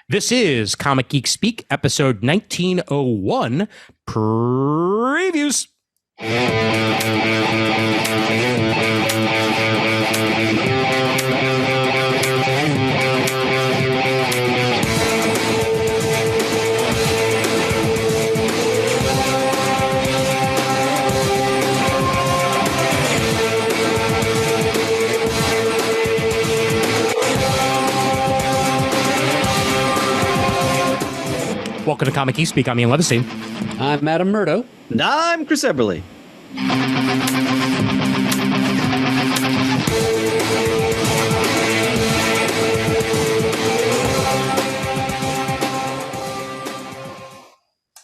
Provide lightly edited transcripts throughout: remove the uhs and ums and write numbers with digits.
This is Comic Geek Speak, episode 1901, previews. Welcome to Comic Geek Speak. I'm Ian Levinstein. I'm Adam Murdo. And I'm Chris Eberly.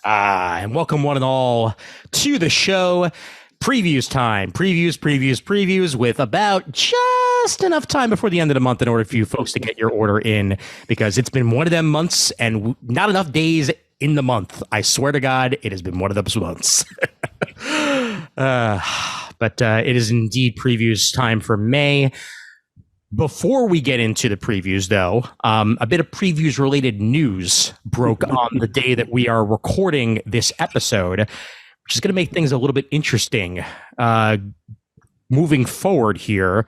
And welcome one and all to the show. Previews time. Previews with about just enough time before the end of the month in order for you folks to get your order in, because it's been one of them months and not enough days in the month. I swear to God, it has been one of those months. But it is indeed previews time for May. Before we get into the previews, though, a bit of previews related news broke on the day that we are recording this episode, which is going to make things a little bit interesting moving forward here.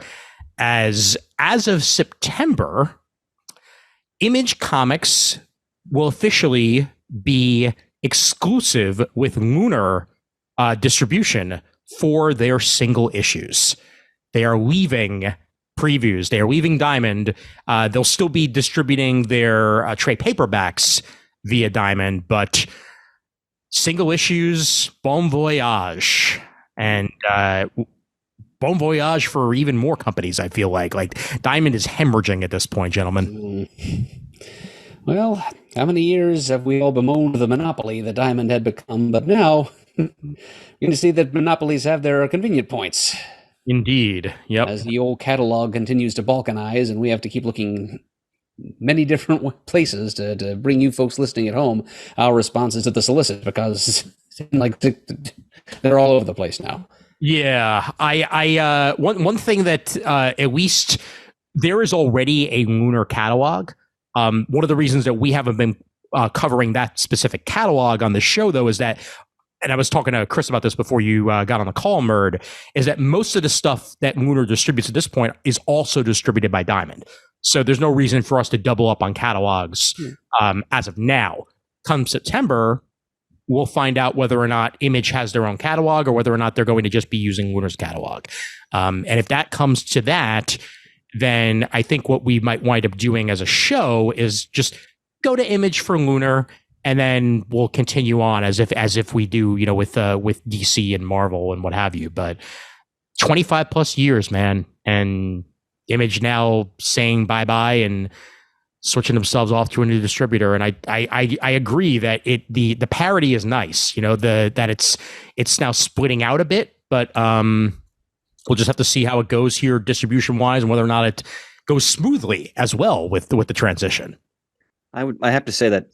As of September, Image Comics will officially be exclusive with Lunar Distribution for their single issues. They are leaving previews. They are leaving Diamond. They'll still be distributing their trade paperbacks via Diamond, but single issues, bon voyage. And bon voyage for even more companies, I feel like. Diamond is hemorrhaging at this point, gentlemen. Well, how many years have we all bemoaned the monopoly that Diamond had become? But now, you can see that monopolies have their convenient points. Indeed. Yep. As the old catalog continues to balkanize, and we have to keep looking many different places to bring you folks listening at home our responses to the solicit, because they're all over the place now. Yeah, one thing that at least there is already a Lunar catalog. One of the reasons that we haven't been covering that specific catalog on the show, though, is that, and I was talking to Chris about this before you got on the call, Murd, is that most of the stuff that Lunar distributes at this point is also distributed by Diamond. So there's no reason for us to double up on catalogs as of now. Come September, we'll find out whether or not Image has their own catalog or whether or not they're going to just be using Lunar's catalog. And if that comes to that, then I think what we might wind up doing as a show is just go to Image for Lunar, and then we'll continue on as if we do, with DC and Marvel and what have you. But 25 plus years, man, and Image now saying bye-bye and switching themselves off to a new distributor. And I agree that the parity is nice, that it's now splitting out a bit, but we'll just have to see how it goes here distribution wise and whether or not it goes smoothly as well with the transition. I have to say that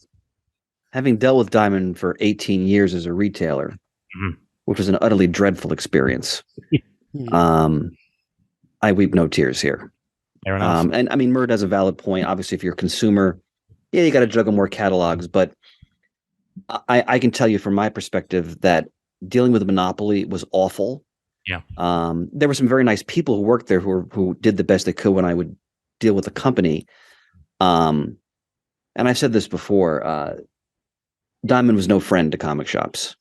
having dealt with Diamond for 18 years as a retailer, which was an utterly dreadful experience, I weep no tears here. Fair enough. And I mean, Murd has a valid point. Obviously, if you're a consumer, you got to juggle more catalogs. But I can tell you from my perspective that dealing with a monopoly was awful. Yeah. There were some very nice people who worked there who did the best they could when I would deal with the company. And I've said this before. Diamond was no friend to comic shops,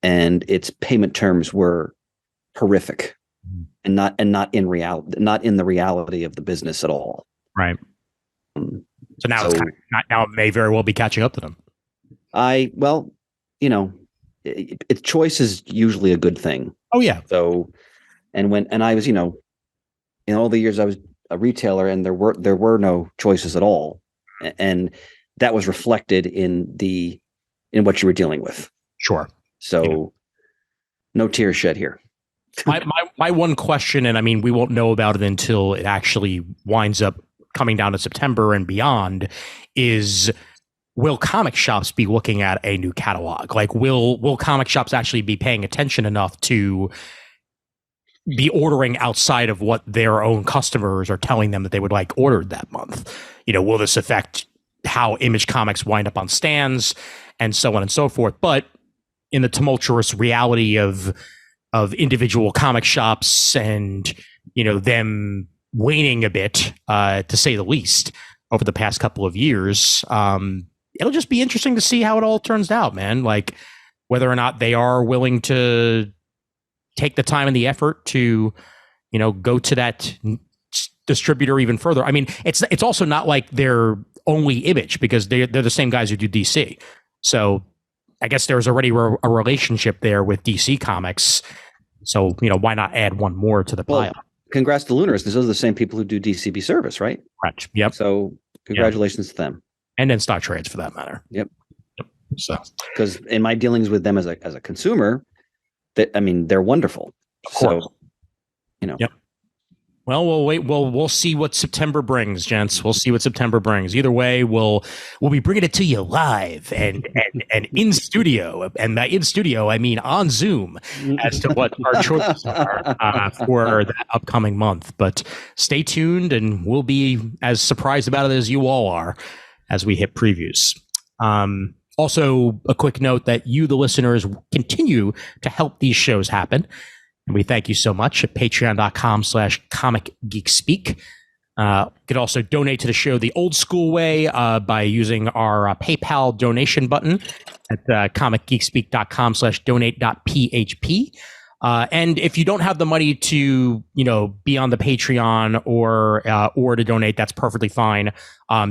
and its payment terms were horrific. And not in the reality of the business at all. Right. So now now it may very well be catching up to them. Choice is usually a good thing. Oh yeah. So, and I was, in all the years I was a retailer, and there were no choices at all, and that was reflected in what you were dealing with. Sure. So, no tears shed here. My one question, and I mean, we won't know about it until it actually winds up coming down to September and beyond, is will comic shops be looking at a new catalog? Will comic shops actually be paying attention enough to be ordering outside of what their own customers are telling them that they would like ordered that month? Will this affect how Image Comics wind up on stands and so on and so forth. But in the tumultuous reality of individual comic shops and, them waning a bit, to say the least, over the past couple of years, it'll just be interesting to see how it all turns out, man. Like whether or not they are willing to take the time and the effort to, go to that distributor even further. I mean, it's also not like they're only Image, because they're the same guys who do DC. So I guess there's already a relationship there with DC Comics. So, why not add one more to the pile? Congrats to Lunar, because those are the same people who do DCB Service, right? Right. Yep. So congratulations to them. And then Stock Trades, for that matter. Yep. So, because in my dealings with them as a consumer, they're wonderful. Of course. So, Yep. Well, we'll wait. We'll see what September brings, gents. We'll see what September brings. Either way, we'll be bringing it to you live and in studio. And by in studio, I mean on Zoom, as to what our choices are for the upcoming month. But stay tuned, and we'll be as surprised about it as you all are as we hit previews. Also, a quick note that you, the listeners, continue to help these shows happen. And we thank you so much at patreon.com/comicgeekspeak. You could also donate to the show the old school way by using our PayPal donation button at comicgeekspeak.com/donate.php. And if you don't have the money to, be on the Patreon or to donate, that's perfectly fine.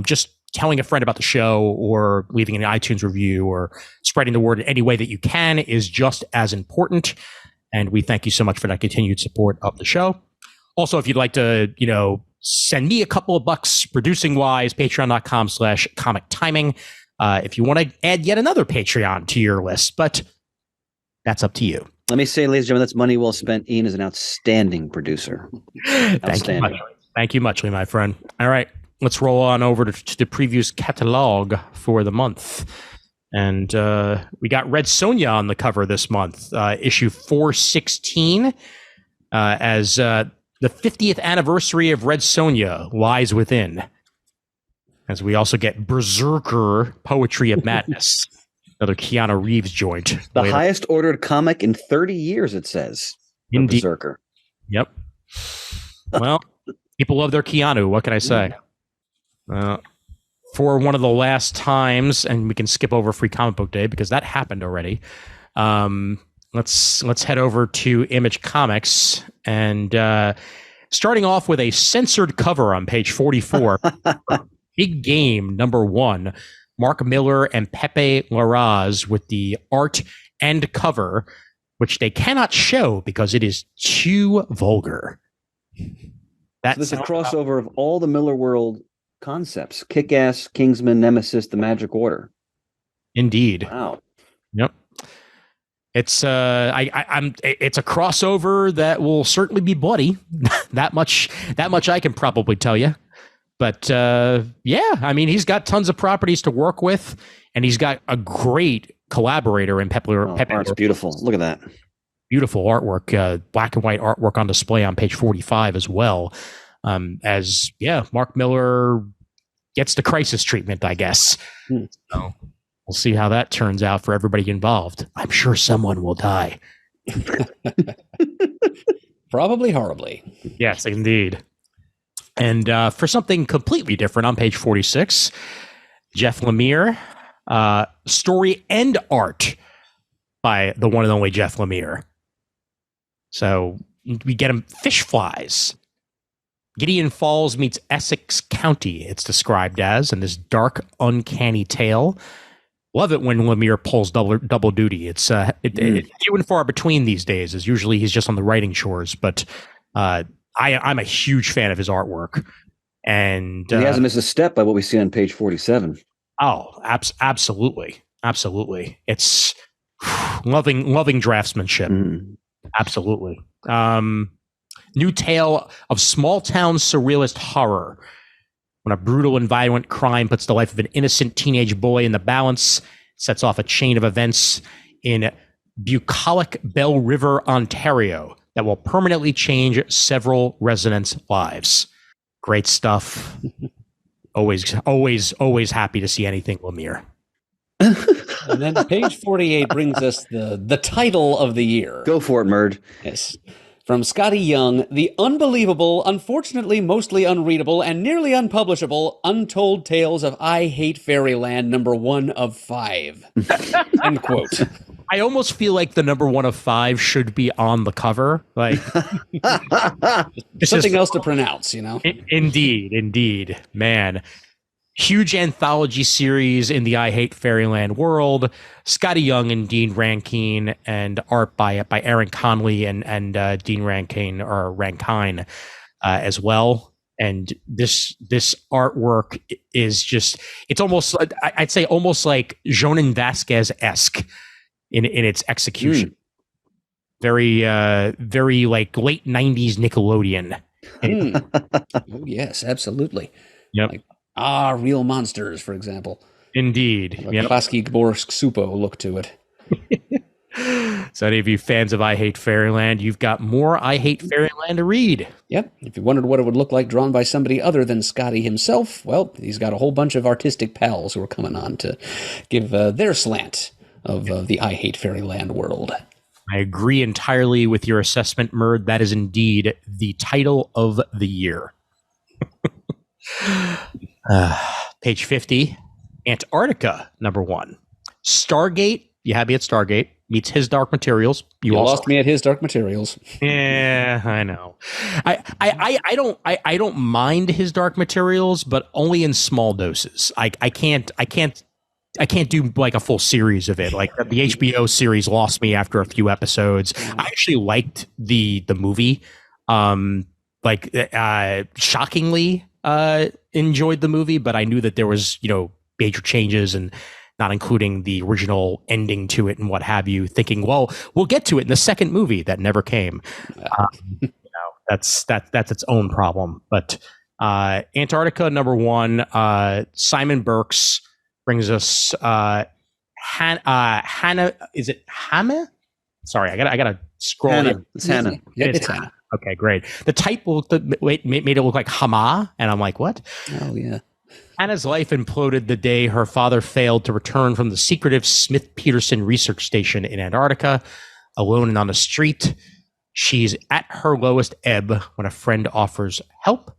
Just telling a friend about the show or leaving an iTunes review or spreading the word in any way that you can is just as important. And we thank you so much for that continued support of the show. Also, if you'd like to, send me a couple of bucks producing wise, patreon.com/comic timing. If you want to add yet another Patreon to your list, but that's up to you. Let me say, ladies and gentlemen, that's money well spent. Ian is an outstanding producer. Thank you muchly, my friend. All right, let's roll on over to the previews catalog for the month. And we got Red Sonja on the cover this month, issue 416, as the 50th anniversary of Red Sonja lies within. As we also get Berserker Poetry of Madness, another Keanu Reeves joint. The highest ordered comic in 30 years, it says. Indeed. Berserker. Yep. Well, people love their Keanu. What can I say? For one of the last times, and we can skip over Free Comic Book Day because that happened already. Let's head over to Image Comics, and starting off with a censored cover on page 44. Big Game #1, Mark Miller and Pepe Larraz with the art and cover, which they cannot show because it is too vulgar. So this is a crossover of all the Miller World concepts: Kick-Ass, Kingsman, Nemesis, the Magic Order. Indeed. Wow. Yep. It's it's a crossover that will certainly be bloody. that much I can probably tell you. But he's got tons of properties to work with, and he's got a great collaborator in Pepe. Art's beautiful. Look at that. Beautiful artwork, black and white artwork on display on page 45 as well. Mark Miller gets the crisis treatment, I guess. So we'll see how that turns out for everybody involved. I'm sure someone will die. Probably horribly. Yes, indeed. And for something completely different on page 46, Jeff Lemire, story and art by the one and only Jeff Lemire. So we get him Fish Flies. Gideon Falls meets Essex County, it's described as, in this dark, uncanny tale. Love it when Lemire pulls double duty. It's few and far between these days, as usually he's just on the writing chores. But I'm a huge fan of his artwork. And he hasn't missed a step by what we see on page 47. Oh, absolutely. Absolutely. It's loving draftsmanship. Absolutely. New tale of small-town surrealist horror. When a brutal and violent crime puts the life of an innocent teenage boy in the balance, sets off a chain of events in bucolic Bell River, Ontario, that will permanently change several residents' lives. Great stuff. Always happy to see anything Lemire. And then page 48 brings us the title of the year. Go for it, Murd. Yes. From Scotty Young, the unbelievable, unfortunately mostly unreadable, and nearly unpublishable Untold Tales of I Hate Fairyland #1 of 5. End quote. I almost feel like the #1 of 5 should be on the cover. Like Something else to pronounce, you know? Indeed. Man. Huge anthology series in the I Hate Fairyland world. Scotty Young and Dean Rankine, and art by Aaron Conley and Dean Rankine as well. And this artwork is just, it's almost, I'd say almost like Jonan Vasquez-esque in its execution. Very like late 90s Nickelodeon. Oh, yes, absolutely. Yep. Like, Real Monsters, for example. Indeed. Like Klasky Gborsk Supo look to it. So any of you fans of I Hate Fairyland, you've got more I Hate Fairyland to read. Yep. If you wondered what it would look like drawn by somebody other than Scotty himself, well, he's got a whole bunch of artistic pals who are coming on to give their slant of the I Hate Fairyland world. I agree entirely with your assessment, Murd. That is indeed the title of the year. Page 50, Antarctica #1. Stargate, you had me at Stargate, meets His Dark Materials. You lost me at His Dark Materials. Yeah, I know. I don't mind His Dark Materials, but only in small doses. I can't do like a full series of it. Like the HBO series lost me after a few episodes. I actually liked the movie. Shockingly enjoyed the movie, but I knew that there was, major changes and not including the original ending to it and what have you, thinking, well, we'll get to it in the second movie that never came. That's its own problem. But Antarctica #1, Simon Burks brings us Hannah. Is it Hannah? Sorry, I gotta scroll. Hannah. It's Hannah. It's Hannah. Okay, great. The type made it look like Hama, and I'm like, what? Oh, yeah. Hannah's life imploded the day her father failed to return from the secretive Smith-Peterson research station in Antarctica. Alone and on the street, she's at her lowest ebb when a friend offers help.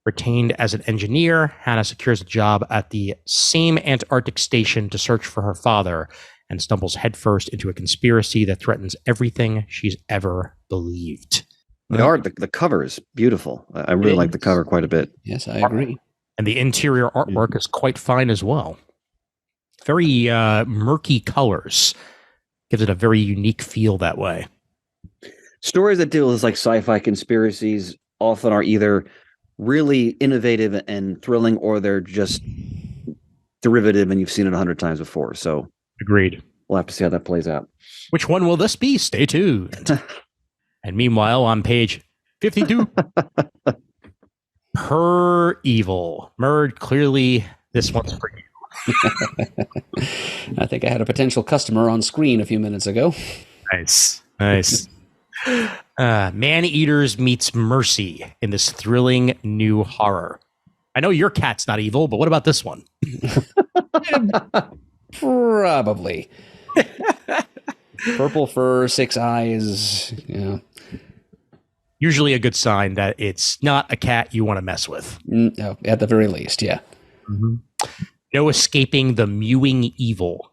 Retained as an engineer, Hannah secures a job at the same Antarctic station to search for her father and stumbles headfirst into a conspiracy that threatens everything she's ever believed. The cover is beautiful. I really like the cover quite a bit. Yes, I agree. And the interior artwork is quite fine as well. Very murky colors. Gives it a very unique feel that way. Stories that deal with like sci-fi conspiracies often are either really innovative and thrilling, or they're just derivative and you've seen it 100 times before. So agreed. We'll have to see how that plays out. Which one will this be? Stay tuned. And meanwhile, on page 52, Per Evil. Murd, clearly this one's for you. I think I had a potential customer on screen a few minutes ago. Nice. Man-Eaters meets Mercy in this thrilling new horror. I know your cat's not evil, but what about this one? Probably. Purple fur, 6 eyes, Usually a good sign that it's not a cat you want to mess with. No, at the very least, yeah. Mm-hmm. No escaping the mewing evil.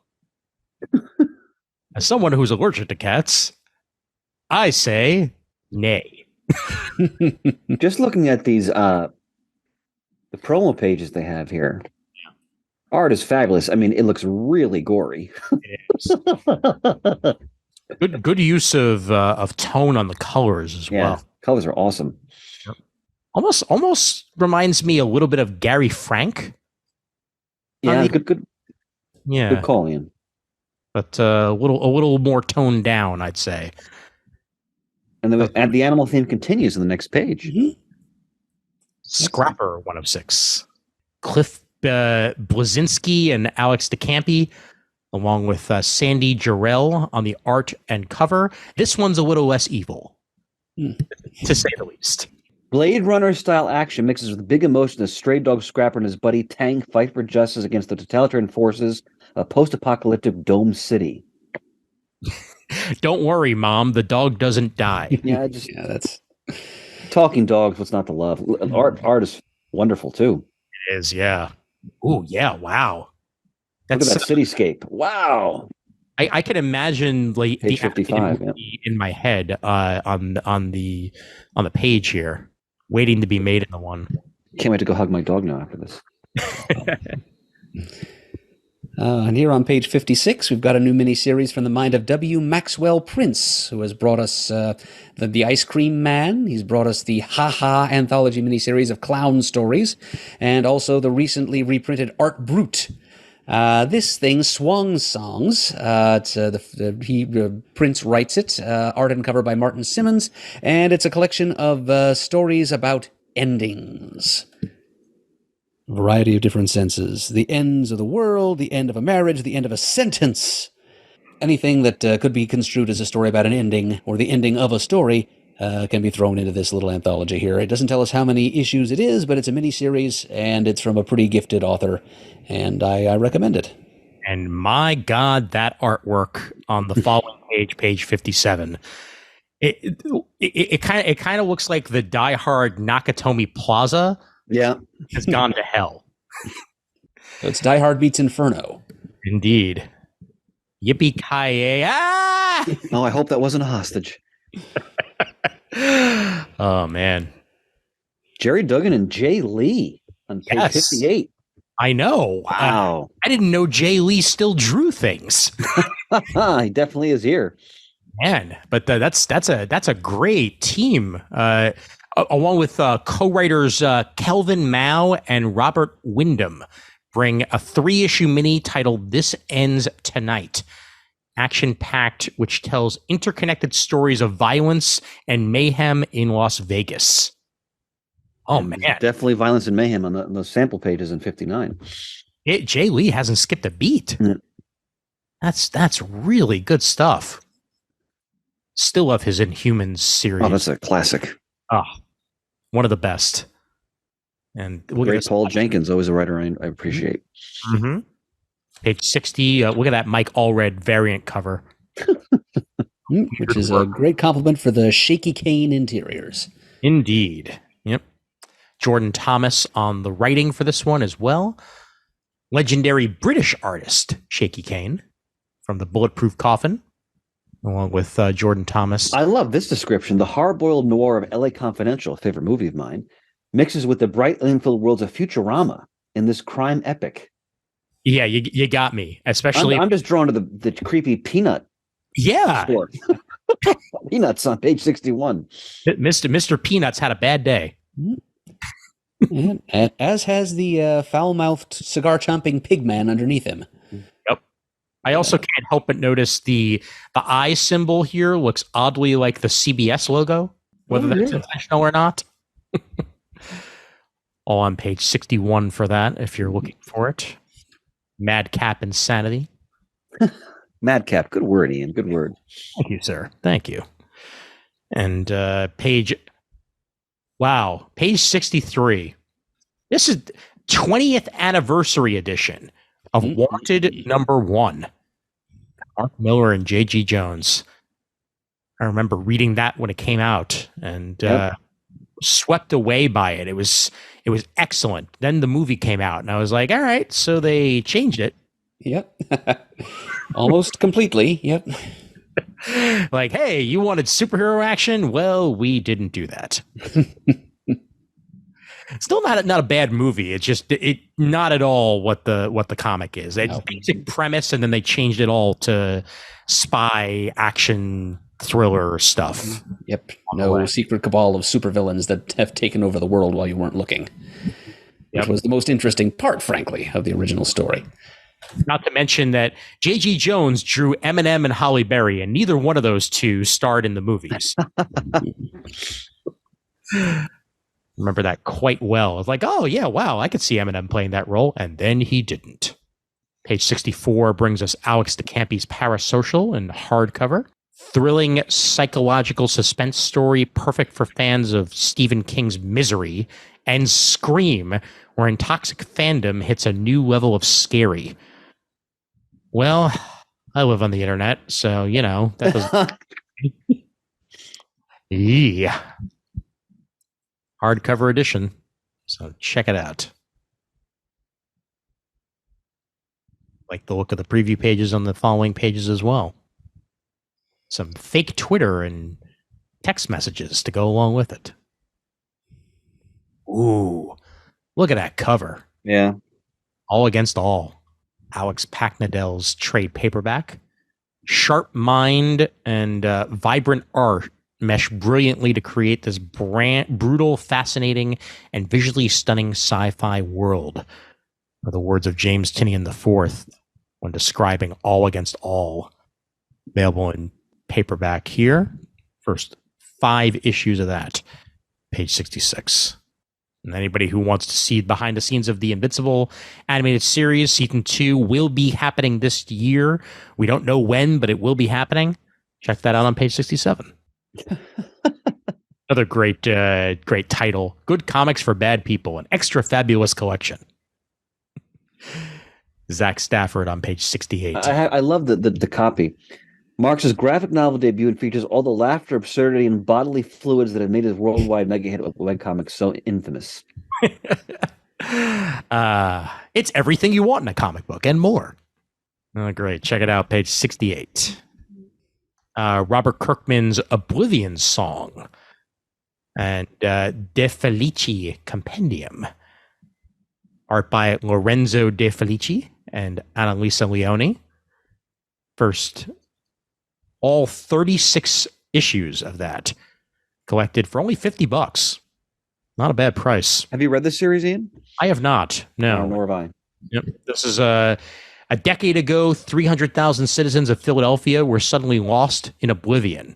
As someone who's allergic to cats, I say nay. Just looking at these, the promo pages they have here, art is fabulous. I mean, it looks really gory. It is. Good use of tone on the colors as well. Colors are awesome. Yep. Almost reminds me a little bit of Gary Frank. Yeah, good. Yeah, good call, Ian. But a little more toned down, I'd say. And the animal theme continues in the next page. Mm-hmm. Scrapper 1 of 6. Cliff Blazinski and Alex DeCampi, along with Sandy Jarrell on the art and cover. This one's a little less evil, to say the least. Blade Runner style action mixes with big emotion as Stray Dog Scrapper and his buddy Tang fight for justice against the totalitarian forces of post-apocalyptic Dome City. Don't worry, Mom. The dog doesn't die. Yeah, that's talking dogs. What's not to love? Art is wonderful too. It is, yeah. Oh, yeah. Wow. Look at that cityscape. Wow. I can imagine like Page the 55 in my head on the page here, waiting to be made in the one. Can't wait to go hug my dog now after this. And here on page 56, we've got a new miniseries from the mind of W. Maxwell Prince, who has brought us the Ice Cream Man. He's brought us the Ha Ha anthology miniseries of clown stories, and also the recently reprinted Art Brut. This thing, Swung Songs, Prince writes it, art and cover by Martin Simmons, and it's a collection of stories about endings. A variety of different senses. The ends of the world, the end of a marriage, the end of a sentence. Anything that could be construed as a story about an ending or the ending of a story can be thrown into this little anthology here. It doesn't tell us how many issues it is, but it's a mini-series, and it's from a pretty gifted author, and I recommend it. And my God, that artwork on the following page 57. It kind of looks like the Die Hard Nakatomi Plaza. Yeah, has gone to hell. So it's Die Hard meets Inferno. Indeed. Yippee-ki-yay! Ah! Oh, I hope that wasn't a hostage. Oh man, Jerry Duggan and Jay Lee on page 58. I know. Wow. I didn't know Jay Lee still drew things. He definitely is here. Man, but that's a great team. Along with co-writers Kelvin Mao and Robert Wyndham, bring a 3-issue mini titled "This Ends Tonight." Action-packed, which tells interconnected stories of violence and mayhem in Las Vegas. Oh man, definitely violence and mayhem on those sample pages in 59. Jay Lee hasn't skipped a beat. Mm. That's really good stuff. Still love his Inhumans series. Oh, that's a classic. Oh, one of the best. And great Paul Jenkins, always a writer I appreciate. Mm-hmm. Page 60. Look at that Mike Allred variant cover. Which is a great compliment for the shaky cane interiors. Indeed. Yep. Jordan Thomas on the writing for this one as well. Legendary British artist Shaky Kane from the Bulletproof Coffin, along with Jordan Thomas. I love this description. The hard-boiled noir of L.A. Confidential, a favorite movie of mine, mixes with the bright alien-filled worlds of Futurama in this crime epic. Yeah, you got me. Especially, I'm just drawn to the creepy Peanut. Yeah, store. Peanuts on page 61. Mr. Peanuts had a bad day. And as has the foul-mouthed cigar-chomping pigman underneath him. Yep. I also can't help but notice the eye symbol here looks oddly like the CBS logo, whether that's intentional or not. All on page 61 for that, if you're looking for it. Madcap Insanity. Madcap, good word, Ian. Good word. Thank you, sir. Thank you. And page 63. This is 20th anniversary edition of Wanted #1. Mark Miller and J.G. Jones. I remember reading that when it came out and swept away by it. It was excellent. Then the movie came out and I was like, all right, so they changed it. Yep. Almost completely. Yep. Like, hey, you wanted superhero action? Well, we didn't do that. Still not a bad movie. It's just not at all what the comic is. It's basic premise, and then they changed it all to spy action thriller stuff. Yep. No secret cabal of supervillains that have taken over the world while you weren't looking. Which was the most interesting part, frankly, of the original story. Not to mention that J.G. Jones drew Eminem and Halle Berry, and neither one of those two starred in the movies. Remember that quite well. It's like, oh, yeah, wow, I could see Eminem playing that role, and then he didn't. Page 64 brings us Alex de Campy's Parasocial in hardcover. thrilling psychological suspense story perfect for fans of Stephen King's Misery, and Scream, where toxic fandom hits a new level of scary. Well, I live on the internet, so, that was... Yeah. Hardcover edition. So check it out. Like the look of the preview pages on the following pages as well. Some fake Twitter and text messages to go along with it. Ooh, look at that cover. Yeah. All Against All. Alex Packnadell's trade paperback. Sharp mind and vibrant art mesh brilliantly to create this brutal, fascinating, and visually stunning sci-fi world. Are the words of James Tinian IV when describing All Against All. Available in paperback here. First 5 issues of that. Page 66. And anybody who wants to see behind the scenes of the Invincible animated series, season 2 will be happening this year. We don't know when, but it will be happening. Check that out on page 67. Another great title. Good Comics for Bad People, an extra fabulous collection. Zach Stafford on page 68. I love the copy. Marks' graphic novel debut and features all the laughter, absurdity, and bodily fluids that have made his worldwide mega hit webcomic so infamous. It's everything you want in a comic book and more. Oh, great. Check it out, page 68. Robert Kirkman's Oblivion Song and De Felici Compendium. Art by Lorenzo De Felici and Annalisa Leone. First, all 36 issues of that collected for only $50. Not a bad price. Have you read this series, Ian? I have not. No. Nor have I. Yep. This is a decade ago, 300,000 citizens of Philadelphia were suddenly lost in oblivion.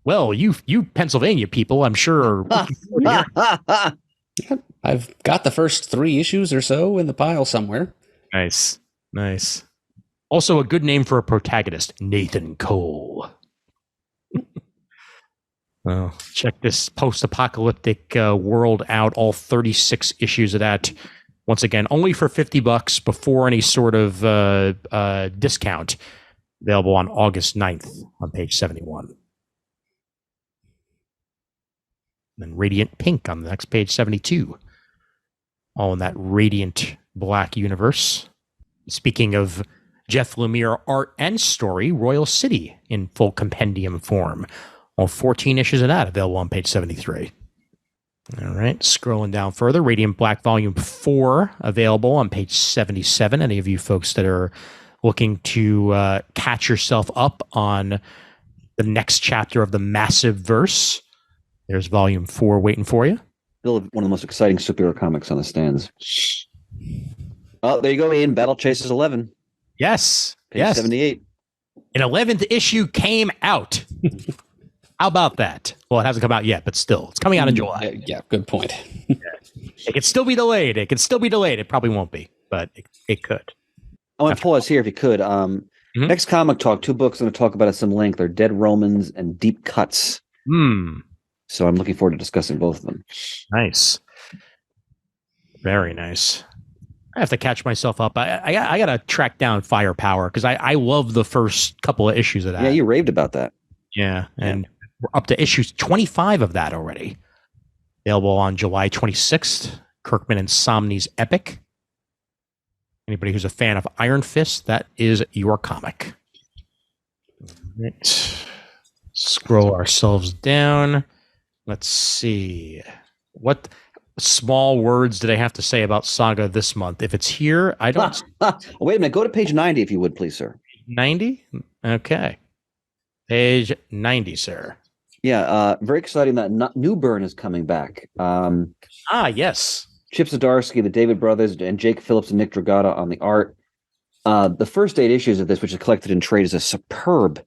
Well, you Pennsylvania people, I'm sure. I've got the first 3 issues or so in the pile somewhere. Nice. Also, a good name for a protagonist, Nathan Cole. Well, check this post-apocalyptic world out, all 36 issues of that. Once again, only for $50 before any sort of discount. Available on August 9th on page 71. And Radiant Pink on the next page, 72. All in that radiant black universe. Speaking of Jeff Lemire art and story, Royal City in full compendium form. All 14 issues of that available on page 73. All right, scrolling down further, Radiant Black Volume 4 available on page 77. Any of you folks that are looking to catch yourself up on the next chapter of the massive verse, there's Volume 4 waiting for you. Still one of the most exciting superhero comics on the stands. Oh, there you go, Ian. Battle Chasers 11. Yes. Page yes. 78. An 11th issue came out. How about that? Well, it hasn't come out yet, but still, it's coming out in July. Yeah, good point. It could still be delayed. It probably won't be, but it could. I want to pause here if you could. Next comic talk, 2 books I'm going to talk about at some length are Dead Romans and Deep Cuts. So I'm looking forward to discussing both of them. Nice. Very nice. I have to catch myself up. I got to track down Firepower because I love the first couple of issues of that. Yeah, you raved about that. Yeah, and we're up to issues 25 of that already. Available on July 26th. Kirkman and Somni's Epic. Anybody who's a fan of Iron Fist, that is your comic. Right. Scroll ourselves down. Let's see. What small words did I have to say about Saga this month? If it's here, I don't... Wait a minute. Go to page 90 if you would, please, sir. 90? Okay. Page 90, sir. Yeah, very exciting that New Burn is coming back. Yes. Chip Zdarsky, the David brothers, and Jake Phillips and Nick Dragata on the art. The first 8 issues of this, which is collected in trade, is a superb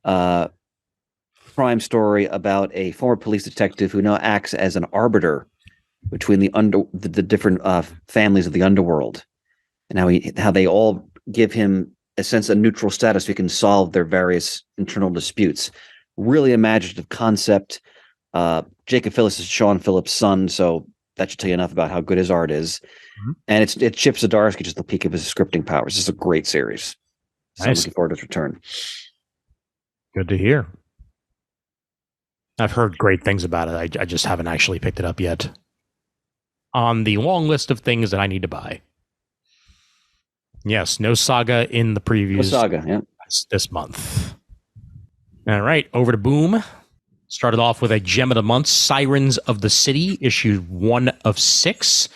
crime story about a former police detective who now acts as an arbiter between the different families of the underworld, and how they all give him a sense of neutral status. We can solve their various internal disputes. Really imaginative concept. Jacob Phillips is Sean Phillips' son, so that should tell you enough about how good his art is. Mhm. And it's Chip Zdarsky, just the peak of his scripting powers. This is a great series. So I'm Nice. looking forward to his return. Good to hear. I've heard great things about it. I just haven't actually picked it up yet. On the long list of things that I need to buy. Yes, no Saga in the previews Saga, yeah. this month. All right, over to Boom. Started off with a gem of the month, Sirens of the City, issue 1 of 6.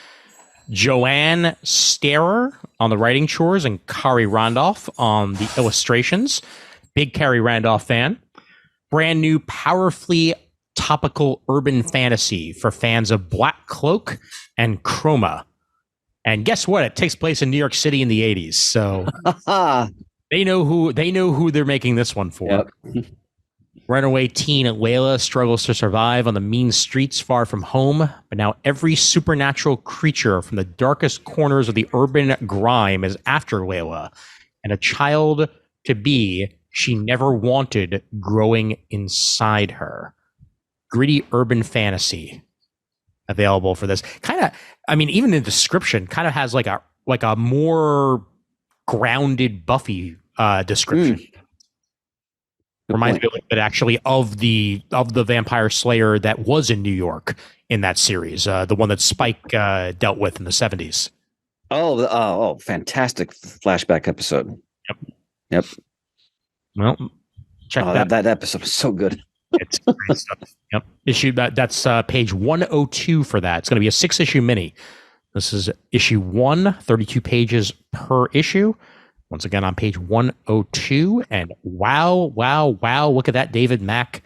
Joanne Starer on the writing chores and Kari Randolph on the illustrations. Big Kari Randolph fan. Brand new, powerfully topical urban fantasy for fans of Black Cloak and Chroma. And guess what? It takes place in New York City in the 80s. So they know who they're making this one for. Yep. Runaway teen Layla struggles to survive on the mean streets far from home, but now every supernatural creature from the darkest corners of the urban grime is after Layla, and a child to be she never wanted growing inside her. Gritty urban fantasy available for this. Kind of, I mean, even the description kind of has like a more grounded Buffy description. Reminds me a little bit actually of the vampire slayer that was in New York in that series, the one that Spike dealt with in the 70s. Oh, fantastic flashback episode. Yep. Well, check that episode is so good. It's great stuff. Yep. Issue that's page 102 for that. It's going to be a 6-issue mini. This is issue 1, 32 pages per issue. Once again on page 102, and wow, look at that David Mack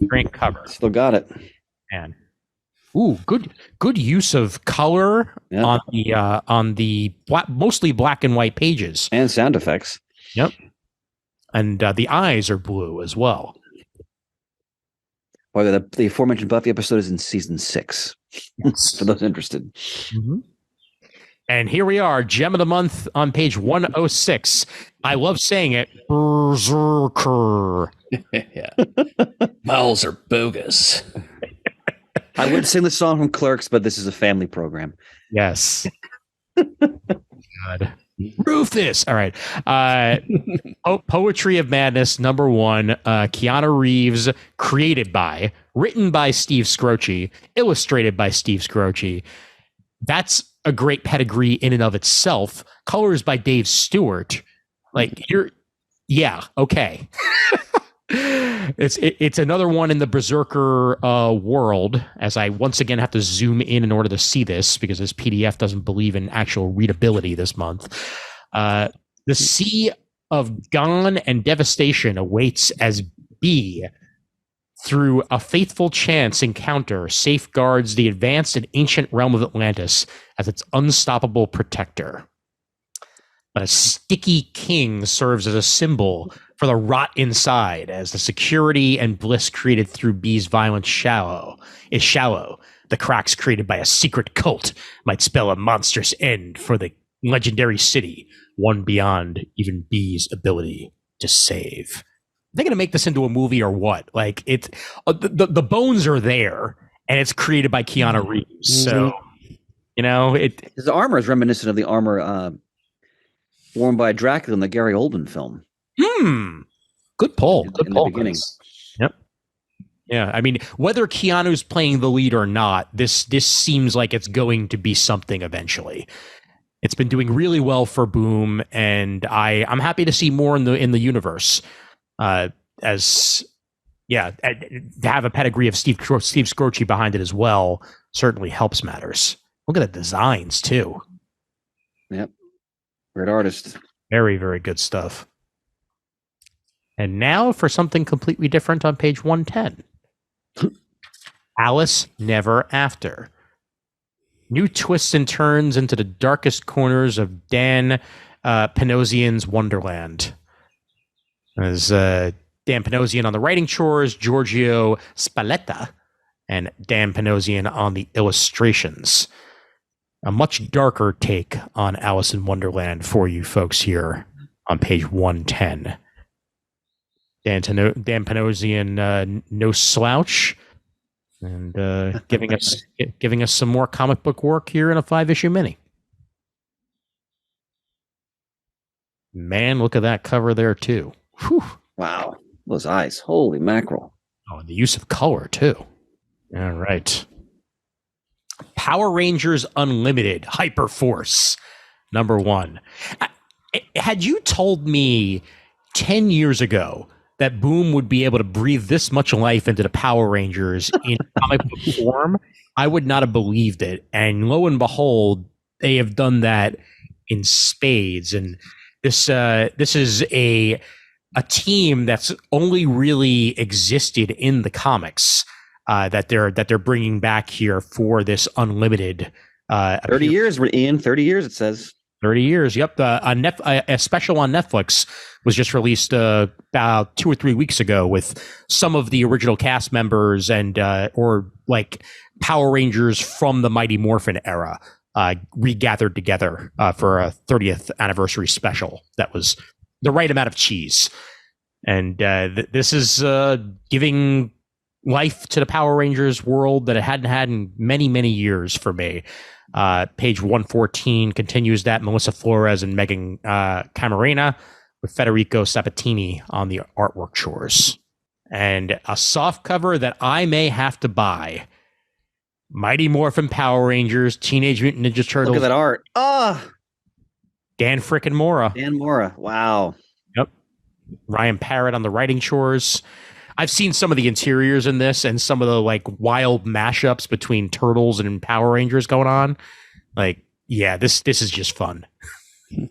great cover. Still got it. And good use of color on the mostly black and white pages. And sound effects. Yep. And the eyes are blue as well. Well, the aforementioned Buffy episode is in season 6. For those interested. Mm-hmm. And here we are, gem of the month on page 106. I love saying it, Berserker. Yeah. Mouths are bogus. I would sing the song from Clerks, but this is a family program. Yes. God. Rufus. All right. Poetry of Madness, number 1. Keanu Reeves, written by Steve Scroce, illustrated by Steve Scroce. That's a great pedigree in and of itself. Colors by Dave Stewart. Like okay. It's another one in the Berserker world, as I once again have to zoom in order to see this because this PDF doesn't believe in actual readability this month. The sea of gone and devastation awaits as B, through a faithful chance encounter, safeguards the advanced and ancient realm of Atlantis as its unstoppable protector. But a sticky king serves as a symbol for the rot inside, as the security and bliss created through B's violence is shallow. The cracks created by a secret cult might spell a monstrous end for the legendary city, one beyond even B's ability to save. They're going to make this into a movie or what? Like it's the bones are there, and it's created by Keanu Reeves. So his armor is reminiscent of the armor worn by Dracula in the Gary Oldman film. Good pull. Good pull. The beginning. Yep. Yeah, I mean, whether Keanu's playing the lead or not, this seems like it's going to be something eventually. It's been doing really well for Boom, and I'm happy to see more in the universe. To have a pedigree of Steve Scroce behind it as well certainly helps matters. Look at the designs too. Yep, great artist. Very, very good stuff. And now for something completely different on page 110. Alice Never After. New twists and turns into the darkest corners of Dan Panosian's Wonderland. As Dan Panosian on the writing chores, Giorgio Spalletta, and Dan Panosian on the illustrations. A much darker take on Alice in Wonderland for you folks here on page 110. Dan Panosian, no slouch, and giving us some more comic book work here in a 5-issue mini. Man, look at that cover there too. Whew. Wow, those eyes! Holy mackerel! Oh, and the use of color too. All right. Power Rangers Unlimited Hyper Force #1. Had you told me 10 years ago that Boom would be able to breathe this much life into the Power Rangers in comic book form, I would not have believed it. And lo and behold, they have done that in spades. And this is a team that's only really existed in the comics that they're bringing back here for this Unlimited. 30 years, Ian. 30 years, it says. 30 years. Yep. A special on Netflix was just released about 2 or 3 weeks ago with some of the original cast members and or like Power Rangers from the Mighty Morphin era regathered together for a 30th anniversary special. That was the right amount of cheese. And this is giving life to the Power Rangers world that it hadn't had in many, many years for me. Page 114 continues that. Melissa Flores and Megan Camarena with Federico Sabatini on the artwork chores. And a soft cover that I may have to buy. Mighty Morphin Power Rangers, Teenage Mutant Ninja Turtles. Look at that art. Dan frickin' Mora. Dan Mora. Wow. Yep. Ryan Parrott on the writing chores. I've seen some of the interiors in this and some of the like wild mashups between Turtles and Power Rangers going on. Like, yeah, this is just fun. A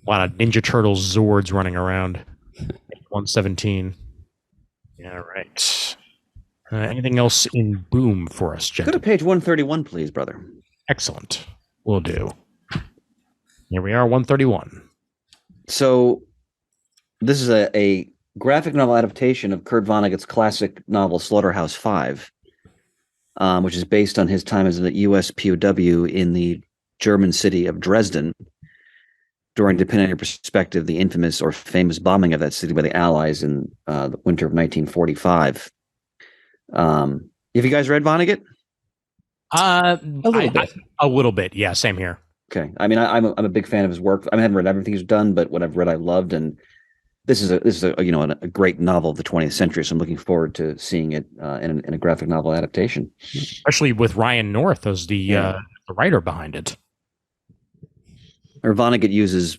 lot of Ninja Turtles Zords running around. 117. Yeah, right. Anything else in Boom for us, Jen? Go to page 131, please, brother. Excellent. Will do. Here we are, 131. So this is a graphic novel adaptation of Kurt Vonnegut's classic novel Slaughterhouse-Five, which is based on his time as a U.S. POW in the German city of Dresden during, depending on your perspective, the infamous or famous bombing of that city by the Allies in the winter of 1945. Have you guys read Vonnegut? A little bit. A little bit, yeah, same here. Okay, I mean, I'm a big fan of his work. I haven't read everything he's done, but what I've read, I loved, and this is a great novel of the 20th century. So I'm looking forward to seeing it in a graphic novel adaptation, especially with Ryan North as the writer behind it. Or Vonnegut uses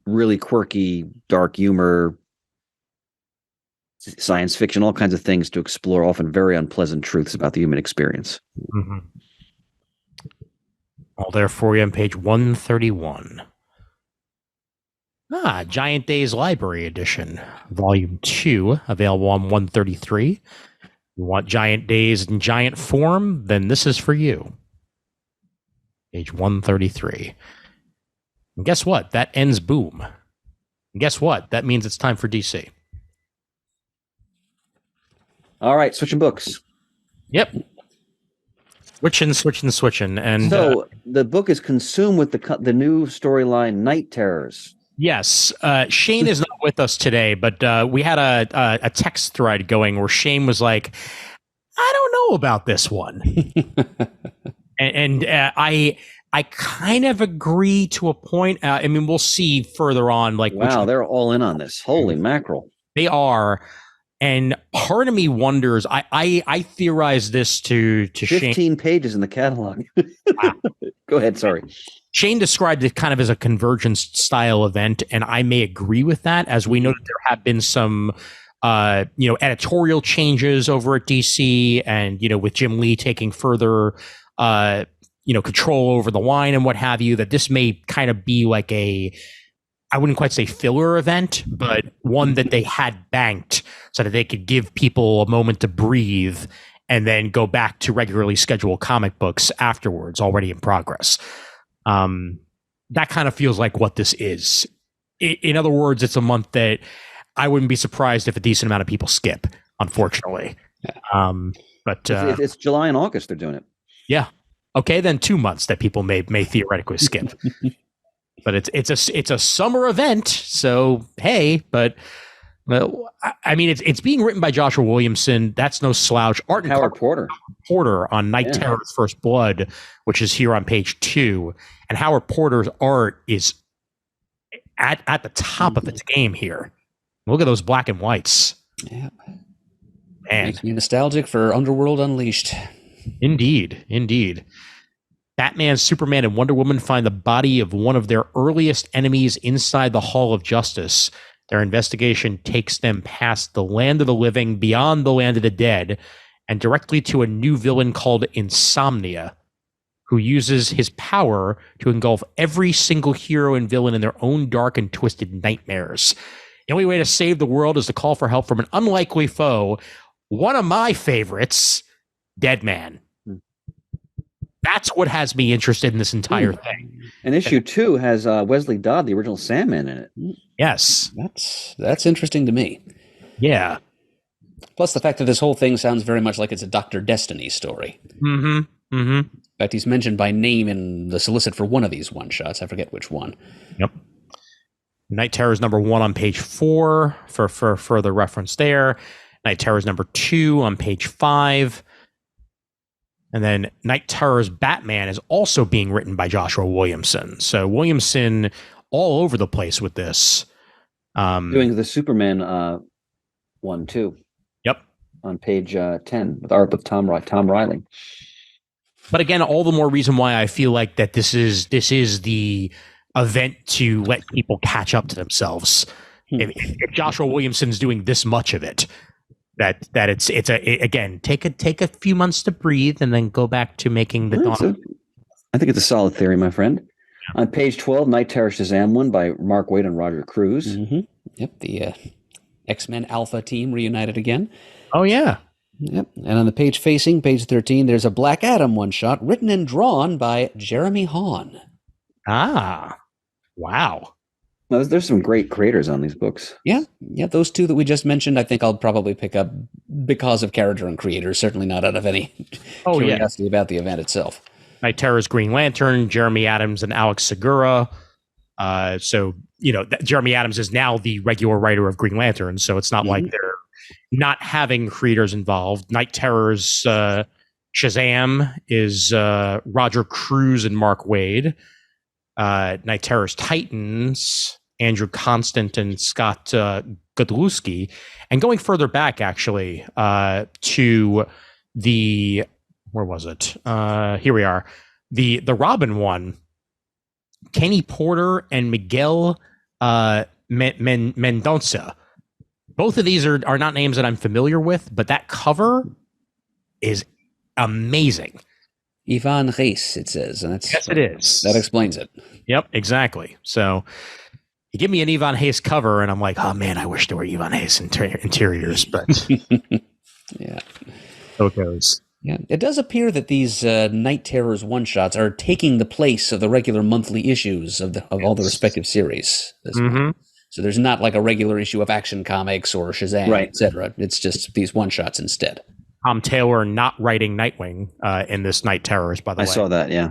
really quirky, dark humor, science fiction, all kinds of things to explore often very unpleasant truths about the human experience. Mm-hmm. All there for you on page 131. Giant Days Library Edition, Volume 2, available on 133. You want Giant Days in giant form? Then this is for you. Page 133. And guess what? That ends Boom. And guess what? That means it's time for DC. All right, switching books. Yep. Switching. And so the book is consumed with the new storyline, Night Terrors. Yes. Shane is not with us today, but we had a text thread going where Shane was like, I don't know about this one. and I kind of agree to a point. I mean, we'll see further on. Like, wow, they're all in on this. Holy mackerel. They are. And part of me wonders, I theorized this to 15 Shane. pages in the catalog. Wow. Go ahead, sorry. Shane described it kind of as a convergence style event, and I may agree with that, as we know that there have been some editorial changes over at DC, and with Jim Lee taking further control over the line and what have you, that this may kind of be like I wouldn't quite say filler event, but one that they had banked so that they could give people a moment to breathe and then go back to regularly scheduled comic books afterwards, already in progress. That kind of feels like what this is. In other words, it's a month that I wouldn't be surprised if a decent amount of people skip, unfortunately. But it's July and August they're doing it. Yeah. Okay, then 2 months that people may theoretically skip. But it's a summer event, so hey, but I mean it's being written by Joshua Williamson. That's no slouch. Art and Howard Porter on Night Terror's First Blood, which is here on page 2, and Howard Porter's art is at the top of its game here. Look at those black and whites. Yeah, man, makes me nostalgic for Underworld Unleashed. Indeed. Batman, Superman, and Wonder Woman find the body of one of their earliest enemies inside the Hall of Justice. Their investigation takes them past the land of the living, beyond the land of the dead, and directly to a new villain called Insomnia, who uses his power to engulf every single hero and villain in their own dark and twisted nightmares. The only way to save the world is to call for help from an unlikely foe. One of my favorites, Deadman. That's what has me interested in this entire thing. And issue 2 has Wesley Dodd, the original Sandman, in it. Yes. That's interesting to me. Yeah. Plus the fact that this whole thing sounds very much like it's a Dr. Destiny story. Mm-hmm. Mm-hmm. In fact, he's mentioned by name in the solicit for one of these one-shots. I forget which one. Yep. Night Terror is number 1 on page 4 for further reference there. Night Terror is number 2 on page 5. And then Night Terror's Batman is also being written by Joshua Williamson. So Williamson all over the place with this. Doing the Superman one too. Yep. On page 10 with art with Tom Riley. But again, all the more reason why I feel like that this is the event to let people catch up to themselves. If Joshua Williamson's doing this much of it, that it's again take a few months to breathe and then go back to making the Dawn. I think it's a solid theory, my friend. On page 12, Night Terror Shazam 1 by Mark Waid and Roger Cruz. Mm-hmm. Yep, the X-Men Alpha team reunited again. Oh yeah. Yep, and on the page facing, page 13, there's a Black Adam one-shot written and drawn by Jeremy Hawn. Ah, wow. There's some great creators on these books. Yeah, those two that we just mentioned, I think I'll probably pick up because of character and creators, certainly not out of any curiosity about the event itself. Night Terror's Green Lantern, Jeremy Adams and Alex Segura. So, Jeremy Adams is now the regular writer of Green Lantern, so it's not like they're not having creators involved. Night Terror's Shazam is Roger Cruz and Mark Waid. Night Terror's Titans, Andrew Constant and Scott Godlewski. And going further back, actually, to the... Where was it? Here we are. The Robin one, Kenny Porter and Miguel Mendonça. Both of these are not names that I'm familiar with, but that cover is amazing. Ivan Reis, it says. And yes, it is. That explains it. Yep, exactly. So you give me an Ivan Reis cover, and I'm like, oh man, I wish there were Ivan Reis interiors, but yeah, so it goes. Yeah, it does appear that these Night Terrors one-shots are taking the place of the regular monthly issues of all the respective series. So there's not like a regular issue of Action Comics or Shazam, etc. It's just these one-shots instead. Tom Taylor not writing Nightwing in this Night Terrors, by the way. I saw that, yeah.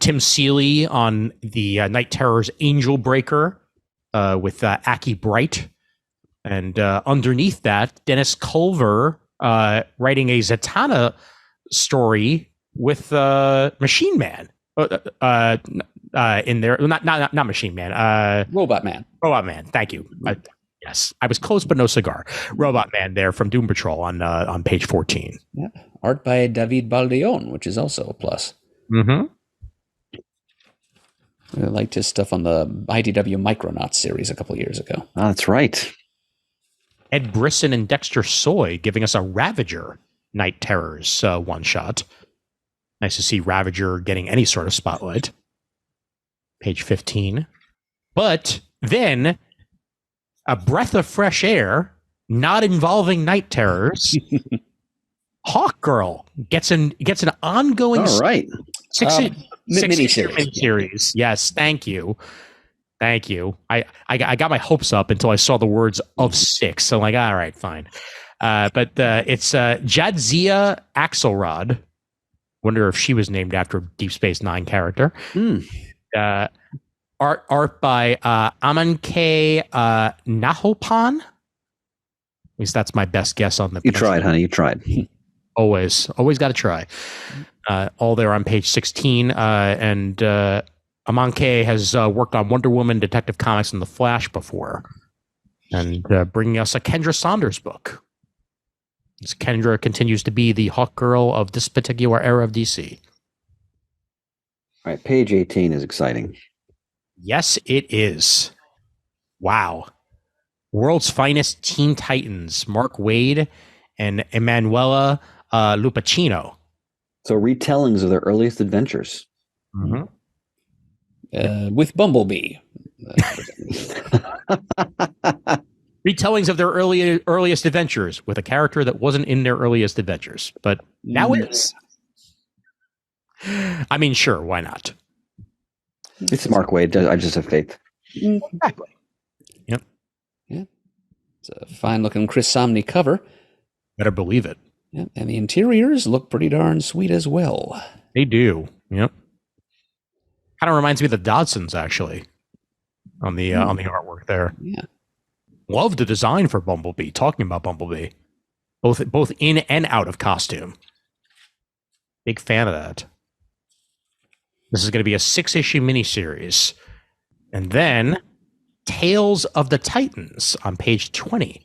Tim Seeley on the Night Terrors Angel Breaker with Aki Bright. And underneath that, Dennis Culver writing a Zatanna story with Machine Man in there. Not Machine Man. Robot Man. Robot Man. Thank you. Yes, I was close, but no cigar. Robot Man there from Doom Patrol on page 14. Yeah, art by David Baldeón, which is also a plus. Mm-hmm. I liked his stuff on the IDW Micronauts series a couple years ago. Oh, that's right. Ed Brisson and Dexter Soy giving us a Ravager Night Terrors one-shot. Nice to see Ravager getting any sort of spotlight. Page 15. But then, a breath of fresh air, not involving Night Terrors. Hawkgirl gets an ongoing miniseries. Yes, thank you. I got my hopes up until I saw the words of 6. So I'm like, all right, fine. But it's Jadzia Axelrod, writing a Zatanna story with Machine Man. Both of these are not names that I'm familiar with, but that cover is amazing. Wonder if she was named after a Deep Space Nine character. Uh, art by Aman K. Nahopan. At least that's my best guess on the. You tried, honey. You tried. Always got to try. All there on page 16. And Aman K. has worked on Wonder Woman, Detective Comics, and The Flash before. And bringing us a Kendra Saunders book. As Kendra continues to be the hawk girl of this particular era of DC. All right, page 18 is exciting. Yes, it is. Wow. World's Finest Teen Titans, Mark Waid and Emanuela Lupacchino. So retellings of their earliest adventures. Mm-hmm. With Bumblebee. Retellings of their earliest adventures with a character that wasn't in their earliest adventures, but now is. I mean, sure, why not? It's Mark Waid. I just have faith. Exactly. Yep. Yeah. It's a fine-looking Chris Samnee cover. Better believe it. Yeah. And the interiors look pretty darn sweet as well. They do. Yep. Kind of reminds me of the Dodsons, actually, on the artwork there. Yeah. Love the design for Bumblebee. Talking about Bumblebee, both in and out of costume. Big fan of that. This is going to be a 6-issue miniseries. And then Tales of the Titans on page 20.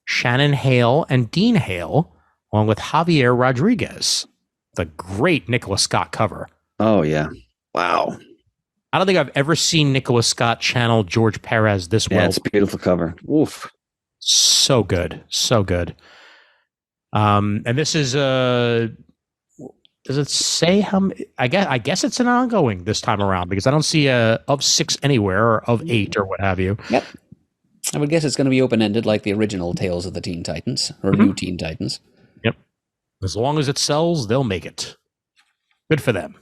Shannon Hale and Dean Hale, along with Javier Rodriguez. The great Nicholas Scott cover. Oh, yeah. Wow. I don't think I've ever seen Nicholas Scott channel George Perez this well. Yeah, it's a beautiful cover. Oof. So good. So good. And this is does it say how many? I guess it's an ongoing this time around because I don't see a of 6 anywhere or of 8 or what have you. Yep. I would guess it's going to be open-ended like the original Tales of the Teen Titans or New Teen Titans. Yep. As long as it sells, they'll make it. Good for them.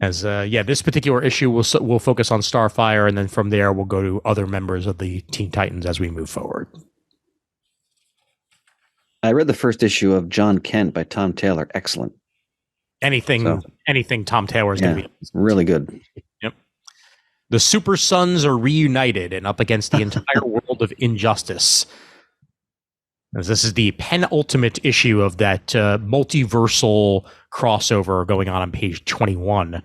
As this particular issue will focus on Starfire, and then from there we'll go to other members of the Teen Titans as we move forward. I read the first issue of John Kent by Tom Taylor. Excellent. Anything Tom Taylor is going to be really good. Yep. The Super Sons are reunited and up against the entire world of injustice. As this is the penultimate issue of that multiversal crossover going on page 21.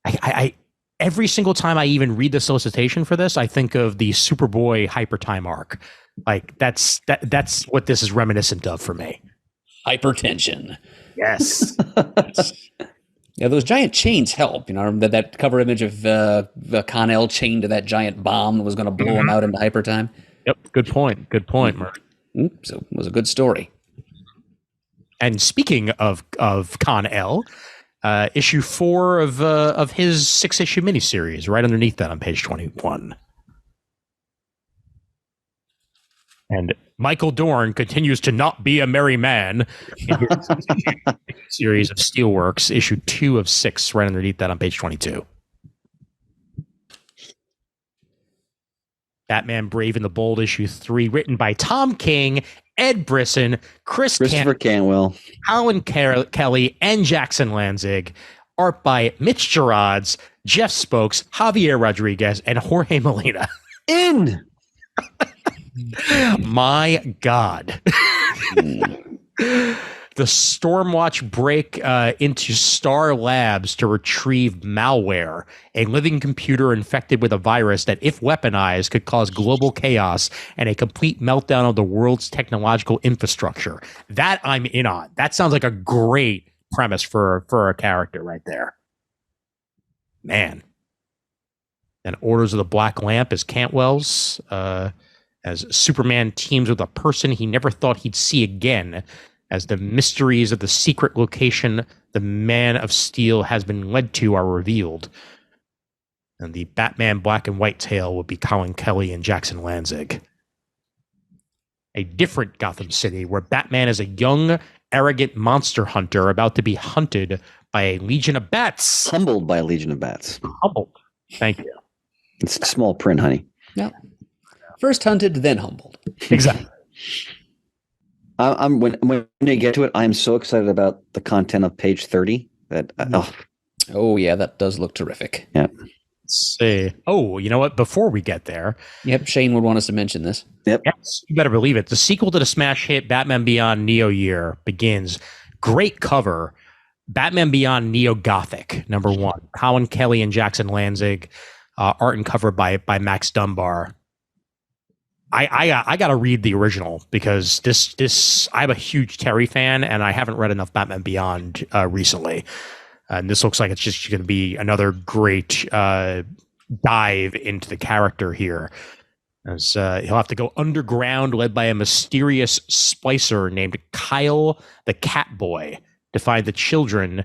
I every single time I even read the solicitation for this, I think of the Superboy Hypertime arc. Like that's what this is reminiscent of for me. Hypertension. Yes. Yeah, those giant chains help. You know, that cover image of Con-El chained to that giant bomb that was going to blow him out into hypertime. Yep. Good point, Murd. So it was a good story. And speaking of Con-El, issue 4 of his 6-issue miniseries, right underneath that on page 21. And Michael Dorn continues to not be a merry man in his series of Steelworks, issue 2 of 6, right underneath that on page 22. Batman Brave and the Bold, issue 3, written by Tom King, Ed Brisson, Christopher Cantwell, Colin Kelly, and Jackson Lanzig. Art by Mitch Gerards, Jeff Spokes, Javier Rodriguez, and Jorge Molina. My God. The Stormwatch break into Star Labs to retrieve malware, a living computer infected with a virus that, if weaponized, could cause global chaos and a complete meltdown of the world's technological infrastructure. That I'm in on. That sounds like a great premise for a character right there. Man. And Orders of the Black Lamp is Cantwell's, as Superman teams with a person he never thought he'd see again, as the mysteries of the secret location the Man of Steel has been led to are revealed. And the Batman Black and White tale would be Colin Kelly and Jackson Lanzig. A different Gotham City where Batman is a young, arrogant monster hunter about to be hunted by a legion of bats. Humbled by a legion of bats. Humbled. Thank you. It's small print, honey. Yeah. First hunted, then humbled. Exactly. I'm when you get to it, I'm so excited about the content of page 30 that Oh yeah, that does look terrific. yeah. Let's see. Oh, you know what? Before we get there, Yep, Shane would want us to mention this. Yep. yes, you better believe it. The sequel to the smash hit Batman Beyond Neo Year begins. Great cover. Batman Beyond Neo Gothic, #1. Colin Kelly and Jackson Lanzig. Art and cover by Max Dunbar. I got to read the original because this I'm a huge Terry fan and I haven't read enough Batman Beyond recently. And this looks like it's just going to be another great dive into the character here. As he'll have to go underground, led by a mysterious splicer named Kyle the Catboy, to find the children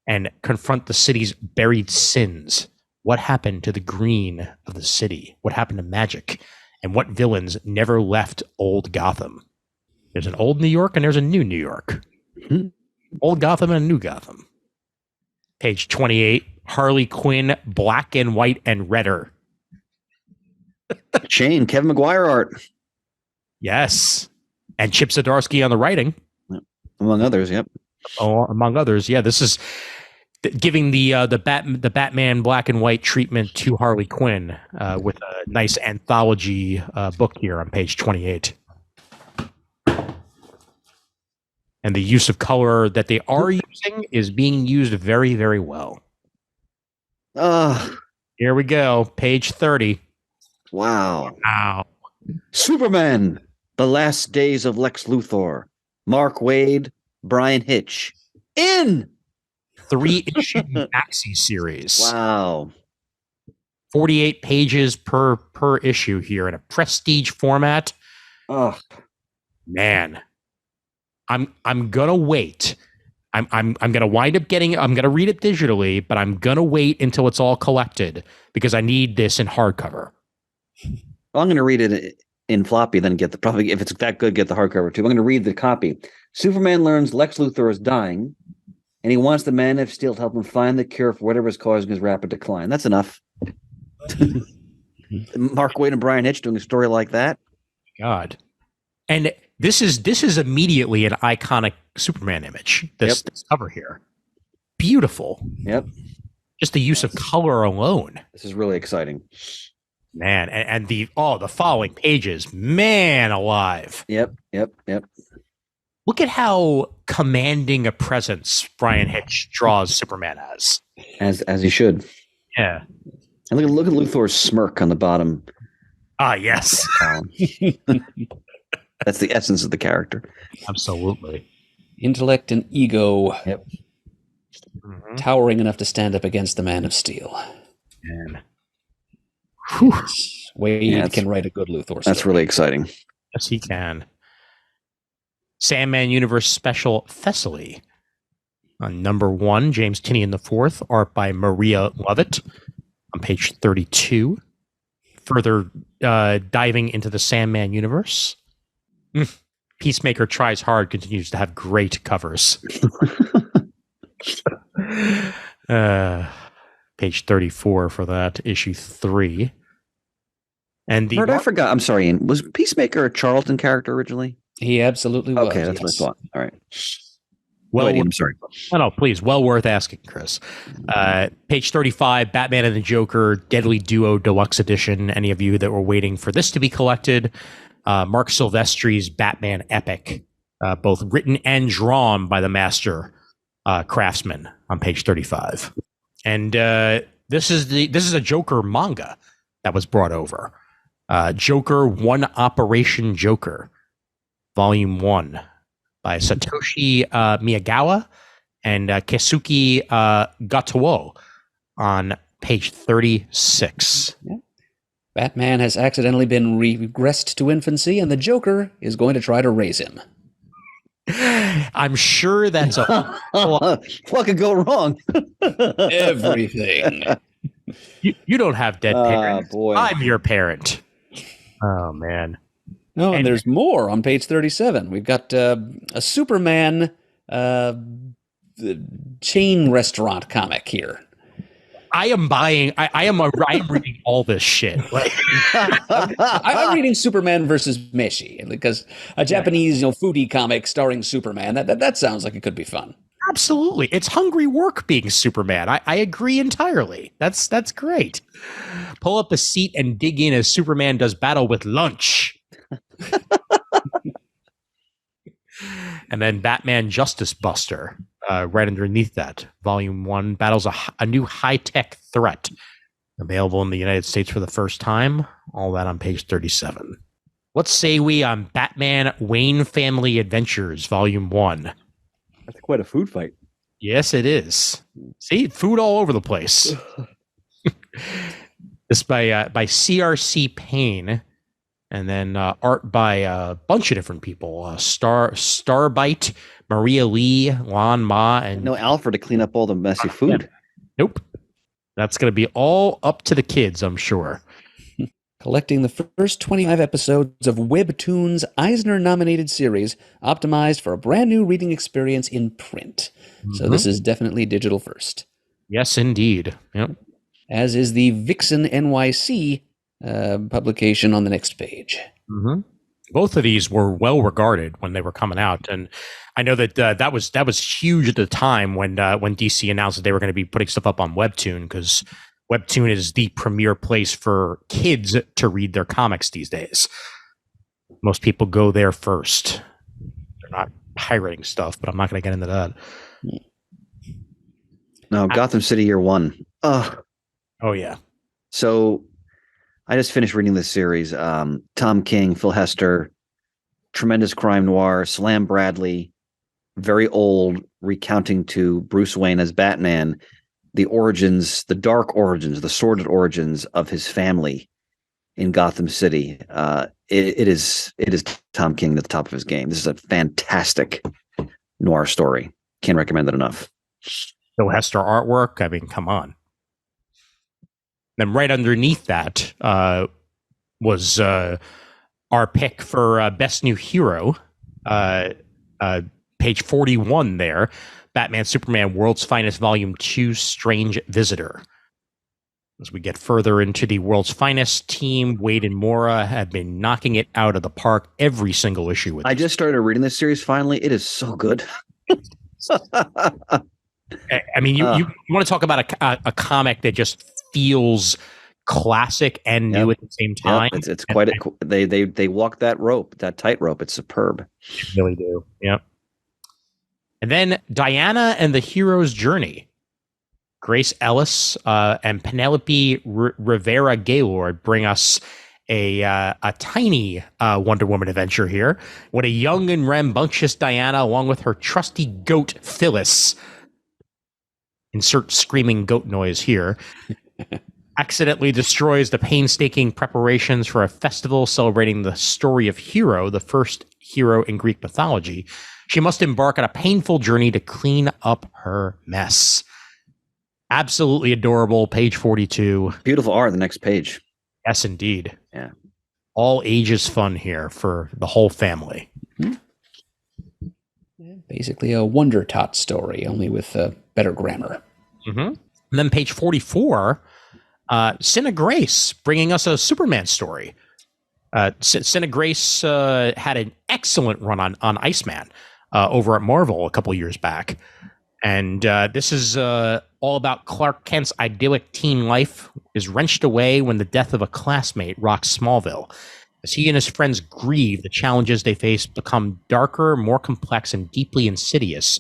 and confront the city's buried sins. What happened to the green of the city? What happened to magic? And what villains never left old Gotham? There's an old New York and there's a new New York. Mhm. Old Gotham and new Gotham. Page 28, Harley Quinn, black and white and redder. Shane, Kevin McGuire art, Yes. And Chip Zdarsky on the writing. among others. Yep. Oh, among others. Yeah, this is giving the Batman black and white treatment to Harley Quinn with a nice anthology book here on page 28. And the use of color that they are using is being used very, very well. Here we go. Page 30. Wow. Wow. Superman, The Last Days of Lex Luthor. Mark Waid, Brian Hitch. In. 3-issue maxi series. Wow. 48 pages per issue here in a prestige format. Oh, Man, I'm gonna wait. I'm gonna wind up getting. I'm gonna read it digitally, but I'm gonna wait until it's all collected because I need this in hardcover. well, I'm going to read it in floppy, then get the probably if it's that good, get the hardcover too. I'm going to read the copy. Superman learns Lex Luthor is dying, and he wants the Man of Steel to help him find the cure for whatever is causing his rapid decline. That's enough. Mark Waid and Brian Hitch doing a story like that. God, and this is immediately an iconic Superman image. This cover here, beautiful. Yep. Just the use of color alone. This is really exciting. Man, and the following pages, man alive. Yep. Look at how commanding a presence Brian Hitch draws Superman As he should. Yeah. And look at Luthor's smirk on the bottom. Ah, yes. column. That's the essence of the character. Absolutely. Intellect and ego Mm-hmm. towering enough to stand up against the Man of Steel. Man. Wade can write a good Luthor story. That's really exciting. Yes, he can. Sandman Universe Special Thessaly. On #1, James Tinian IV, art by Maria Lovett. On page 32. Further diving into the Sandman universe. Peacemaker Tries Hard continues to have great covers. Page 34 for that, issue 3. And the Murd, I forgot. I'm sorry. Ian. Was Peacemaker a Charlton character originally? He absolutely was. Okay, that's what I thought. All right. well, I'm sorry. no, please, well worth asking, Chris. Page 35, Batman and the Joker, Deadly Duo Deluxe Edition. Any of you that were waiting for this to be collected, Mark Silvestri's Batman Epic, both written and drawn by the master craftsman on page 35. And this is a Joker manga that was brought over. Joker One Operation Joker, Volume 1 by Satoshi Miyagawa and Keisuke Gatowo on page 36. Yeah. Batman has accidentally been regressed to infancy, and the Joker is going to try to raise him. I'm sure that's a what could go wrong? Everything. you don't have dead parents. Boy. I'm your parent. Oh man. No, and there's more on page 37. We've got a Superman chain restaurant comic here. I am buying. I am reading all this shit. Like, I'm reading Superman versus Meshi because a Japanese, foodie comic starring Superman. That sounds like it could be fun. absolutely, it's hungry work being Superman. I agree entirely. That's great. Pull up a seat and dig in as Superman does battle with lunch. And then Batman Justice Buster, right underneath that, Volume 1, battles a new high-tech threat. Available in the United States for the first time. All that on page 37. What say we on Batman Wayne Family Adventures, Volume 1? That's quite a food fight. Yes, it is. See, food all over the place. This by CRC Payne. And then art by a bunch of different people. Starbite, Maria Lee, Lon Ma, and No Alfred to clean up all the messy food. Yeah. Nope. That's going to be all up to the kids, I'm sure. Collecting the first 25 episodes of Webtoon's Eisner-nominated series, optimized for a brand new reading experience in print. So this is definitely digital first. Yes, indeed. Yep. As is the Vixen NYC publication on the next page. Mm-hmm. Both of these were well regarded when they were coming out, and I know that that was huge at the time when DC announced that they were going to be putting stuff up on Webtoon, because Webtoon is the premier place for kids to read their comics these days. Most people go there first. They're not pirating stuff, but I'm not going to get into that. No, Gotham City Year One. Oh yeah. So I just finished reading this series. Tom King, Phil Hester, tremendous crime noir, Slam Bradley, very old, recounting to Bruce Wayne as Batman the origins, the dark origins, the sordid origins of his family in Gotham City. It is Tom King at the top of his game. This is a fantastic noir story. Can't recommend it enough. Phil Hester artwork. I mean, come on. Then right underneath that was our pick for Best New Hero, page 41 there, Batman Superman World's Finest Volume 2, Strange Visitor. As we get further into the World's Finest team, Wade and Mora have been knocking it out of the park every single issue. With I just started reading this series finally. It is so good. I mean, you want to talk about a comic that just feels classic and new at the same time. Yep. It's quite they walk that rope, that tightrope. It's superb. They really do. Yep. And then Diana and the Hero's Journey. Grace Ellis and Penelope Rivera Gaylord bring us a tiny Wonder Woman adventure here, when a young and rambunctious Diana, along with her trusty goat Phyllis, insert screaming goat noise here, accidentally destroys the painstaking preparations for a festival celebrating the story of Hero, the first hero in Greek mythology. She must embark on a painful journey to clean up her mess. Absolutely adorable, page 42. Beautiful art, the next page. Yes, indeed. Yeah. All ages fun here for the whole family. Mm-hmm. Yeah, basically a Wonder Tot story, only with better grammar. Mm-hmm. And then page 44, Cinna Grace bringing us a Superman story. Cinna Grace had an excellent run on Iceman over at Marvel a couple years back. And this is all about Clark Kent's idyllic teen life is wrenched away when the death of a classmate rocks Smallville. As he and his friends grieve, the challenges they face become darker, more complex, and deeply insidious.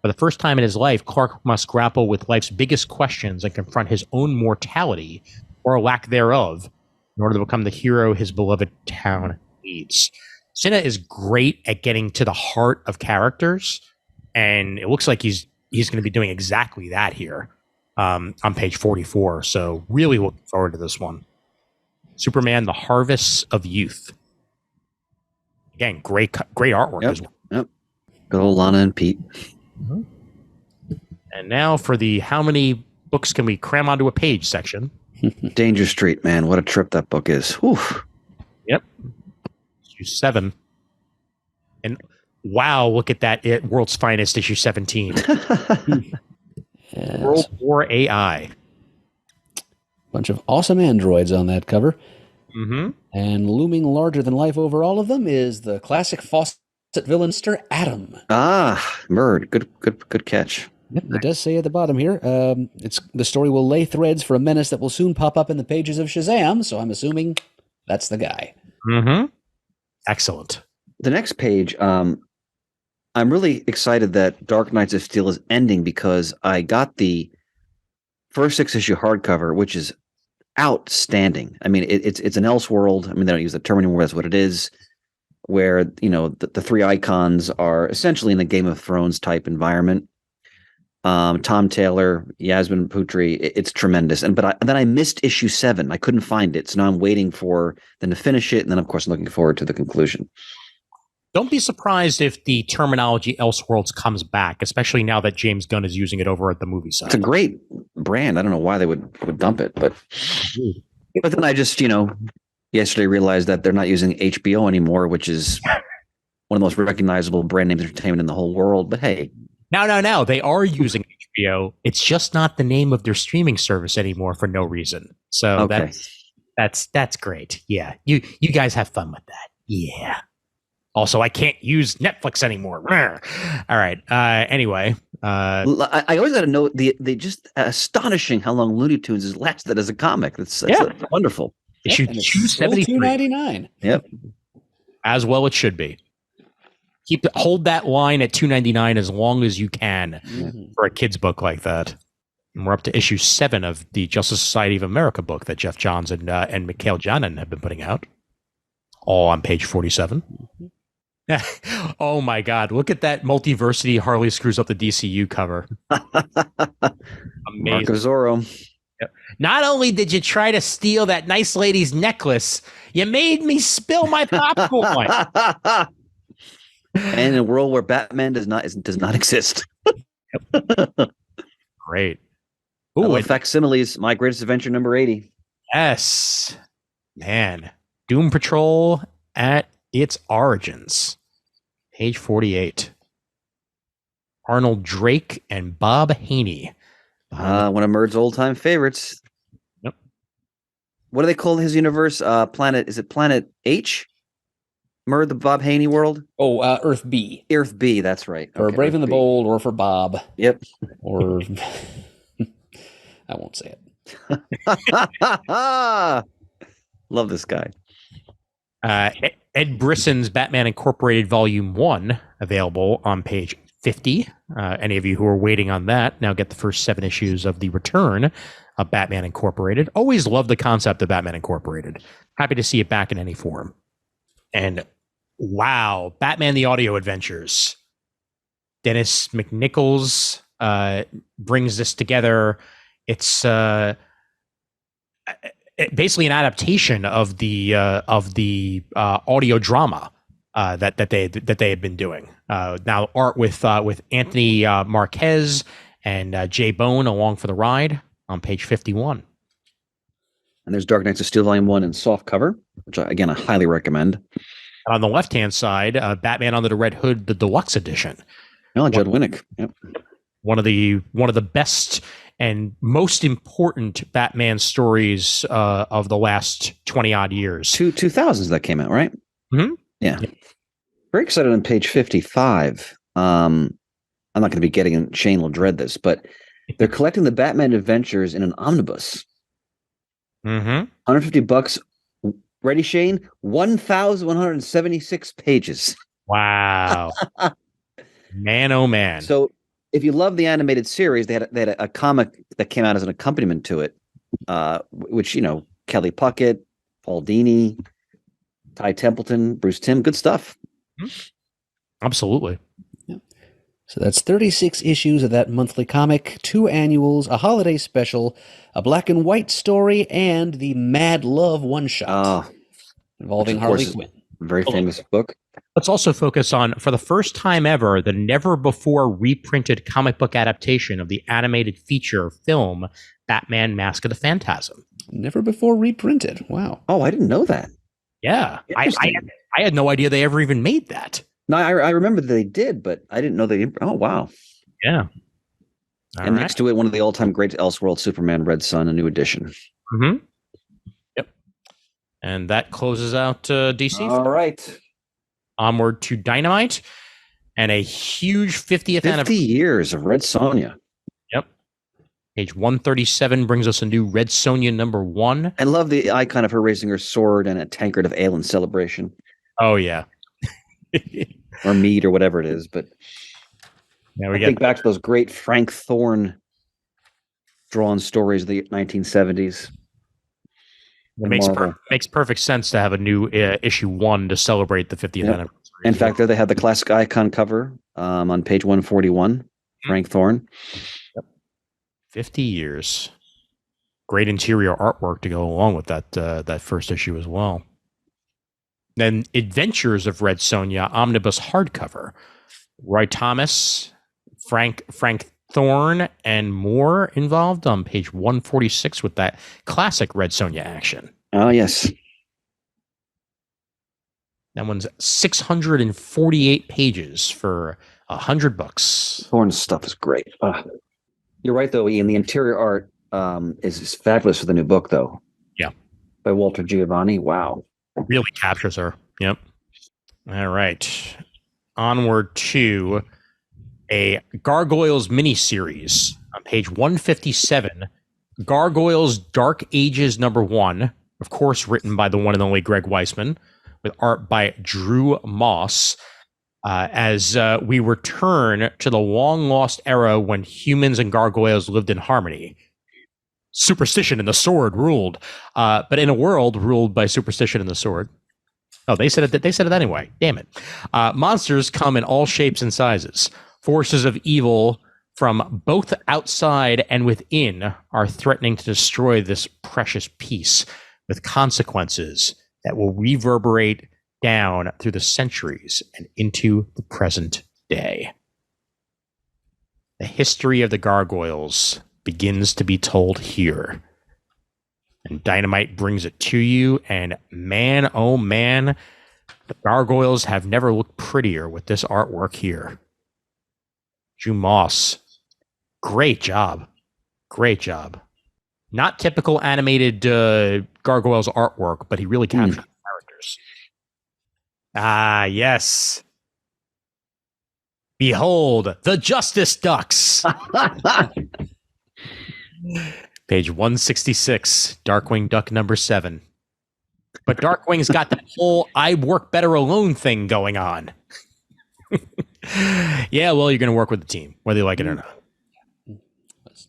For the first time in his life, Clark must grapple with life's biggest questions and confront his own mortality, or lack thereof, in order to become the hero his beloved town needs. Cinna is great at getting to the heart of characters, and it looks like he's going to be doing exactly that here on page 44. So really looking forward to this one. Superman, The Harvests of Youth. Again, great artwork as well. Yep. Good old Lana and Pete. Mm-hmm. And now for the how many books can we cram onto a page section. Danger Street, man. What a trip that book is. Whew. Yep. Issue 7. And wow, look at that. World's Finest, issue 17. Yes. World War AI. Bunch of awesome androids on that cover. Mm-hmm. And looming larger than life over all of them is the classic Fawcett villain, Mr. Atom. Murd. Good catch. Yep, it does say at the bottom here, it's the story will lay threads for a menace that will soon pop up in the pages of Shazam, so I'm assuming that's the guy. Mm-hmm. Excellent. The next page, I'm really excited that Dark Knights of Steel is ending because I got the first 6-issue hardcover, which is outstanding. I mean, it's an Elseworld. I mean, they don't use the term anymore. That's what it is. Where the three icons are essentially in a Game of Thrones type environment. Tom Taylor, Yasmin Putri, it's tremendous. But then I missed issue 7. I couldn't find it, so now I'm waiting for them to finish it, and then of course I'm looking forward to the conclusion. Don't be surprised if the terminology Elseworlds comes back, especially now that James Gunn is using it over at the movie side. It's a great brand. I don't know why they would dump it, but then I just yesterday realized that they're not using HBO anymore, which is one of the most recognizable brand names entertainment in the whole world. But hey. No. They are using HBO. It's just not the name of their streaming service anymore for no reason. So okay. That's great. Yeah. You guys have fun with that. Yeah. Also, I can't use Netflix anymore. All right. Anyway. I always got to know they just astonishing how long Looney Tunes has lasted as a comic. That's wonderful. Issue 273. $2.99. Yep. As well it should be. Hold that line at $2.99 as long as you can for a kid's book like that. And we're up to issue 7 of the Justice Society of America book that Jeff Johns and Mikhail Janin have been putting out. All on page 47. Oh my God. Look at that multiversity Harley screws up the DCU cover. Amazing. Marco Zorro. Yep. Not only did you try to steal that nice lady's necklace, you made me spill my popcorn. And in a world where Batman does not exist. Great. Ooh, facsimiles, My Greatest Adventure number 80. Yes. Man. Doom Patrol at its origins. Page 48. Arnold Drake and Bob Haney. One of Murd's old-time favorites. Yep. What do they call his universe? Is it Planet H? Murd, the Bob Haney world? Oh, Earth B. Earth B, that's right. For Brave and the Bold, or for Bob. Yep. Or I won't say it. Love this guy. Ed Brisson's Batman Incorporated Volume 1, available on page 50. Any of you who are waiting on that now get the first 7 issues of the return of Batman Incorporated. Always loved the concept of Batman Incorporated. Happy to see it back in any form. And wow, Batman the Audio Adventures. Dennis McNichols brings this together. It's basically an adaptation of the audio drama that they had been doing. Now art with Anthony Marquez and Jay Bone along for the ride on page 51. And there's Dark Knights of Steel Volume 1 in soft cover, which I highly recommend. On the left-hand side, Batman Under the Red Hood, the deluxe edition. Oh, Judd Winnick. Yep. One of the best and most important Batman stories of the last 20-odd years. 2000s that came out, right? Mm-hmm. Yeah. Very excited on page 55. I'm not going to be getting in. Shane will dread this, but they're collecting the Batman adventures in an omnibus. Mm-hmm. $150. Ready, Shane? 1,176 pages. Wow. Man, oh man. So if you love the animated series, they had a comic that came out as an accompaniment to it, which, Kelly Puckett, Paul Dini, Ty Templeton, Bruce Timm, good stuff. Absolutely. Yeah. So that's 36 issues of that monthly comic, 2 annuals, a holiday special, a black and white story, and the Mad Love one-shot involving Harley Quinn. Very famous book. Let's also focus on, for the first time ever, the never-before reprinted comic book adaptation of the animated feature film Batman Mask of the Phantasm. Never before reprinted. Wow. Oh, I didn't know that. Yeah. I had no idea they ever even made that. No, I remember that they did, but I didn't know they. Oh, wow. Yeah. And next to it, one of the all-time greats, Elseworld Superman Red Sun, a new edition. Mm-hmm. Yep. And that closes out DC. All right. Onward to Dynamite and a huge 50th 50 anniversary. years of Red Sonja. Yep. Page 137 brings us a new Red Sonja #1. I love the icon of her raising her sword and a tankard of ale in celebration. Oh, yeah. Or mead or whatever it is. But Now I think back to those great Frank Thorne drawn stories of the 1970s. It makes perfect sense to have a new issue 1 to celebrate the 50th anniversary. In fact, there they have the classic icon cover on page 141, Frank Thorne. Yep. 50 years. Great interior artwork to go along with that first issue as well. Then Adventures of Red Sonja omnibus hardcover. Roy Thomas, Frank Thorne, and more involved on page 146 with that classic Red Sonja action. Oh, yes. That one's 648 pages for $100. Thorne's stuff is great. You're right, though, Ian. The interior art is fabulous for the new book, though. Yeah. By Walter Giovanni. Wow. Really captures her. Yep. All right. Onward to a Gargoyles miniseries on page 157. Gargoyles Dark Ages #1, of course, written by the one and only Greg Weisman, with art by Drew Moss, as we return to the long-lost era when humans and gargoyles lived in harmony. Superstition and the sword ruled, but in a world ruled by superstition and the sword. Oh, they said it. They said it anyway. Damn it! Monsters come in all shapes and sizes. Forces of evil from both outside and within are threatening to destroy this precious peace, with consequences that will reverberate down through the centuries and into the present day. The history of the gargoyles begins to be told here. And Dynamite brings it to you, and man, oh man, the gargoyles have never looked prettier with this artwork here. Drew Moss, great job. Great job. Not typical animated gargoyles artwork, but he really captured the characters. Ah, yes. Behold, the Justice Ducks. Page 166, Darkwing Duck #7. But Darkwing's got that whole I work better alone thing going on. Yeah, well, you're going to work with the team, whether you like it or not. It's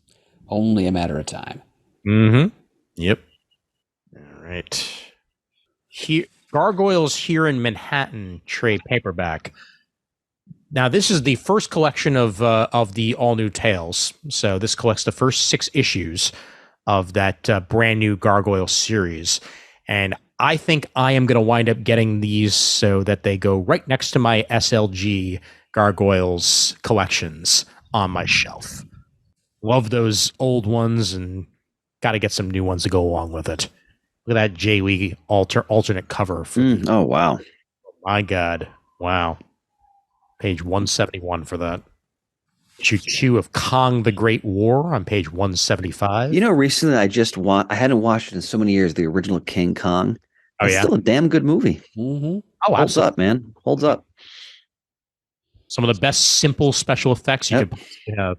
only a matter of time. Mm-hmm. Yep. All right. Here, Gargoyles Here in Manhattan trade paperback. Now, this is the first collection of the all new tales. So this collects the first 6 issues of that brand new Gargoyle series, and I think I am going to wind up getting these so that they go right next to my SLG Gargoyles collections on my shelf. Love those old ones, and got to get some new ones to go along with it. Look at that J League alternate cover. Oh, wow. My God. Wow. Page 171 for that. Issue 2 of Kong the Great War on page 175. You know, recently I hadn't watched it in so many years, the original King Kong. Oh, it's still a damn good movie. Mm-hmm. Oh, Holds up, man. Holds up. Some of the best simple special effects you could possibly have.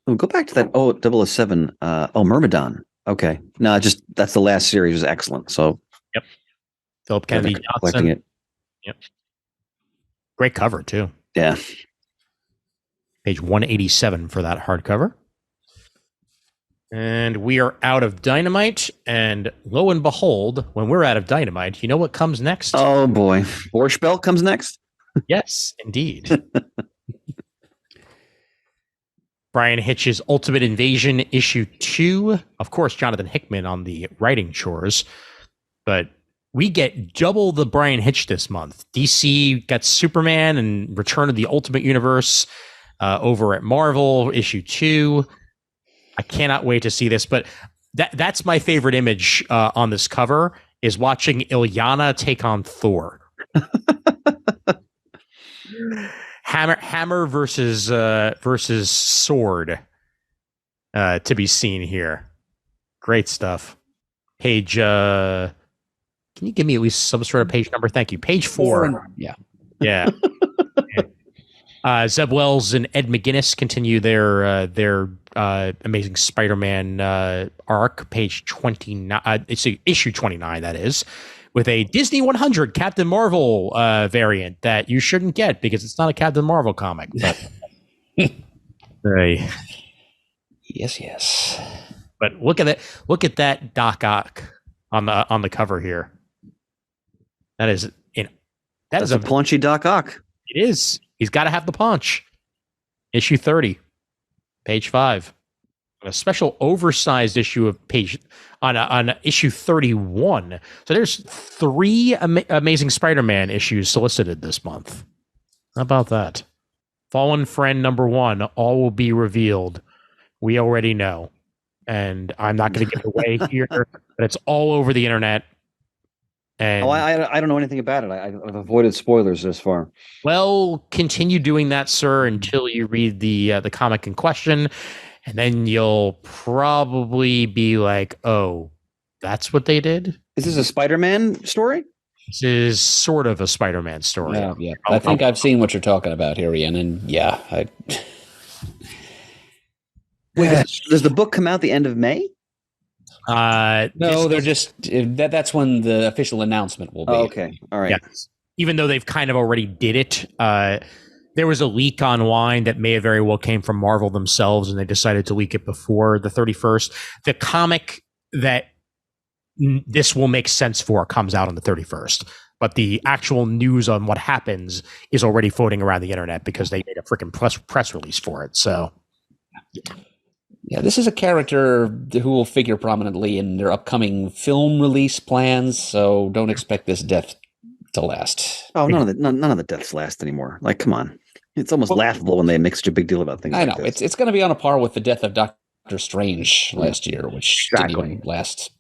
Oh, go back to that 007. Myrmidon. Okay. No, that's the last series was excellent. So yep. Philip Kennedy collecting Johnson. it. Yep. Great cover too. Yeah. Page 187 for that hardcover. And we are out of Dynamite. And lo and behold, when we're out of Dynamite, you know what comes next? Oh boy. Borscht Belt comes next? Yes, indeed. Brian Hitch's Ultimate Invasion issue 2. Of course, Jonathan Hickman on the writing chores. But we get double the Brian Hitch this month. DC got Superman and Return of the Ultimate Universe over at Marvel, issue 2. I cannot wait to see this. But that's my favorite image on this cover, is watching Illyana take on Thor. Hammer versus sword to be seen here. Great stuff. Page can you give me at least some sort of page number? Thank you. Page 4. Yeah. Zeb Wells and Ed McGuinness continue their Amazing Spider-Man arc, page 29. It's issue 29, that is, with a Disney 100 Captain Marvel variant that you shouldn't get because it's not a Captain Marvel comic. But yes. But look at it. Look at that Doc Ock on the cover here. That is a paunchy Doc Ock. It is. He's got to have the paunch. Issue 30, page 5. A special oversized issue of page on issue 31. So there's 3 Amazing Spider-Man issues solicited this month. How about that? Fallen Friend number 1. All will be revealed. We already know. And I'm not going to give it away here, but it's all over the internet. And I don't know anything about it. I've avoided spoilers this far. Well, continue doing that, sir, until you read the comic in question, and then you'll probably be like, "Oh, that's what they did." Is this a Spider-Man story? This is sort of a Spider-Man story. Yeah. I think I've seen what you're talking about here, Ian, and Wait, does the book come out the end of May? No, they're just that's when the official announcement will be. Oh, okay, all right. Yes. Even though they've kind of already did it, there was a leak online that may have very well came from Marvel themselves, and they decided to leak it before the 31st. The comic that this will make sense for comes out on the 31st, but the actual news on what happens is already floating around the internet because they made a freaking press release for it. So. Yeah, this is a character who will figure prominently in their upcoming film release plans, so don't expect this death to last. Oh, none of the deaths last ananymore. Like, come on. It's almost laughable when they make such a big deal about things. I know. This. It's going to be on a par with the death of Doctor Strange last year, which didn't even last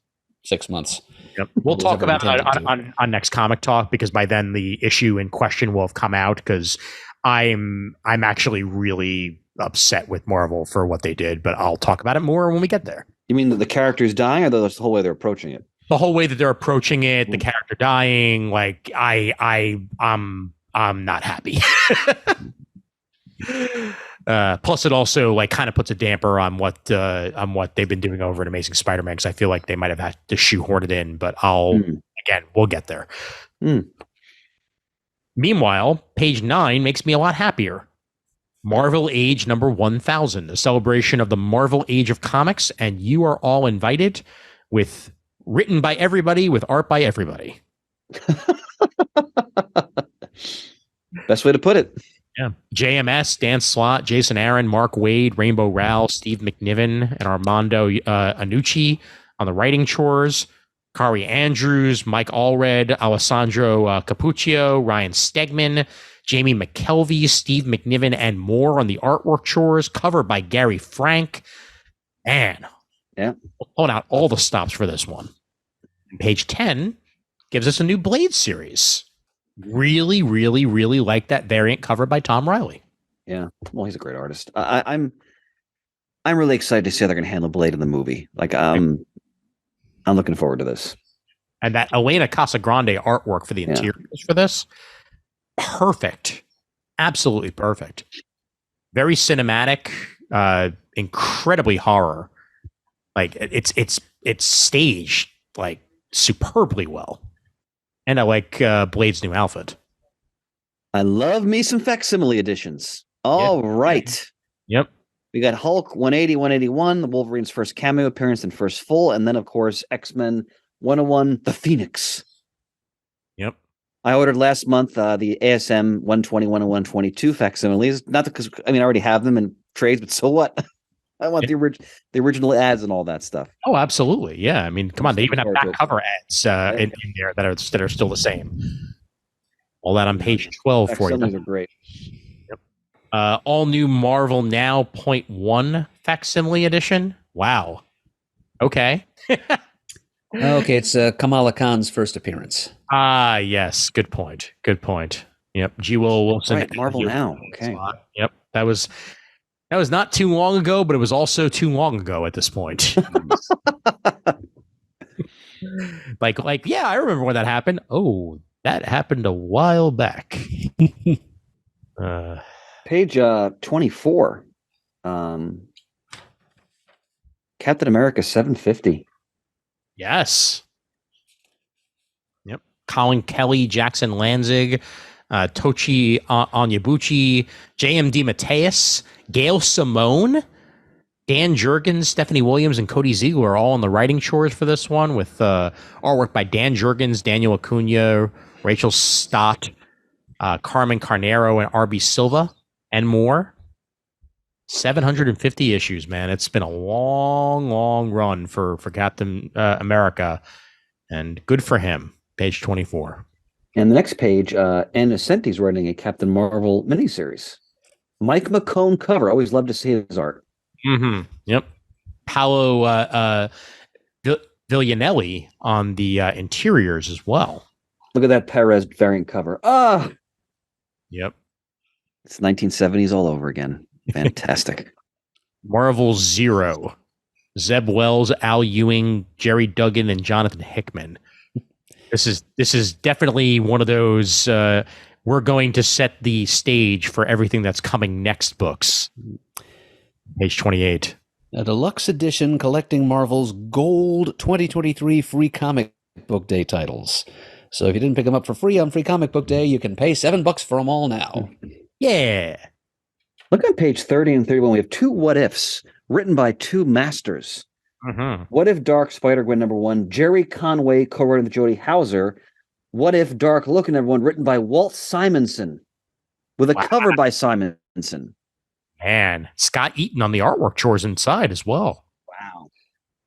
6 months. Yep. We'll talk about it on next Comic Talk, because by then the issue in question will have come out, because I'm actually really upset with Marvel for what they did, but I'll talk about it more when we get there. You mean that the character's dying, or that's the whole way they're approaching it? The whole way that they're approaching it, the character dying, like I'm not happy. Plus, it also like kind of puts a damper on what they've been doing over at Amazing Spider-Man, because I feel like they might have had to shoehorn it in, but again, we'll get there. Meanwhile, page 9 makes me a lot happier. Marvel Age number 1000, a celebration of the Marvel Age of comics, and you are all invited, with written by everybody, with art by everybody. Best way to put it. Yeah. JMS, Dan Slott, Jason Aaron, Mark Wade, Rainbow Rowell, Steve McNiven, and Armando Annucci on the writing chores. Kari Andrews, Mike Allred, Alessandro Capuccio, Ryan Stegman, Jamie McKelvey, Steve McNiven, and more on the artwork chores, covered by Gary Frank. Man, pulling out all the stops for this one. And page 10 gives us a new Blade series. Really, really, really like that variant covered by Tom Riley. Yeah, well, he's a great artist. I'm really excited to see how they're going to handle Blade in the movie. Like, I'm looking forward to this. And that Elena Casagrande artwork for the interiors for this, perfect, absolutely perfect. Very cinematic, incredibly horror. Like it's staged like superbly well. And I like Blade's new outfit. I love me some facsimile editions. All right. Yep. We got Hulk 180, 181, the Wolverine's first cameo appearance and first full, and then, of course, X-Men 101, The Phoenix. Yep. I ordered last month the ASM 121 and 122 facsimiles. Not because, I already have them in trades, but so what? I want the original ads and all that stuff. Oh, absolutely. Yeah. Come on. They even have back cover ads in there that are still the same. All that on page 12 for you. Facsimiles are great. Yep. All new Marvel Now .1 facsimile edition. Wow. Okay. Okay, it's Kamala Khan's first appearance. Ah, yes. Good point. Yep. G. Will Wilson. Right, Marvel Now. Okay. Yep. That was not too long ago, but it was also too long ago at this point. Yeah, I remember when that happened. Oh, that happened a while back. Page 24. Captain America 750. Yes. Yep. Colin Kelly, Jackson Lanzig, Tochi Onyebuchi, J.M.D. Mateus, Gail Simone, Dan Jurgens, Stephanie Williams, and Cody Ziegler are all on the writing chores for this one, with artwork by Dan Jurgens, Daniel Acuna, Rachel Stott, Carmen Carnero, and R.B. Silva, and more. 750 issues, man. It's been a long, long run for Captain America, and good for him. Page 24. And the next page, Ann Ascenti's writing a Captain Marvel miniseries. Mike McCone cover. Always love to see his art. Mm-hmm. Yep. Paolo Villanelli on the interiors as well. Look at that Perez variant cover. Yep. It's 1970s all over again. Fantastic. Marvel Zero. Zeb Wells, Al Ewing, Jerry Duggan, and Jonathan Hickman. This is definitely one of those we're going to set the stage for everything that's coming next books. Page 28. A deluxe edition collecting Marvel's Gold 2023 Free Comic Book Day titles. So if you didn't pick them up for free on Free Comic Book Day, you can pay $7 for them all now. Yeah. Look on page 30 and 31. We have two what ifs written by two masters. Mm-hmm. What if Dark Spider-Gwen #1, Jerry Conway, co-written with Jody Hauser. What if Dark Looking #1, written by Walt Simonson, with a cover by Simonson. Man, Scott Eaton on the artwork chores inside as well. Wow.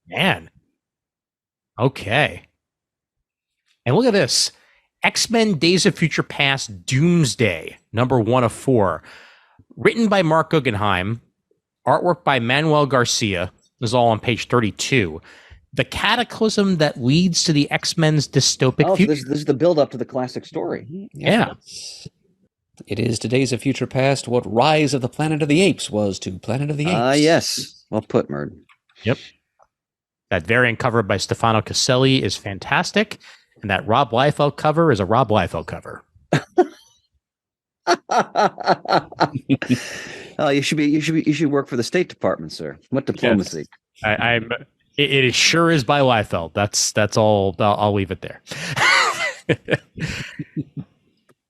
Man. Okay. And look at this. X-Men Days of Future Past Doomsday, #1 of 4. Written by Mark Guggenheim. Artwork by Manuel Garcia. This is all on page 32. The cataclysm that leads to the X-Men's dystopic future. This is the build-up to the classic story. Yeah. It is to Days of Future Past what Rise of the Planet of the Apes was to Planet of the Apes. Yes. Well put, Murd. Yep. That variant cover by Stefano Caselli is fantastic. And that Rob Liefeld cover is a Rob Liefeld cover. You should work for the State Department, sir. What diplomacy? Yes. It sure is by Liefeld. That's all. I'll leave it there.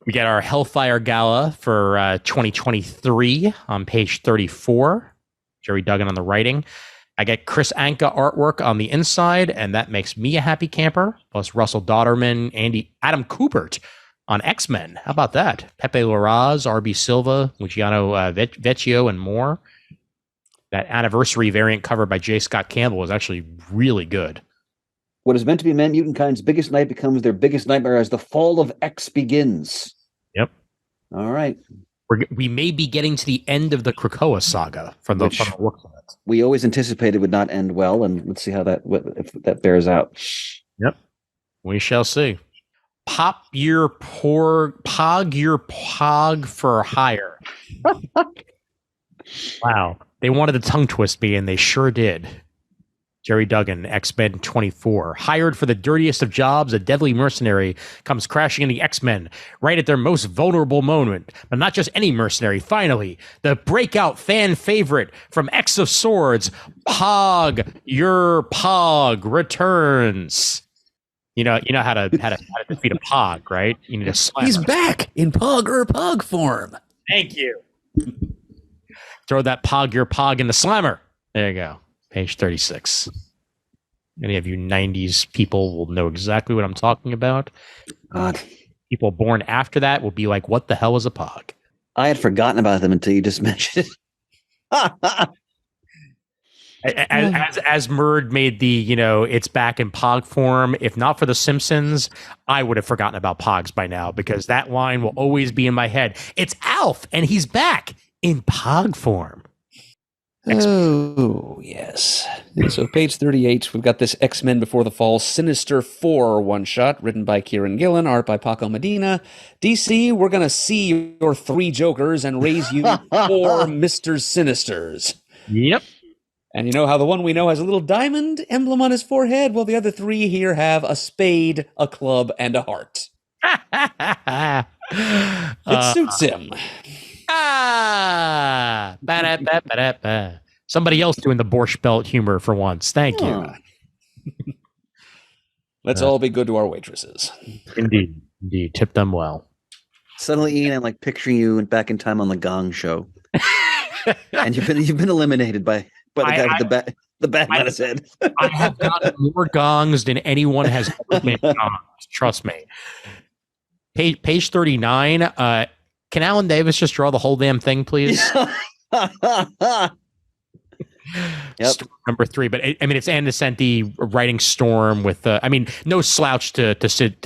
We get our Hellfire Gala for 2023 on page 34. Jerry Duggan on the writing. I get Chris Anka artwork on the inside, and that makes me a happy camper. Plus Russell Dodderman, Adam Kubert on X-Men. How about that? Pepe Larraz, R.B. Silva, Luciano Vecchio, and more. That anniversary variant cover by J. Scott Campbell is actually really good. What is meant to be mutant-kind's biggest night becomes their biggest nightmare as the fall of X begins. Yep. All right. We may be getting to the end of the Krakoa saga from the looks of it. We always anticipated would not end well, and let's see how if that bears out. Yep. We shall see. Pog your pog for hire. Wow. They wanted to tongue twist me, and they sure did. Jerry Duggan, X-Men 24. Hired for the dirtiest of jobs, a deadly mercenary comes crashing in the X-Men right at their most vulnerable moment. But not just any mercenary. Finally, the breakout fan favorite from X of Swords, Pog your Pog returns. You know how to defeat a Pog, right? You need a slammer. He's back in Pog form. Thank you. Throw that Pog your Pog in the slammer. There you go. Page 36. Any of you 90s people will know exactly what I'm talking about. God. People born after that will be like, what the hell is a Pog? I had forgotten about them until you just mentioned it. As Murd made the, it's back in Pog form. If not for The Simpsons, I would have forgotten about Pogs by now, because that line will always be in my head. It's Alf, and he's back in Pog form. Oh, yes. So page 38, we've got this X-Men Before the Fall Sinister 4 one-shot, written by Kieran Gillen, art by Paco Medina. DC, we're going to see your 3 Jokers and raise you 4 Mr. Sinisters. Yep. And you know how the one we know has a little diamond emblem on his forehead? Well, the other 3 here have a spade, a club, and a heart. It suits him. Ba-da-ba-ba-da-ba. Somebody else doing the Borscht Belt humor for once. Thank you. Let's all be good to our waitresses. Indeed. Tip them well. Suddenly, Ian, I'm like picturing you back in time on the Gong Show, and you've been eliminated by the guy with the bat on his head. I have gotten more gongs than anyone has ever been gongs. Trust me. Page 39. Can Alan Davis just draw the whole damn thing, please? Yep. Storm number 3, but it's Andesenti writing Storm with no slouch to Sid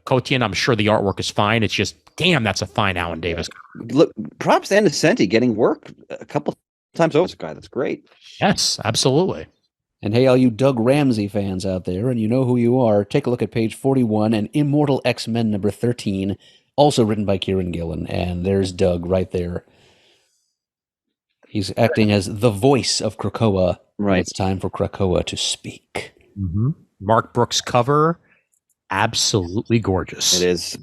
Kotian. I'm sure the artwork is fine. It's just, damn, that's a fine Alan Davis. Look, props to Andesenti getting work a couple times over. This guy, that's great. Yes, absolutely. And hey, all you Doug Ramsey fans out there, and you know who you are, take a look at page 41 and Immortal X-Men number 13, also written by Kieran Gillen. And there's Doug right there. He's acting as the voice of Krakoa. Right. It's time for Krakoa to speak. Mm-hmm. Mark Brooks cover, absolutely gorgeous. It is.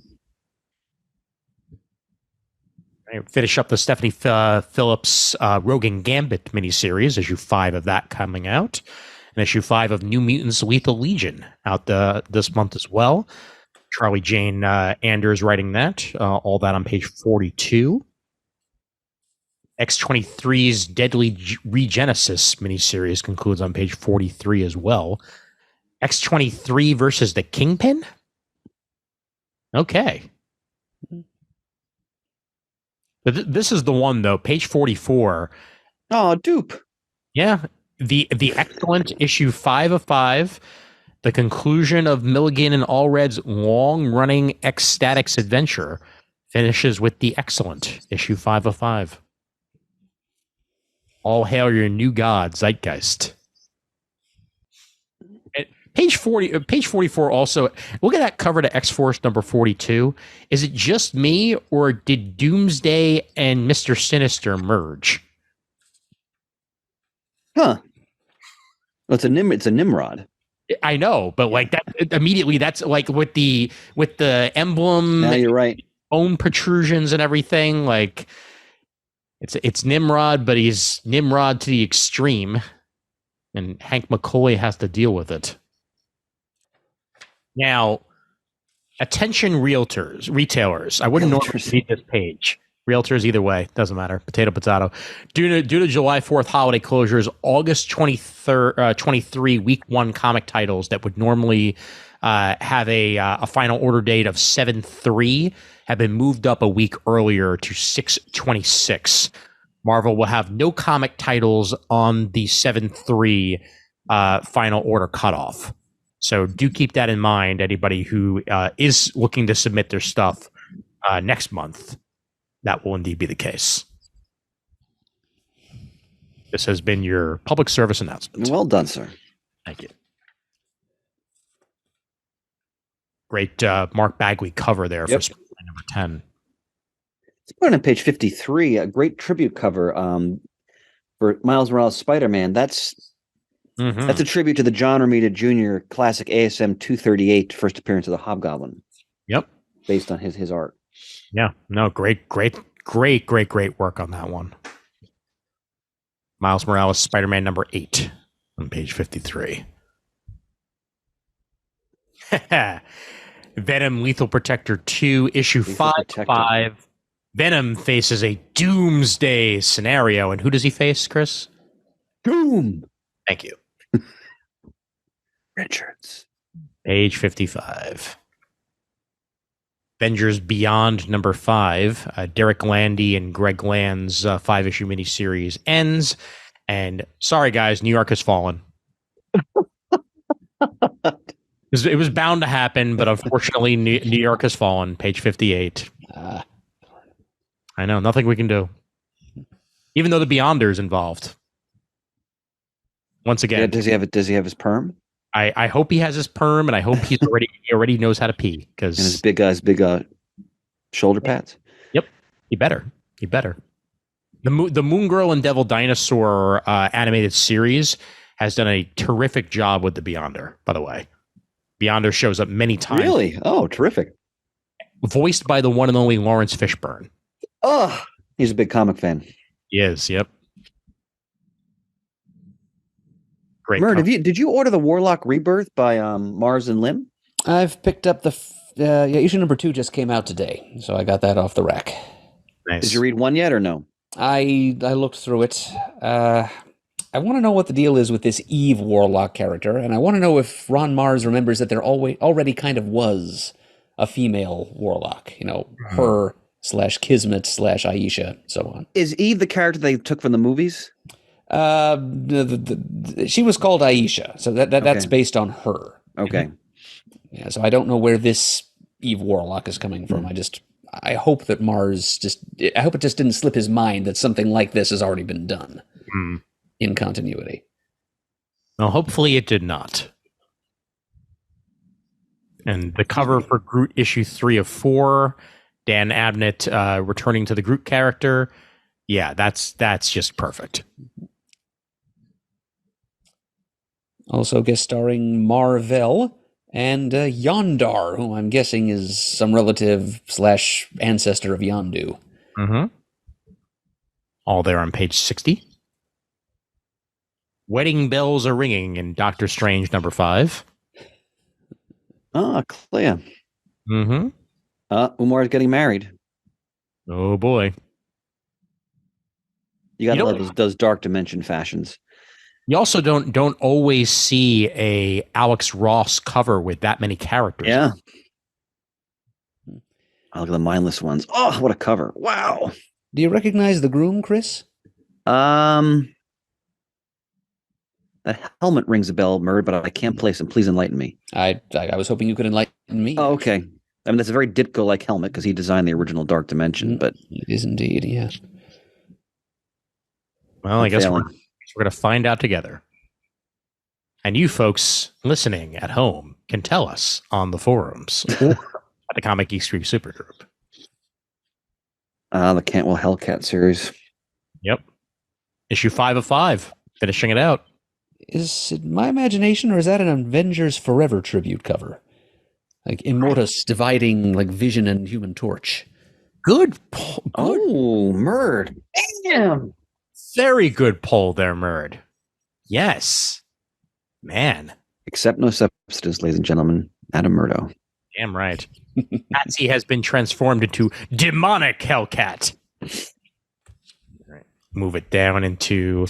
Finish up the Stephanie Phillips Rogan Gambit miniseries, issue 5 of that coming out, and issue 5 of New Mutants Lethal Legion out this month as well. Charlie Jane Anders writing that. All that on page 42. X-23's Deadly Regenesis miniseries concludes on page 43 as well. X-23 versus the Kingpin? Okay. But this is the one, though. Page 44. Oh, dupe. Yeah. The excellent issue 5 of 5. The conclusion of Milligan and Allred's long-running X-Statix adventure finishes with the excellent issue 5 of 5. All hail your new god, Zeitgeist. Page 44 also, look at that cover to X-Force number 42. Is it just me, or did Doomsday and Mr. Sinister merge? Huh. Well, it's a Nimrod. I know, but like that immediately, that's like with the emblem. Now you're right. Bone protrusions and everything, like it's Nimrod, but he's Nimrod to the extreme, and Hank McCoy has to deal with it. Now, attention retailers. I wouldn't normally read this page. Realtors, either way, doesn't matter. Potato. Due to July 4th holiday closures, August 23 week 1 comic titles that would normally have a final order date of 7/3 have been moved up a week earlier to 6/26. Marvel will have no comic titles on the 7/3 final order cutoff. So do keep that in mind, anybody who is looking to submit their stuff next month. That will indeed be the case. This has been your public service announcement. Well done, sir. Thank you. Great Mark Bagley cover there for Spider-Man number 10. It's put on page 53, a great tribute cover for Miles Morales Spider-Man. That's a tribute to the John Romita Jr. classic ASM 238 first appearance of the Hobgoblin. Yep. Based on his art. Yeah. No, great work on that one. Miles Morales Spider-Man number 8 on page 53. Venom Lethal Protector 2, issue 5. Venom faces a doomsday scenario. And who does he face, Chris? Doom. Thank you. Richards. Page 55. Avengers Beyond number 5. Derek Landy and Greg Land's 5-issue miniseries ends. And sorry, guys, New York has fallen. It was bound to happen, but unfortunately, New York has fallen. Page 58. I know, nothing we can do. Even though the Beyonder's involved. Once Yeah, again, does he have his perm I hope he has his perm, and I hope he already knows how to pee. and his Because big shoulder pads? yep, he better. He better. The Moon Girl and Devil Dinosaur animated series has done a terrific job with the Beyonder, by the way. Beyonder shows up many times. Really? Oh, terrific. Voiced by the one and only Lawrence Fishburne. Oh, he's a big comic fan. He is, yep. Great. Murd, did you order the Warlock Rebirth by Mars and Lim? I've picked up the issue number 2 just came out today, so I got that off the rack. Nice. Did you read 1 yet or no? I looked through it. I want to know what the deal is with this Eve Warlock character, and I want to know if Ron Mars remembers that there already kind of was a female Warlock. Her / Kismet / Aisha, so on. Is Eve the character they took from the movies? She was called Aisha, so that's based on her. Okay. Yeah, so I don't know where this Eve Warlock is coming from. I hope that I hope it just didn't slip his mind that something like this has already been done in continuity. Well, hopefully it did not. And the cover for Groot issue 3 of 4, Dan Abnett returning to the Groot character. Yeah, that's just perfect. Also guest starring Marvel and Yondar, who I'm guessing is some relative / ancestor of Yondu. Mm-hmm. All there on page 60. Wedding bells are ringing in Doctor Strange number 5. Ah, Clea. Mm-hmm. Umar's getting married. Oh boy. You gotta love those dark dimension fashions. You also don't always see a Alex Ross cover with that many characters. Yeah. Oh, look at the mindless ones. Oh, what a cover. Wow. Do you recognize the groom, Chris? That helmet rings a bell, Murd, but I can't place him. Please enlighten me. I was hoping you could enlighten me. Oh, okay. I mean, that's a very Ditko-like helmet because he designed the original Dark Dimension, but it is indeed, yeah. Well, I guess we're going to find out together. And you folks listening at home can tell us on the forums or at the Comic Geek Stream Supergroup. The Cantwell Hellcat series. Yep. Issue 5 of 5. Finishing it out. Is it my imagination, or is that an Avengers Forever tribute cover? Like Immortus dividing like Vision and Human Torch. Good pull. Oh, Murd. Damn. Very good poll there, Murd. Yes. Man. Accept no substance, ladies and gentlemen. Adam Murdo. Damn right. Patsy has been transformed into demonic Hellcat. All right. Move it down into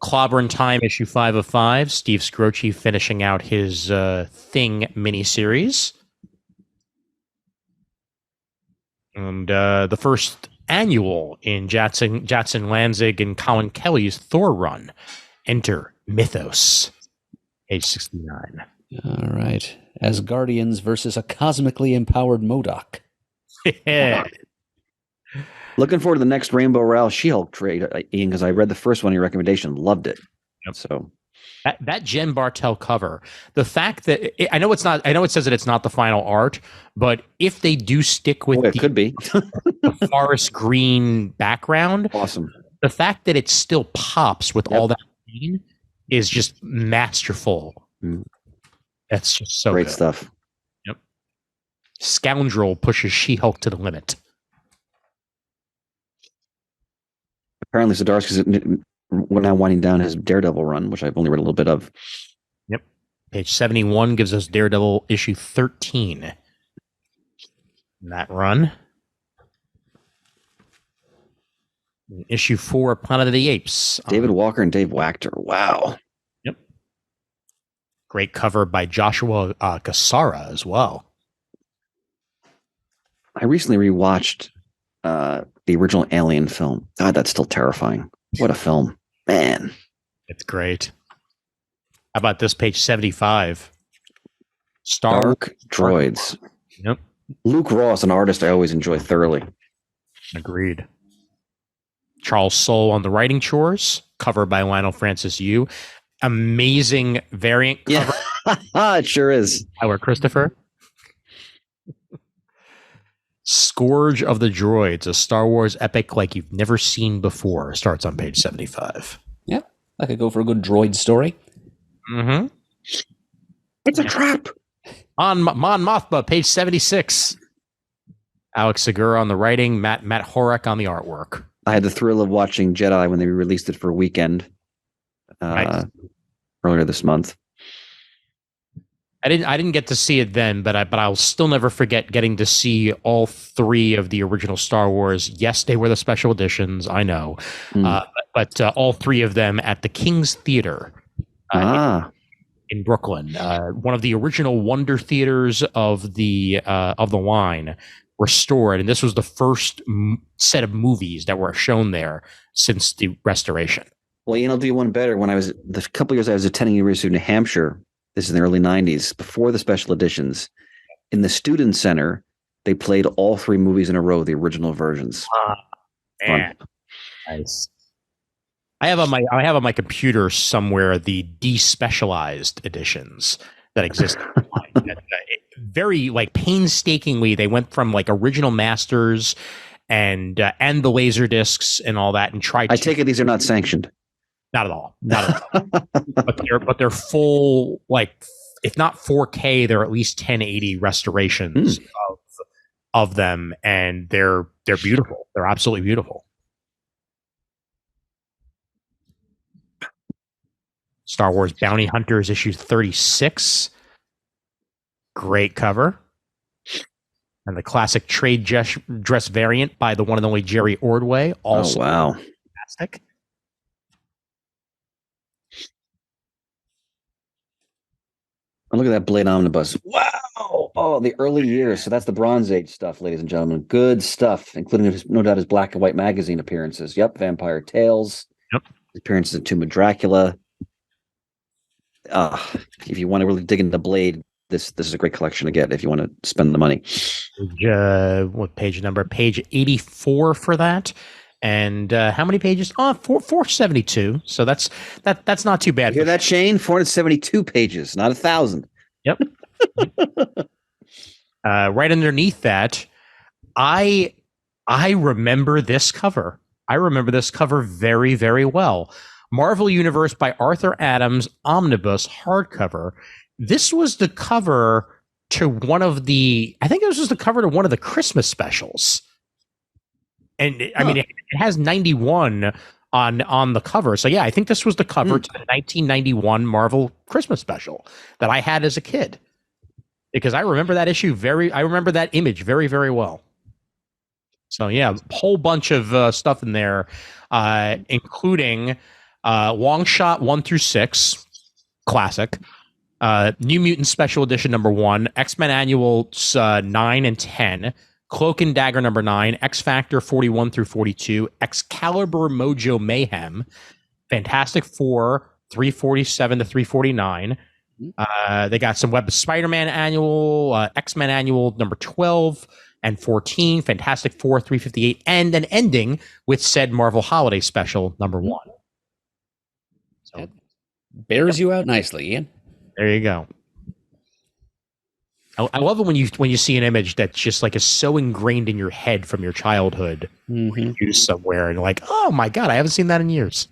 Clobbering Time, issue 5 of 5. Steve Scroce finishing out his Thing miniseries. And the first annual in Jatson Lanzig and Colin Kelly's Thor run. Enter Mythos, page 69. All right. As Guardians versus a cosmically empowered MODOK. Yeah. Looking forward to the next Rainbow Rowell She-Hulk trade, Ian, because I read the first one in your recommendation, loved it. Yep. So that Jen Bartel cover, the fact that I know it says that it's not the final art, but if they do stick with it could be the forest green background, awesome. The fact that it still pops with all that green is just masterful. That's just so great good. Stuff. Yep. Scoundrel pushes She-Hulk to the limit. Apparently, Zdarsky's now winding down his Daredevil run, which I've only read a little bit of. Yep. Page 71 gives us Daredevil issue 13. In that run. Issue 4, Planet of the Apes. David Walker and Dave Wachter. Wow. Yep. Great cover by Joshua Cassara as well. I recently rewatched the original Alien film. God, that's still terrifying. What a film. Man. It's great. How about this, page 75? Dark Droids. Yep. Luke Ross, an artist I always enjoy thoroughly. Agreed. Charles Soule on the writing chores, cover by Lionel Francis Yu. Amazing variant cover. Yeah, it sure is. Our Christopher. Scourge of the Droids, a Star Wars epic like you've never seen before, starts on page 75. Yeah, I could go for a good droid story. Mm-hmm. It's a trap. On Mon Mothma, page 76. Alex Segura on the writing, Matt Horak on the artwork. I had the thrill of watching Jedi when they released it for a weekend earlier this month. I didn't get to see it then, but I'll still never forget getting to see all three of the original Star Wars. Yes, they were the special editions, I know, but all three of them at the King's Theater in Brooklyn, one of the original Wonder Theaters of the line, restored, and this was the first set of movies that were shown there since the restoration. Well, I'll do you one better. When I was the couple years I was attending University of New Hampshire. This is in the early 90s, before the special editions. In the student center, they played all three movies in a row, the original versions. Man. Nice. I have on my computer somewhere the despecialized editions that exist. Very painstakingly, they went from original masters and the laser discs and all that, and tried. I take it these are not sanctioned. Not at all. but they're full, if not 4K, they're at least 1080 restorations of them, and they're beautiful. They're absolutely beautiful. Star Wars Bounty Hunters issue 36. Great cover. And the classic trade dress variant by the one and only Jerry Ordway. Also fantastic. Oh, look at that Blade Omnibus. Wow. Oh, the early years. So that's the Bronze Age stuff, ladies and gentlemen. Good stuff, including no doubt his black and white magazine appearances. Yep. Vampire Tales. Yep. Appearances in Tomb of Dracula. If you want to really dig into Blade, this is a great collection to get if you want to spend the money. What page number? Page 84 for that. And how many pages? 472. So that's not too bad. You hear that, Shane? 472 pages, not 1,000. Yep. Right underneath that, I remember this cover. I remember this cover very, very well. Marvel Universe by Arthur Adams, Omnibus hardcover. This was the cover to one of the Christmas specials. And I mean, it has 91 on the cover. So yeah, I think this was the cover to the 1991 Marvel Christmas special that I had as a kid, because I remember that I remember that image very, very well. So yeah, a whole bunch of stuff in there, including Long Shot 1 through 6, classic. New Mutant Special Edition number 1, X-Men Annuals 9 and 10, Cloak and Dagger number 9, X Factor 41 through 42, Excalibur Mojo Mayhem, Fantastic Four 347 to 349. They got some Web of Spider-Man Annual, X-Men Annual number 12 and 14, Fantastic Four 358, and an ending with said Marvel Holiday Special number 1. So it bears you out nicely, Ian. There you go. I love it when you see an image that's just is so ingrained in your head from your childhood, when you somewhere and oh my god, I haven't seen that in years.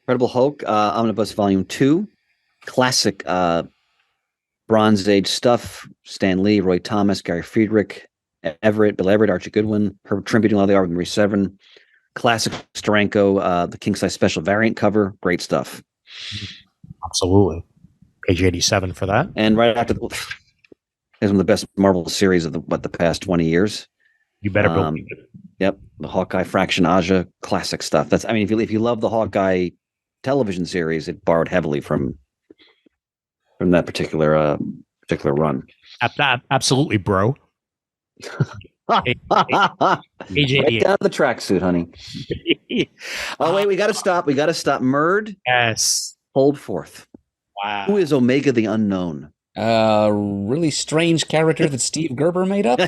Incredible Hulk, Omnibus Volume 2, classic Bronze Age stuff. Stan Lee, Roy Thomas, Gary Friedrich, Bill Everett, Archie Goodwin, Herb Trimpe doing all the art with Marie Severin. Classic Steranko, the king size special variant cover, great stuff. Absolutely. Page 87 for that. And right after, it's one of the best Marvel series of the past 20 years. You better believe it. Yep, the Hawkeye Fraction Aja, classic stuff. If you love the Hawkeye television series, it borrowed heavily from that particular run. Absolutely, bro. Right down to the tracksuit, honey. Oh wait, we got to stop. Murd. Yes. Hold forth. Wow. Who is Omega the Unknown? Really strange character that Steve Gerber made up.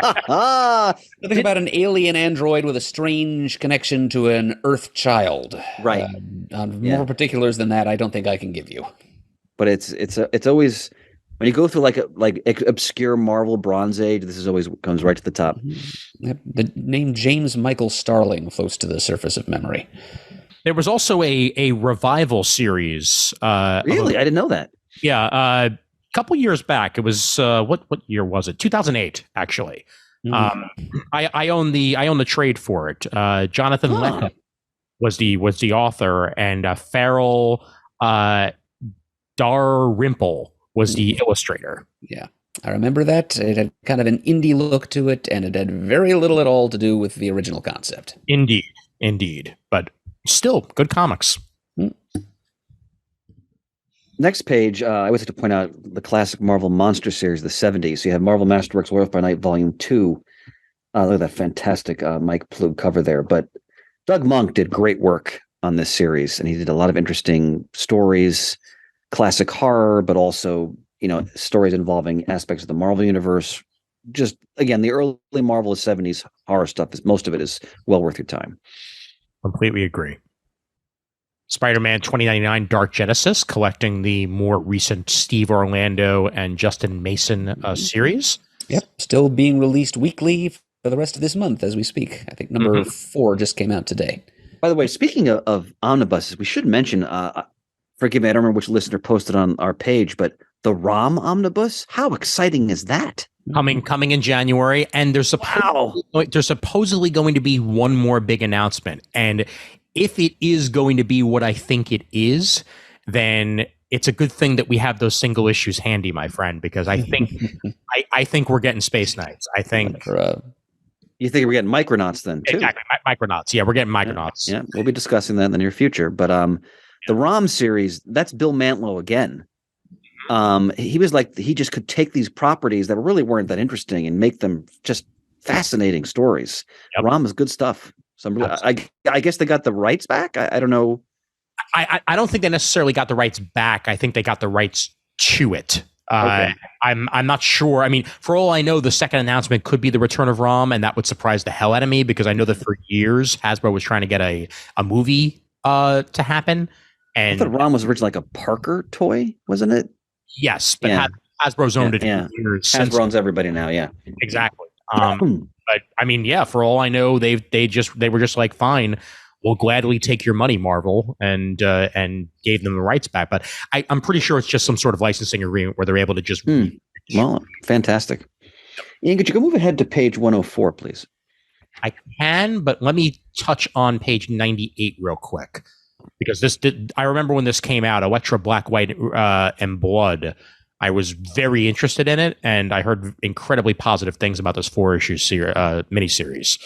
Something about an alien android with a strange connection to an Earth child. Right. More particulars than that, I don't think I can give you. But it's always when you go through like obscure Marvel Bronze Age, this is always comes right to the top. The name James Michael Starling floats to the surface of memory. There was also a revival series. Really? I didn't know that. Yeah, a couple years back. It was what year was it? 2008, actually. I own the trade for it. Jonathan Leckham was the author, and Farrell Dalrymple was the illustrator. Yeah, I remember that. It had kind of an indie look to it, and it had very little at all to do with the original concept. Indeed, but still good comics. Next page, I always like to point out the classic Marvel Monster series, the 70s. So you have Marvel Masterworks Werewolf by Night, Volume 2. Look at that fantastic Mike Plug cover there. But Doug Monk did great work on this series, and he did a lot of interesting stories, classic horror, but also, stories involving aspects of the Marvel Universe. Just, again, the early Marvel 70s horror stuff, most of it is well worth your time. Completely agree. Spider-Man 2099 Dark Genesis, collecting the more recent Steve Orlando and Justin Mason series. Yep, still being released weekly for the rest of this month as we speak. I think number 4 just came out today. By the way, speaking of omnibuses, we should mention, forgive me, I don't remember which listener posted on our page, but the ROM omnibus, how exciting is that? Coming in January, and there's supposedly going to be one more big announcement. And if it is going to be what I think it is, then it's a good thing that we have those single issues handy, my friend, because I think I think we're getting Space Knights. I think you think we're getting Micronauts then too? Exactly, Micronauts. Yeah, we're getting Micronauts. Yeah, we'll be discussing that in the near future. But the ROM series, that's Bill Mantlo again. He was like, he just could take these properties that really weren't that interesting and make them just fascinating stories. Yep. ROM is good stuff. So I guess they got the rights back. I don't know. I don't think they necessarily got the rights back. I think they got the rights to it. Okay. I'm not sure. I mean, for all I know, the second announcement could be the return of ROM, and that would surprise the hell out of me because I know that for years Hasbro was trying to get a movie to happen. And I thought ROM was originally like a Parker toy, wasn't it? Yes, but Hasbro's owned it for years. Hasbro owns everybody now. Yeah, exactly. But I mean, yeah, for all I know, they were just like, fine, we'll gladly take your money, Marvel, and gave them the rights back. But I'm pretty sure it's just some sort of licensing agreement where they're able to just. Well, fantastic. Ian, could you go move ahead to page 104, please? I can, but let me touch on page 98 real quick because I remember when this came out, Elektra Black, White, and Blood. I was very interested in it, and I heard incredibly positive things about this 4-issue miniseries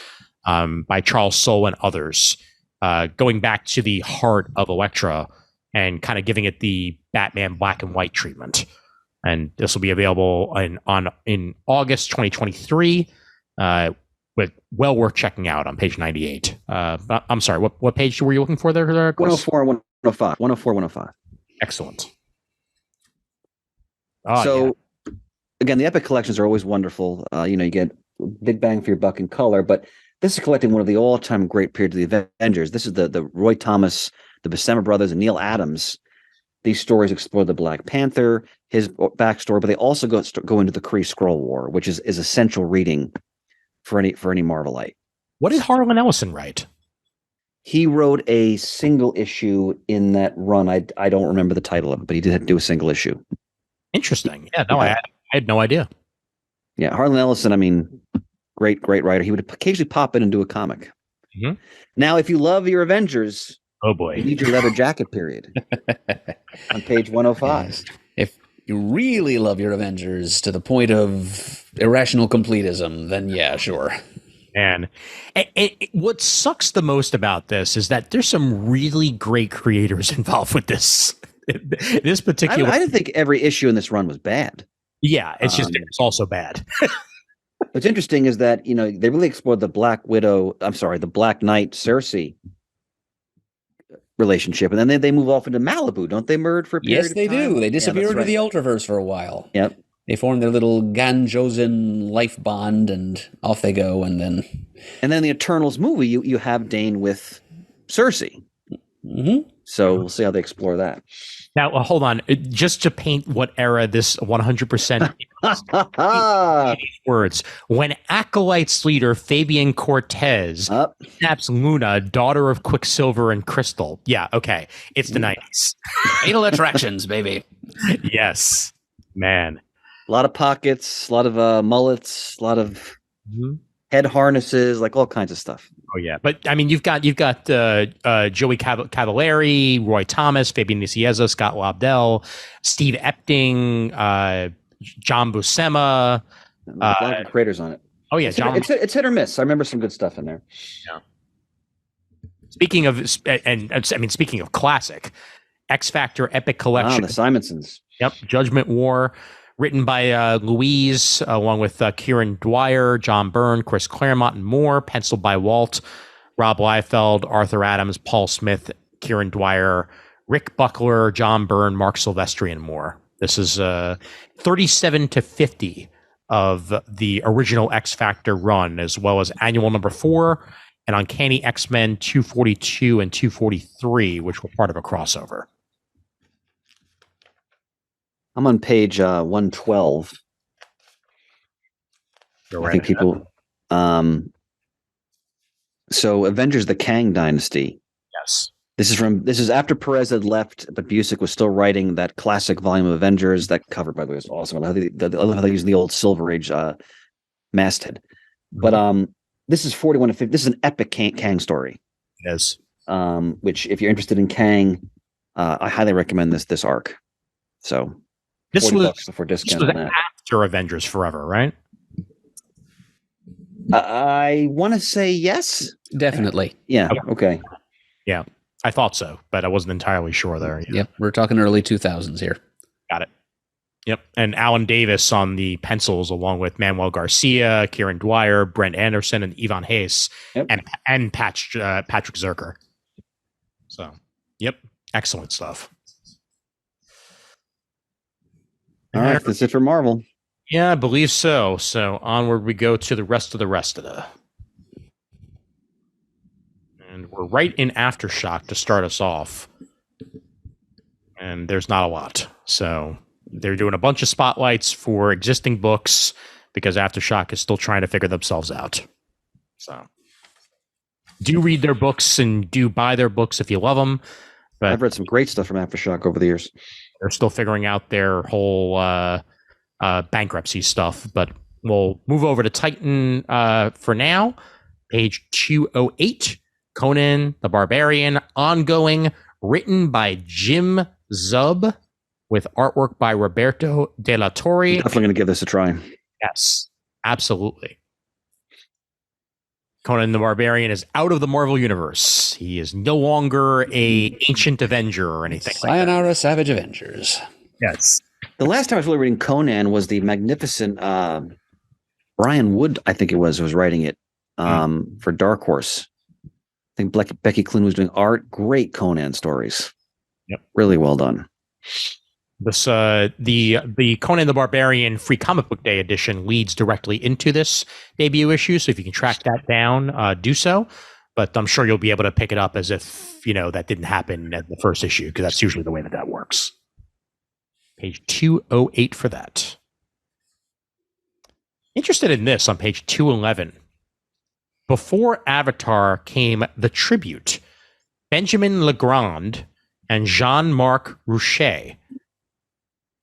by Charles Soule and others, going back to the heart of Elektra and kind of giving it the Batman Black and White treatment. And this will be available in August 2023, but well worth checking out on page 98. I'm sorry, what page were you looking for there? 104, 105. 104, 105. Excellent. Again, the Epic collections are always wonderful. You get big bang for your buck in color, but this is collecting one of the all-time great periods of the Avengers. This is the Roy Thomas, the Buscema brothers, and Neil Adams. These stories explore the Black Panther, his backstory, but they also go into the Kree Skrull War, which is essential reading for any Marvelite. What did Harlan Ellison write? He wrote a single issue in that run. I don't remember the title of it, but he did do a single issue. Interesting. Yeah, no, I had no idea. Yeah, Harlan Ellison, I mean, great writer. He would occasionally pop in and do a comic. Mm-hmm. Now, if you love your Avengers, oh boy, you need your leather jacket period on page 105. If you really love your Avengers to the point of irrational completism, then yeah, sure. And what sucks the most about this is that there's some really great creators involved with this. This particular, I didn't think every issue in this run was bad. Yeah, it's just it's also bad. What's interesting is that they really explored the Black Knight Cersei relationship, and then they move off into Malibu, don't they? Murd for a period. Yes, they do. They disappear into the Ultraverse for a while. Yep. They form their little Ganjosen life bond, and off they go. And then the Eternals movie, you have Dane with Cersei. Mhm. So we'll see how they explore that. Now, hold on. Just to paint what era this 100% words. When Acolyte's leader, Fabian Cortez, kidnaps Luna, daughter of Quicksilver and Crystal. Yeah, okay. It's the 90s. Fatal attractions, baby. Yes. Man. A lot of pockets, a lot of mullets, a lot of head harnesses, like all kinds of stuff. Oh yeah, but I mean, you've got Joey Cavallari, Roy Thomas, Fabian Nicieza, Scott Lobdell, Steve Epting, John Buscema. A lot of creators on it. Oh yeah, it's hit or miss. I remember some good stuff in there. Yeah. Speaking of classic, X Factor Epic Collection. The Simonsons. Yep, Judgment War. Written by Louise, along with Kieran Dwyer, John Byrne, Chris Claremont, and more. Penciled by Walt, Rob Liefeld, Arthur Adams, Paul Smith, Kieran Dwyer, Rick Buckler, John Byrne, Mark Silvestri, and more. This is 37 to 50 of the original X Factor run, as well as annual number 4 and Uncanny X-Men 242 and 243, which were part of a crossover. I'm on page 112. I think people. So Avengers: The Kang Dynasty. Yes. This is after Perez had left, but Busiek was still writing that classic volume of Avengers. That cover, by the way, is awesome. I love how they use the old Silver Age masthead. But this is 41 to 50. This is an epic Kang story. Yes. Which, if you're interested in Kang, I highly recommend this arc. So. This was before discount. This was after Avengers Forever, right? I want to say yes. Definitely. Yeah. Okay. Yeah, I thought so, but I wasn't entirely sure there. Yeah. Yep, we're talking early 2000s here. Got it. Yep, and Alan Davis on the pencils, along with Manuel Garcia, Kieran Dwyer, Brent Anderson, and Ivan Hayes, and Patrick Zerker. So, yep, excellent stuff. All right, that's it for Marvel. Yeah, I believe so. So onward we go to the rest of the. And we're right in Aftershock to start us off. And there's not a lot. So they're doing a bunch of spotlights for existing books because Aftershock is still trying to figure themselves out. So do read their books and do buy their books if you love them. But I've read some great stuff from Aftershock over the years. They're still figuring out their whole bankruptcy stuff, but we'll move over to Titan for now. Page 208, Conan the Barbarian, ongoing, written by Jim Zub, with artwork by Roberto De La Torre. I'm definitely going to give this a try. Yes, absolutely. Conan the Barbarian is out of the Marvel Universe. He is no longer a ancient Avenger or anything like that. Sayonara, Savage Avengers. Yes. The last time I was really reading Conan was the magnificent Brian Wood, I think it was writing it for Dark Horse. I think Becky Clooney was doing art. Great Conan stories. Yep. Really well done. This the Conan the Barbarian Free Comic Book Day edition leads directly into this debut issue. So if you can track that down, do so. But I'm sure you'll be able to pick it up as if that didn't happen at the first issue, because that's usually the way that works. Page 208 for that. Interested in this on page 211. Before Avatar came The Tribute, Benjamin Legrand and Jean-Marc Rouchet,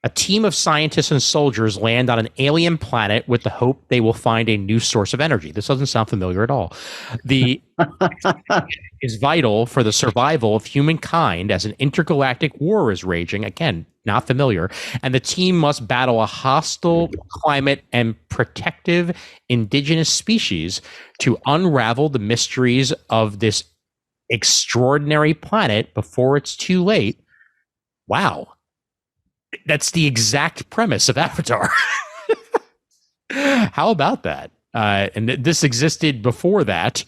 a team of scientists and soldiers, land on an alien planet with the hope they will find a new source of energy. This doesn't sound familiar at all. The is vital for the survival of humankind as an intergalactic war is raging. Again, not familiar. And the team must battle a hostile climate and protective indigenous species to unravel the mysteries of this extraordinary planet before it's too late. Wow. That's the exact premise of Avatar. How about that? And this existed before that,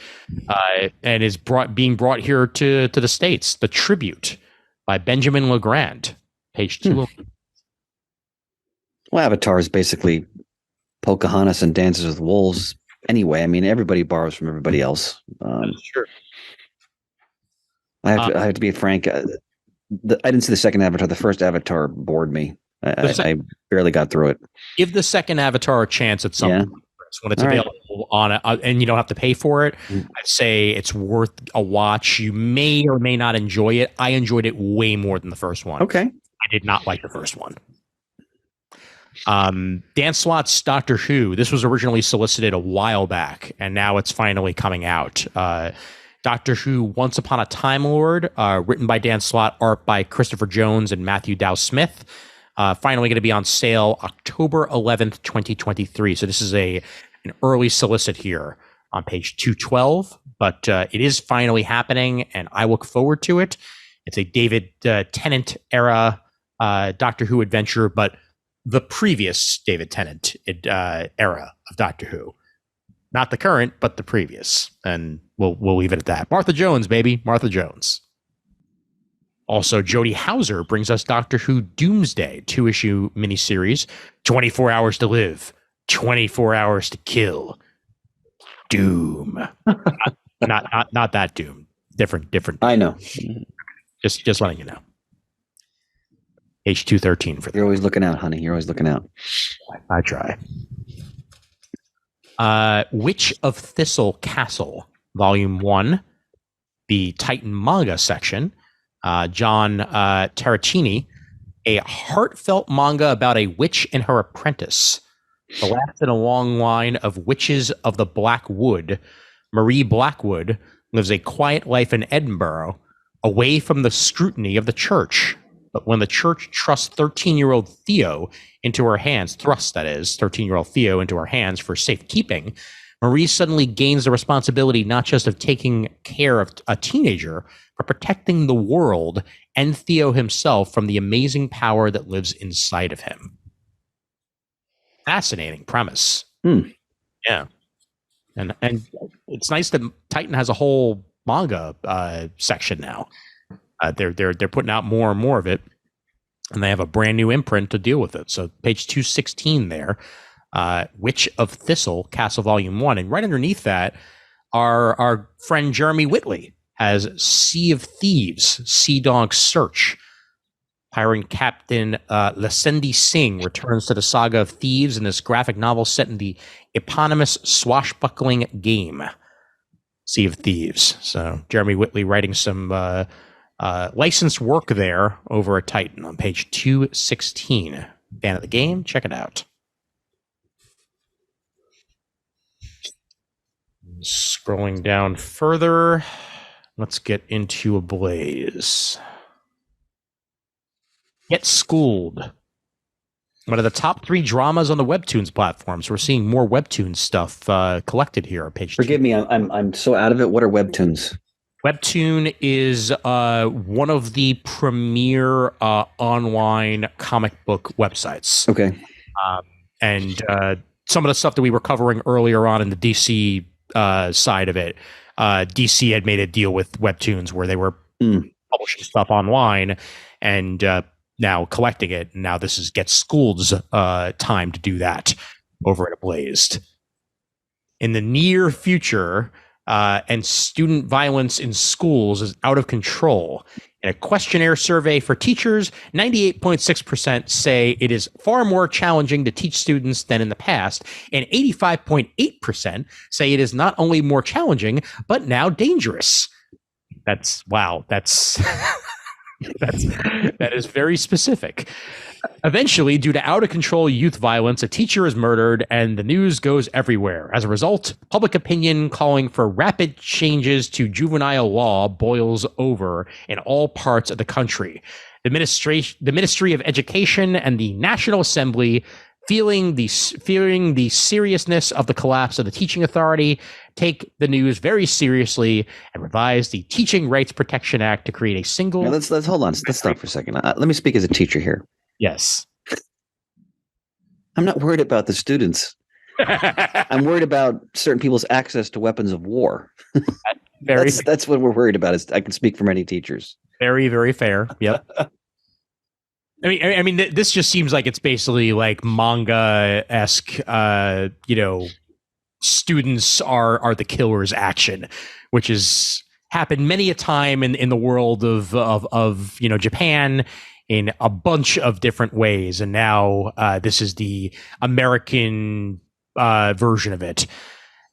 and is being brought here to the States. The Tribute by Benjamin Legrand, page 2. Well, Avatar is basically Pocahontas and Dances with Wolves. Anyway, I mean, everybody borrows from everybody else. That's true. I have to be frank. I didn't see the second Avatar. The first Avatar bored me. I barely got through it. Give the second Avatar a chance at some point when it's available on it, and you don't have to pay for it. I'd say it's worth a watch. You may or may not enjoy it. I enjoyed it way more than the first one. Okay. I did not like the first one. Dan Slott's Doctor Who. This was originally solicited a while back, and now it's finally coming out. Doctor Who Once Upon a Time Lord, written by Dan Slott, art by Christopher Jones and Matthew Dow Smith. Finally going to be on sale October 11th, 2023. So this is an early solicit here on page 212, but it is finally happening, and I look forward to it. It's a David Tennant era Doctor Who adventure, but the previous David Tennant era of Doctor Who. Not the current, but the previous. And we'll leave it at that. Martha Jones, baby. Martha Jones. Also, Jody Hauser brings us Doctor Who Doomsday, 2-issue miniseries. 24 hours to live, 24 hours to kill. Doom. not that Doom. Different. I know. Just letting you know. H213 for that. You're always looking out, honey. You're always looking out. I try. Witch of Thistle Castle, Volume 1, the Titan manga section. John Terracini, a heartfelt manga about a witch and her apprentice. The last in a long line of witches of the Black Wood, Marie Blackwood lives a quiet life in Edinburgh, away from the scrutiny of the church. But when the church trusts 13-year-old Theo into her hands, thrusts, that is, 13-year-old Theo into her hands for safekeeping, Marie suddenly gains the responsibility not just of taking care of a teenager, but protecting the world and Theo himself from the amazing power that lives inside of him. Fascinating premise. Yeah. And it's nice that Titan has a whole manga section now. They're putting out more and more of it, and they have a brand new imprint to deal with it. So page 216 there, Witch of Thistle, Castle Volume 1. And right underneath that, our friend Jeremy Whitley has Sea of Thieves, Sea Dog Search. Pirate Captain Lasendi Singh returns to the saga of thieves in this graphic novel set in the eponymous swashbuckling game, Sea of Thieves. So Jeremy Whitley writing some licensed work there over at Titan on page 216. Fan of the game? Check it out. Scrolling down further, let's get into Ablaze. Get Schooled. One of the top 3 dramas on the Webtoons platforms. We're seeing more Webtoons stuff collected here on page 2. Forgive me, I'm so out of it. What are Webtoons? Webtoon is one of the premier online comic book websites. Okay. And some of the stuff that we were covering earlier on in the DC side of it, DC had made a deal with Webtoons where they were publishing stuff online and now collecting it. Now this is Get Schooled's time to do that over at Ablaze. In the near future, and student violence in schools is out of control. In a questionnaire survey for teachers, 98.6% say it is far more challenging to teach students than in the past, and 85.8% say it is not only more challenging, but now dangerous. That's that is very specific. Eventually, due to out-of-control youth violence, a teacher is murdered, and the news goes everywhere. As a result, public opinion calling for rapid changes to juvenile law boils over in all parts of the country. The Ministry of Education and the National Assembly, fearing the seriousness of the collapse of the teaching authority, take the news very seriously and revise the Teaching Rights Protection Act to create a single... Now let's hold on. Let's stop for a second. Let me speak as a teacher here. Yes. I'm not worried about the students. I'm worried about certain people's access to weapons of war. That's what we're worried about. I can speak for many teachers. Very, very fair. Yep. I mean, this just seems like it's basically like manga-esque, students are the killers action, which has happened many a time in the world of Japan in a bunch of different ways, and now this is the American version of it.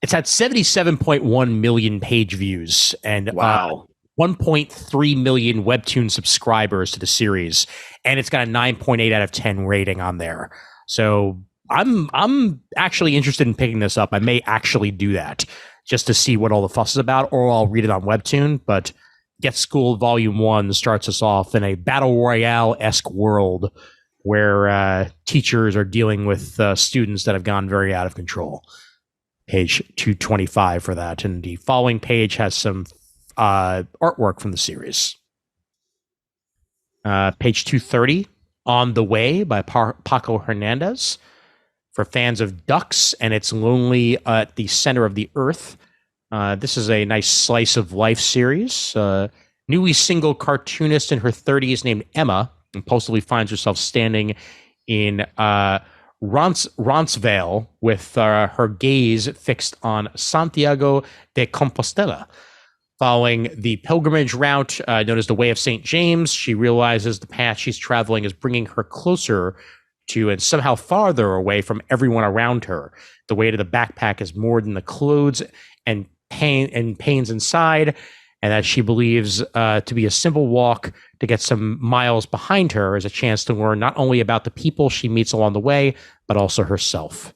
It's had 77.1 million page views and Wow. 1.3 million webtoon subscribers to the series, and it's got a 9.8 out of 10 rating on there. So I'm actually interested in picking this up. I may actually do that just to see what all the fuss is about, or I'll read it on webtoon. But Get School Volume 1 starts us off in a battle royale-esque world where teachers are dealing with students that have gone very out of control. Page 225 for that, and the following page has some artwork from the series. Page 230, On the Way by Paco Hernandez. For fans of ducks and It's Lonely at the Center of the Earth. This is a nice slice of life series. Newly single cartoonist in her 30s named Emma impulsively finds herself standing in Roncesvalles with her gaze fixed on Santiago de Compostela. Following the pilgrimage route known as the Way of St. James, she realizes the path she's traveling is bringing her closer to and somehow farther away from everyone around her. The weight of the backpack is more than the clothes and pains inside, and that she believes to be a simple walk to get some miles behind her is a chance to learn not only about the people she meets along the way, but also herself.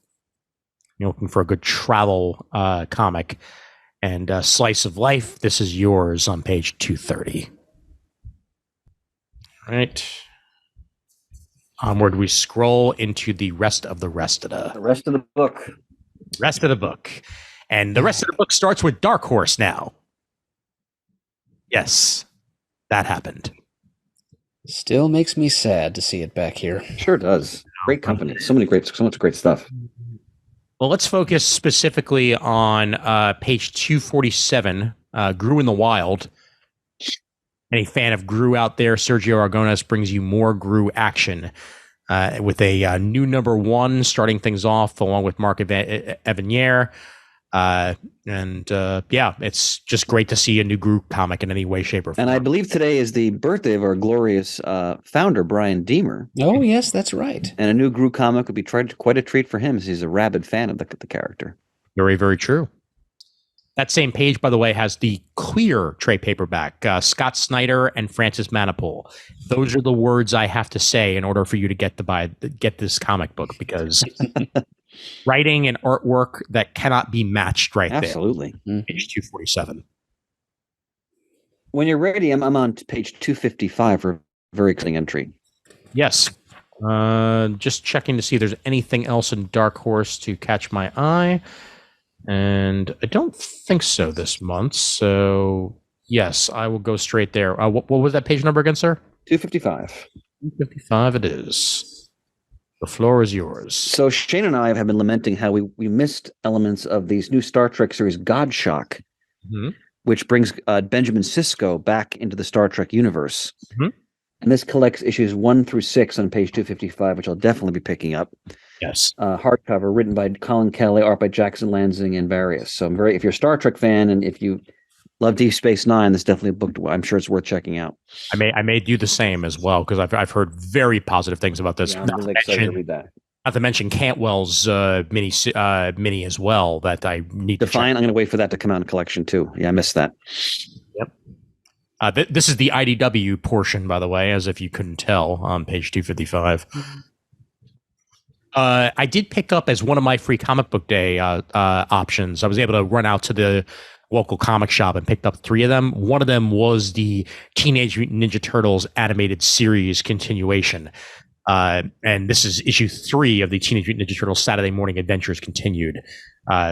You're looking for a good travel comic and slice of life. This is yours on page 230. All right. Onward we scroll into the rest of the rest of the book. Rest of the book. And the rest of the book starts with Dark Horse now. Yes, that happened. Still makes me sad to see it back here. Sure does. Great company. So much great stuff. Well, let's focus specifically on page 247, Grew in the Wild. Any fan of Gru out there, Sergio Aragonés brings you more Gru action with a new number 1 starting things off along with Mark Evanier. It's just great to see a new Gru comic in any way, shape, or form. And I believe today is the birthday of our glorious founder, Brian Deemer. Oh, yes, that's right. And a new Gru comic would be quite a treat for him, as he's a rabid fan of the character. Very, very true. That same page, by the way, has the clear trade paperback, Scott Snyder and Francis Manapul. Those are the words I have to say in order for you to get this comic book, because writing and artwork that cannot be matched right Absolutely. there. Page 247. When you're ready, I'm on page 255 for a very exciting entry. Yes. Just checking to see if there's anything else in Dark Horse to catch my eye. And I don't think so this month. So, yes, I will go straight there. What was that page number again, sir? 255. 255 it is. The floor is yours. So Shane and I have been lamenting how we missed elements of these new Star Trek series Godshock, which brings Benjamin Sisko back into the Star Trek universe. And this collects issues 1 through 6 on page 255, which I'll definitely be picking up. Yes. Hardcover, written by Colin Kelly, art by Jackson Lansing and various. So if you're a Star Trek fan and if you love Deep Space Nine, this is definitely a book I'm sure it's worth checking out. I may do the same as well, because I've heard very positive things about this. Yeah, I'm really excited to read that. Not to mention Cantwell's mini as well that I need to check. I'm going to wait for that to come out in collection too. Yeah, I missed that. Yep. This is the IDW portion, by the way, as if you couldn't tell, on page 255. I did pick up as one of my free comic book day options. I was able to run out to the local comic shop and picked up 3 of them. One of them was the Teenage Mutant Ninja Turtles animated series continuation. And this is issue 3 of the Teenage Mutant Ninja Turtles Saturday Morning Adventures Continued,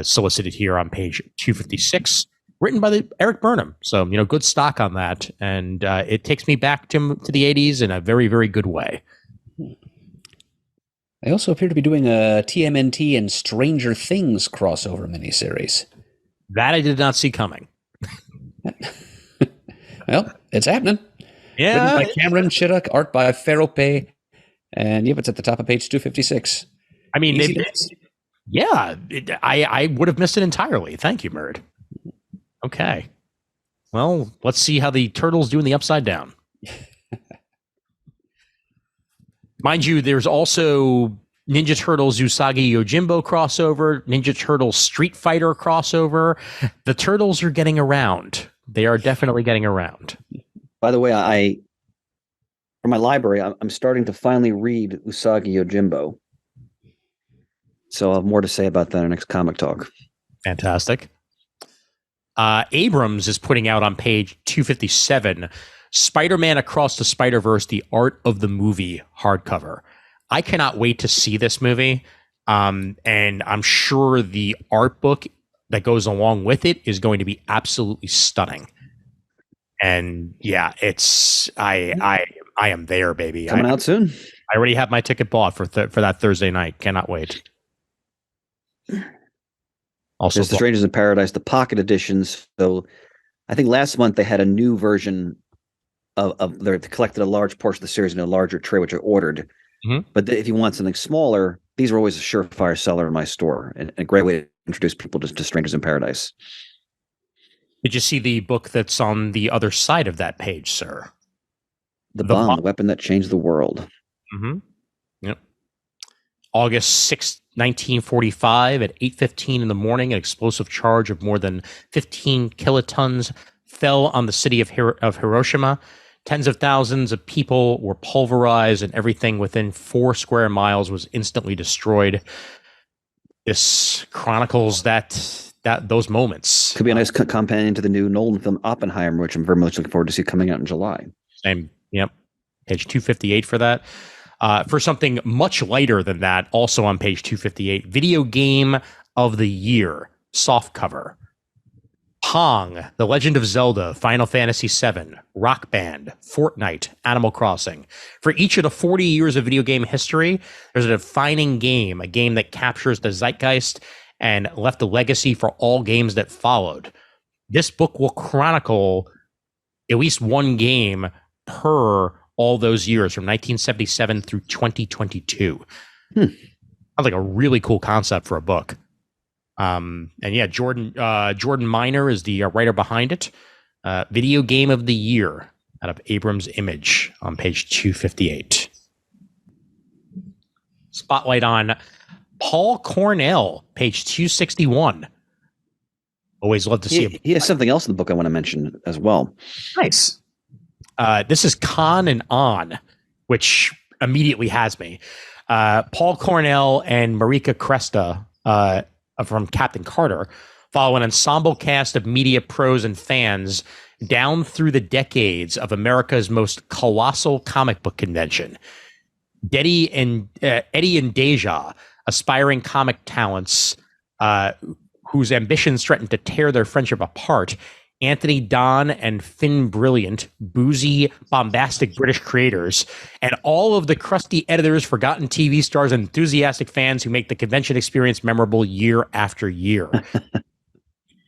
solicited here on page 256, written by Eric Burnham. So, good stock on that. And it takes me back to the 80s in a very, very good way. They also appear to be doing a TMNT and Stranger Things crossover miniseries. That I did not see coming. Well, it's happening. Yeah. Written by Cameron Chittock, art by Ferope And yep, it's at the top of page 256. I mean, Easy to miss. yeah, I would have missed it entirely. Thank you, Murd. Okay. Well, let's see how the turtles do in the Upside Down. Mind you, there's also Ninja Turtles Usagi Yojimbo crossover, Ninja Turtles Street Fighter crossover. The turtles are getting around. They are definitely getting around. By the way, for my library, I'm starting to finally read Usagi Yojimbo. So I'll have more to say about that in our next comic talk. Fantastic. Abrams is putting out on page 257 Spider-Man Across the Spider-Verse, The Art of the Movie hardcover. I cannot wait to see this movie. And I'm sure the art book that goes along with it is going to be absolutely stunning. And yeah, I am there, baby. Coming out soon. I already have my ticket bought for that Thursday night. Cannot wait. Also, there's the Strangers in Paradise, the pocket editions. So I think last month they had a new version of they collected a large portion of the series in a larger tray, which I ordered. Mm-hmm. But if you want something smaller, these are always a surefire seller in my store, and a great way to introduce people to Strangers in Paradise. Did you see the book that's on the other side of that page, sir? The Bomb, the Weapon That Changed the World. Mm-hmm. Yep. August 6th, 1945, at 8:15 in the morning, an explosive charge of more than 15 kilotons fell on the city of Hiroshima. Tens of thousands of people were pulverized, and everything within 4 square miles was instantly destroyed. This chronicles those moments. Could be a nice companion to the new Nolan film Oppenheimer, which I'm very much looking forward to see coming out in July. Same. Yep. Page 258 for that. For something much lighter than that, also on page 258, Video Game of the Year, softcover. Pong, The Legend of Zelda, Final Fantasy VII, Rock Band, Fortnite, Animal Crossing. For each of the 40 years of video game history, there's a defining game, a game that captures the zeitgeist and left a legacy for all games that followed. This book will chronicle at least one game per all those years from 1977 through 2022. Sounds like a really cool concept for a book. And yeah, Jordan Miner is the writer behind it. Video Game of the Year out of Abrams Image on page 258. Spotlight on Paul Cornell, page 261. Always love to see him. He has something else in the book I want to mention as well. Nice. This is Con and On, which immediately has me. Paul Cornell and Marika Cresta from Captain Carter follow an ensemble cast of media pros and fans down through the decades of America's most colossal comic book convention. Eddie and Deja, aspiring comic talents whose ambitions threaten to tear their friendship apart. Anthony Don and Finn Brilliant, boozy, bombastic British creators, and all of the crusty editors, forgotten TV stars, and enthusiastic fans who make the convention experience memorable year after year.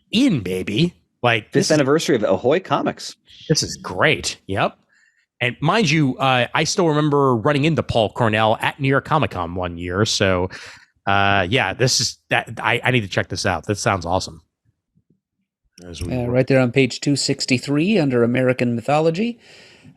In, baby. Like, this anniversary of Ahoy Comics. This is great. Yep. And mind you, I still remember running into Paul Cornell at New York Comic Con one year. So, yeah, this is that. I need to check this out. That sounds awesome. Right there on page 263 under American Mythology.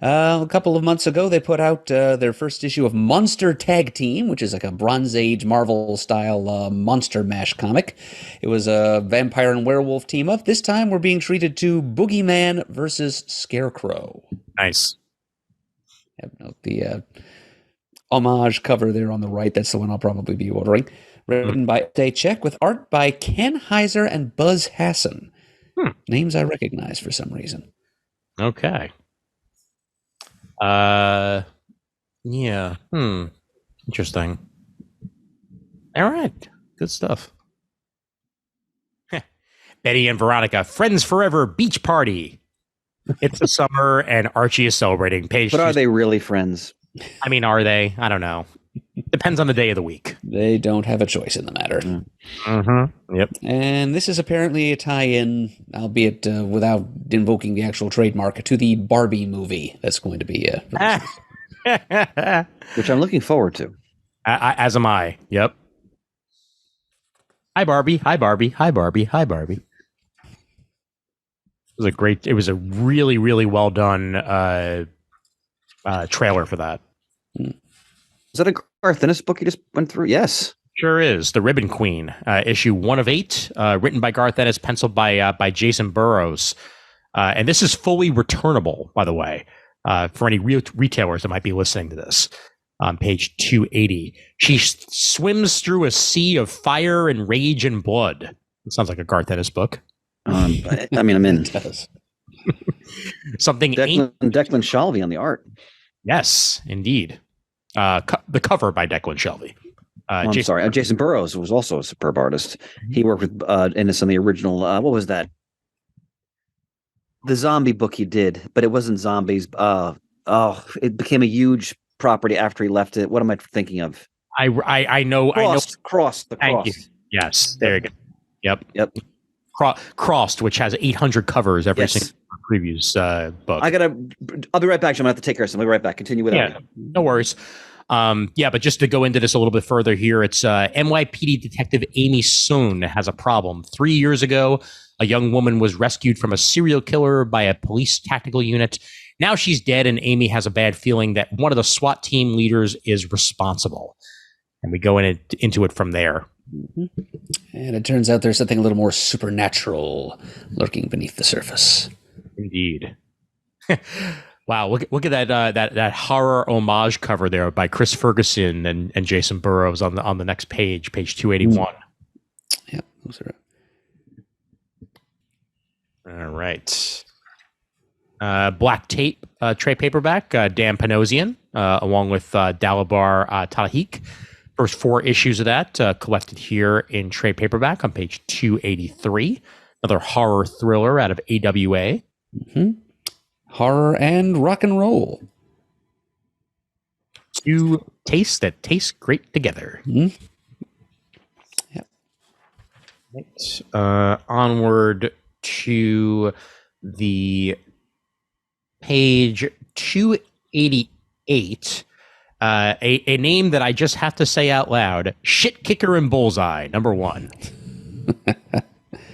A couple of months ago, they put out their first issue of Monster Tag Team, which is like a Bronze Age Marvel-style Monster Mash comic. It was a vampire and werewolf team-up. This time, we're being treated to Boogeyman versus Scarecrow. Nice. Note the homage cover there on the right. That's the one I'll probably be ordering. Written by Day Check with art by Ken Heiser and Buzz Hassan. Names I recognize for some reason. Okay. Yeah. Interesting. All right. Good stuff. Betty and Veronica, Friends Forever Beach Party. It's the summer and Archie is celebrating. But are they really friends? I mean, are they? I don't know. Depends on the day of the week. They don't have a choice in the matter. Yep. And this is apparently a tie-in, albeit without invoking the actual trademark, to the Barbie movie that's going to be which I'm looking forward to. As am I. Yep. Hi, Barbie. Hi, Barbie. Hi, Barbie. Hi, Barbie. It was a really, really well done trailer for that. Is that a Garth Ennis book you just went through? Yes. Sure is. The Ribbon Queen, issue 1 of 8, written by Garth Ennis, penciled by Jason Burrows. And this is fully returnable, by the way, for any retailers that might be listening to this. On page 280, she swims through a sea of fire and rage and blood. It sounds like a Garth Ennis book. I mean, I'm in. Something Declan Shalvey on the art. Yes, indeed. The cover by Declan Shalvey. I'm sorry. Jason Burrows was also a superb artist. He worked with Ennis on the original. What was that? The zombie book he did, but it wasn't zombies. It became a huge property after he left it. What am I thinking of? I know. Crossed. Thank you. Yes, there you go. Yep. Crossed, which has 800 covers every single previous book. I'll be right back. I'm gonna have to take care of something. I'll be right back. Continue with that. No worries. But just to go into this a little bit further here, it's NYPD Detective Amy Soon has a problem. 3 years ago, a young woman was rescued from a serial killer by a police tactical unit. Now she's dead, and Amy has a bad feeling that one of the SWAT team leaders is responsible. And we go into it from there. Mm-hmm. And it turns out there's something a little more supernatural lurking beneath the surface. Indeed. Wow, look at that horror homage cover there by Chris Ferguson and Jason Burrows on the next page 281. Yeah, those are. All right. Black Tape trade paperback, Dan Panosian, along with Dalabar Tahik. First 4 issues of that collected here in trade paperback on page 283. Another horror thriller out of AWA. Mm-hmm. Horror and rock and roll. 2 tastes that taste great together. Mm-hmm. Yeah. Right. Onward to the page 288. A name that I just have to say out loud: Shit Kicker and Bullseye, number 1.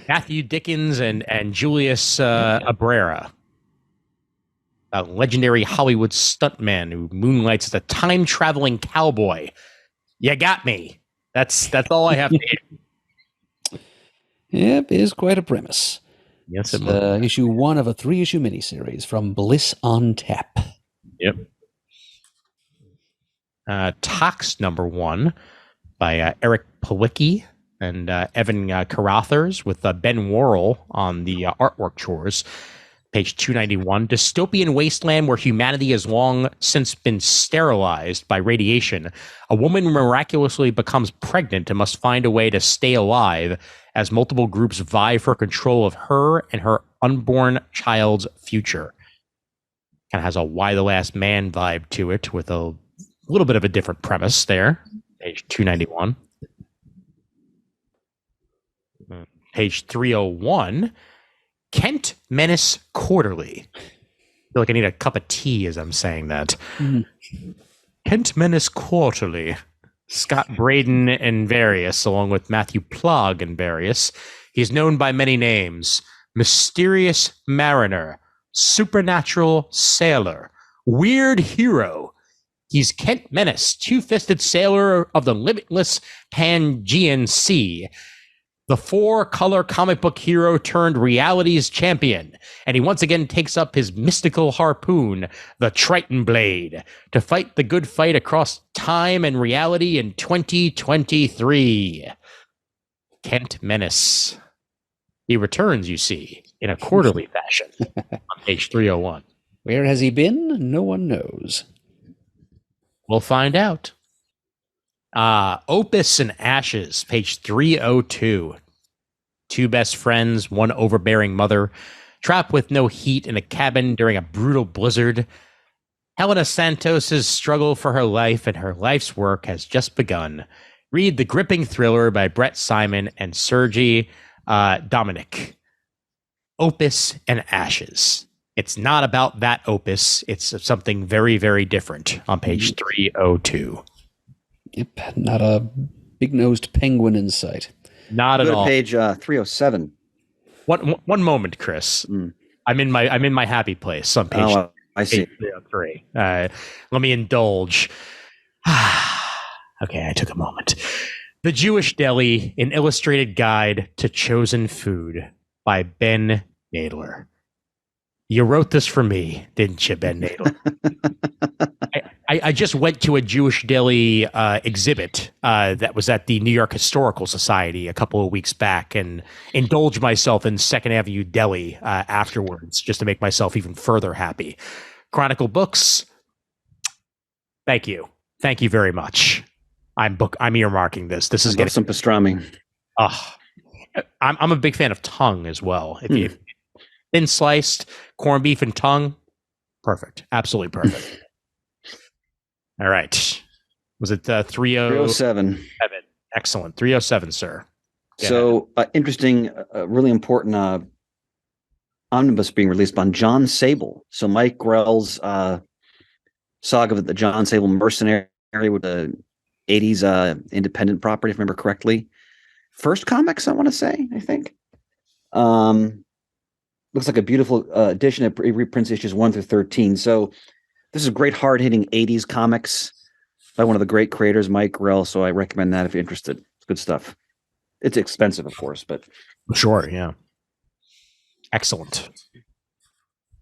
Matthew Dickens and Julius Abrera, a legendary Hollywood stuntman who moonlights as a time-traveling cowboy. You got me. That's all I have to do. Yep, it is quite a premise. Yes, it's issue 1 of a 3-issue miniseries from Bliss on Tap. Yep. Tox number 1 by Eric Palicki and Evan Carruthers with Ben Worrell on the artwork chores. Page 291, dystopian wasteland where humanity has long since been sterilized by radiation. A woman miraculously becomes pregnant and must find a way to stay alive as multiple groups vie for control of her and her unborn child's future. Kind of has a Why the Last Man vibe to it with a little bit of a different premise there. Page 291. Page 301, Kent Menace Quarterly. I feel like I need a cup of tea as I'm saying that. Mm-hmm. Kent Menace Quarterly. Scott Braden and various, along with Matthew Plog and various. He's known by many names: Mysterious Mariner, Supernatural Sailor, Weird Hero. He's Kent Menace, two-fisted sailor of the limitless Pangean Sea. The 4-color comic book hero turned reality's champion, and he once again takes up his mystical harpoon, the Triton Blade, to fight the good fight across time and reality in 2023. Kent Menace. He returns, you see, in a quarterly fashion on page 301. Where has he been? No one knows. We'll find out. Opus and Ashes, page 302. 2 best friends, 1 overbearing mother, trapped with no heat in a cabin during a brutal blizzard. Helena Santos's struggle for her life and her life's work has just begun. Read the gripping thriller by Brett Simon and Sergei Dominic. Opus and Ashes. It's not about that opus. It's something very, very different on page 302. Yep, not a big-nosed penguin in sight. Not at Go to all. page 307. One moment, Chris. I'm in my happy place on page, I see. page 303. Let me indulge. Okay, I took a moment. The Jewish Deli, an illustrated guide to chosen food by Ben Nadler. You wrote this for me, didn't you, Ben Nadler? I just went to a Jewish Deli exhibit that was at the New York Historical Society a couple of weeks back and indulged myself in Second Avenue Deli afterwards just to make myself even further happy. Chronicle Books, thank you. Thank you very much. I'm earmarking this. This is getting some pastrami. I'm a big fan of tongue as well. If you thin sliced corned beef and tongue, perfect. Absolutely perfect. All right. Was it 307? Excellent. 307, sir. So interesting, really important omnibus being released on John Sable. So Mike Grell's saga of the John Sable Mercenary with the 80s independent property, if I remember correctly. First comics, I want to say, I think. Looks like a beautiful edition. It reprints issues 1 through 13. So this is great hard-hitting 80s comics by one of the great creators, Mike Grell. So I recommend that if you're interested. It's good stuff. It's expensive, of course, but sure, yeah. Excellent.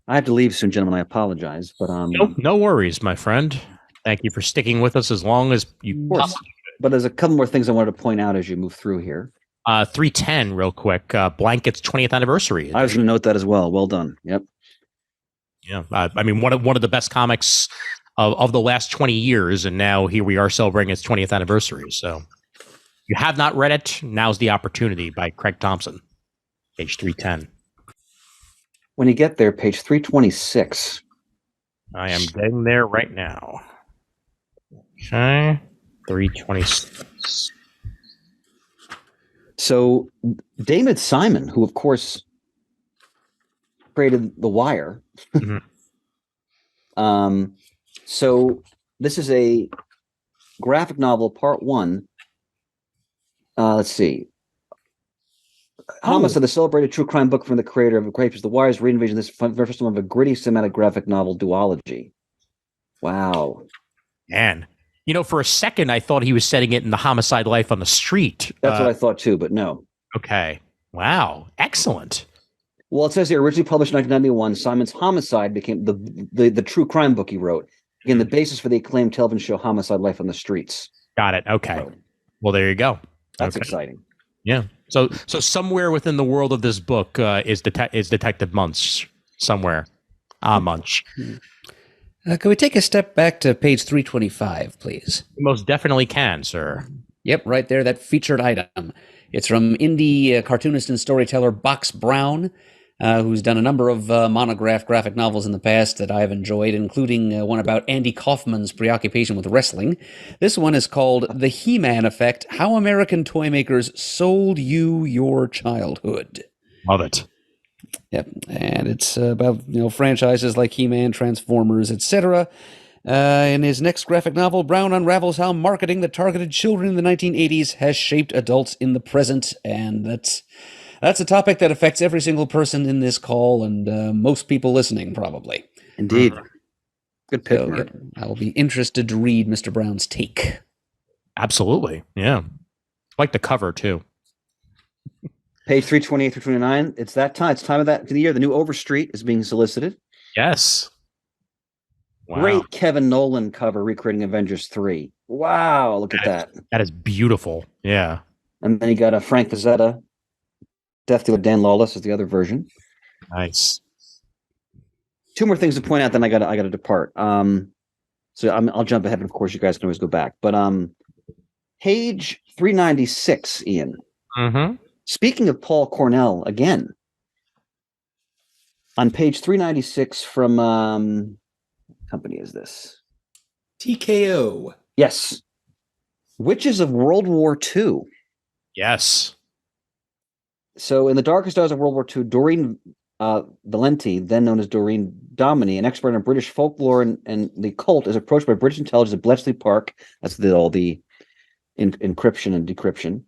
I have to leave soon, gentlemen. I apologize, but no worries, my friend. Thank you for sticking with us as long as you possibly could. But there's a couple more things I wanted to point out as you move through here. 310, real quick. Blanket's 20th anniversary. I was going to note that as well. Well done. Yep. Yeah, I mean, one of the best comics of the last 20 years, and now here we are celebrating its 20th anniversary. So, if you have not read it, now's the opportunity by Craig Thompson, page 310. When you get there, page 326. I am getting there right now. Okay, 326. So, David Simon, who of course created The Wire. So this is a graphic novel, part 1. Let's see. Homicide, the celebrated true crime book from the creator of The Wire's reinvention. This first one of a gritty cinematic graphic novel duology. Wow. Man. You know, for a second, I thought he was setting it in the homicide life on the street. That's what I thought too, but no. Okay. Wow. Excellent. Well, it says here, originally published in 1991, Simon's Homicide became the true crime book he wrote. Again, the basis for the acclaimed television show Homicide Life on the Streets. Got it. Okay. Well, there you go. That's exciting. Yeah. So somewhere within the world of this book is Detective Munch somewhere. Munch. Can we take a step back to page 325, please? You most definitely can, sir. Yep, right there, that featured item. It's from indie cartoonist and storyteller Box Brown, who's done a number of monograph graphic novels in the past that I've enjoyed, including one about Andy Kaufman's preoccupation with wrestling. This one is called The He-Man Effect, How American Toy Makers Sold You Your Childhood. Love it. Yep, and it's about franchises like He-Man, Transformers, etc. In his next graphic novel, Brown unravels how marketing that targeted children in the 1980s has shaped adults in the present, and that's a topic that affects every single person in this call and most people listening, probably. Indeed. Good pick, So, yep, I will be interested to read Mr. Brown's take. Absolutely. Yeah. I like the cover, too. Page 328 through 29. It's that time. It's time of the year. The new Overstreet is being solicited. Yes. Wow. Great Kevin Nolan cover recreating Avengers 3. Wow, look at that. That is beautiful. Yeah. And then you got a Frank Frazetta, Death Dealer Dan Lawless is the other version. Nice. Two more things to point out, then I gotta depart. So I'll jump ahead, and of course you guys can always go back. But page 396, Ian. Mm-hmm. Speaking of Paul Cornell again, on page 396 from what company is this? TKO. Yes. Witches of World War II. Yes. So in the darkest hours of World War II, Doreen Valenti, then known as Doreen Domini, an expert in British folklore and the occult, is approached by British intelligence at Bletchley Park. That's all the encryption and decryption.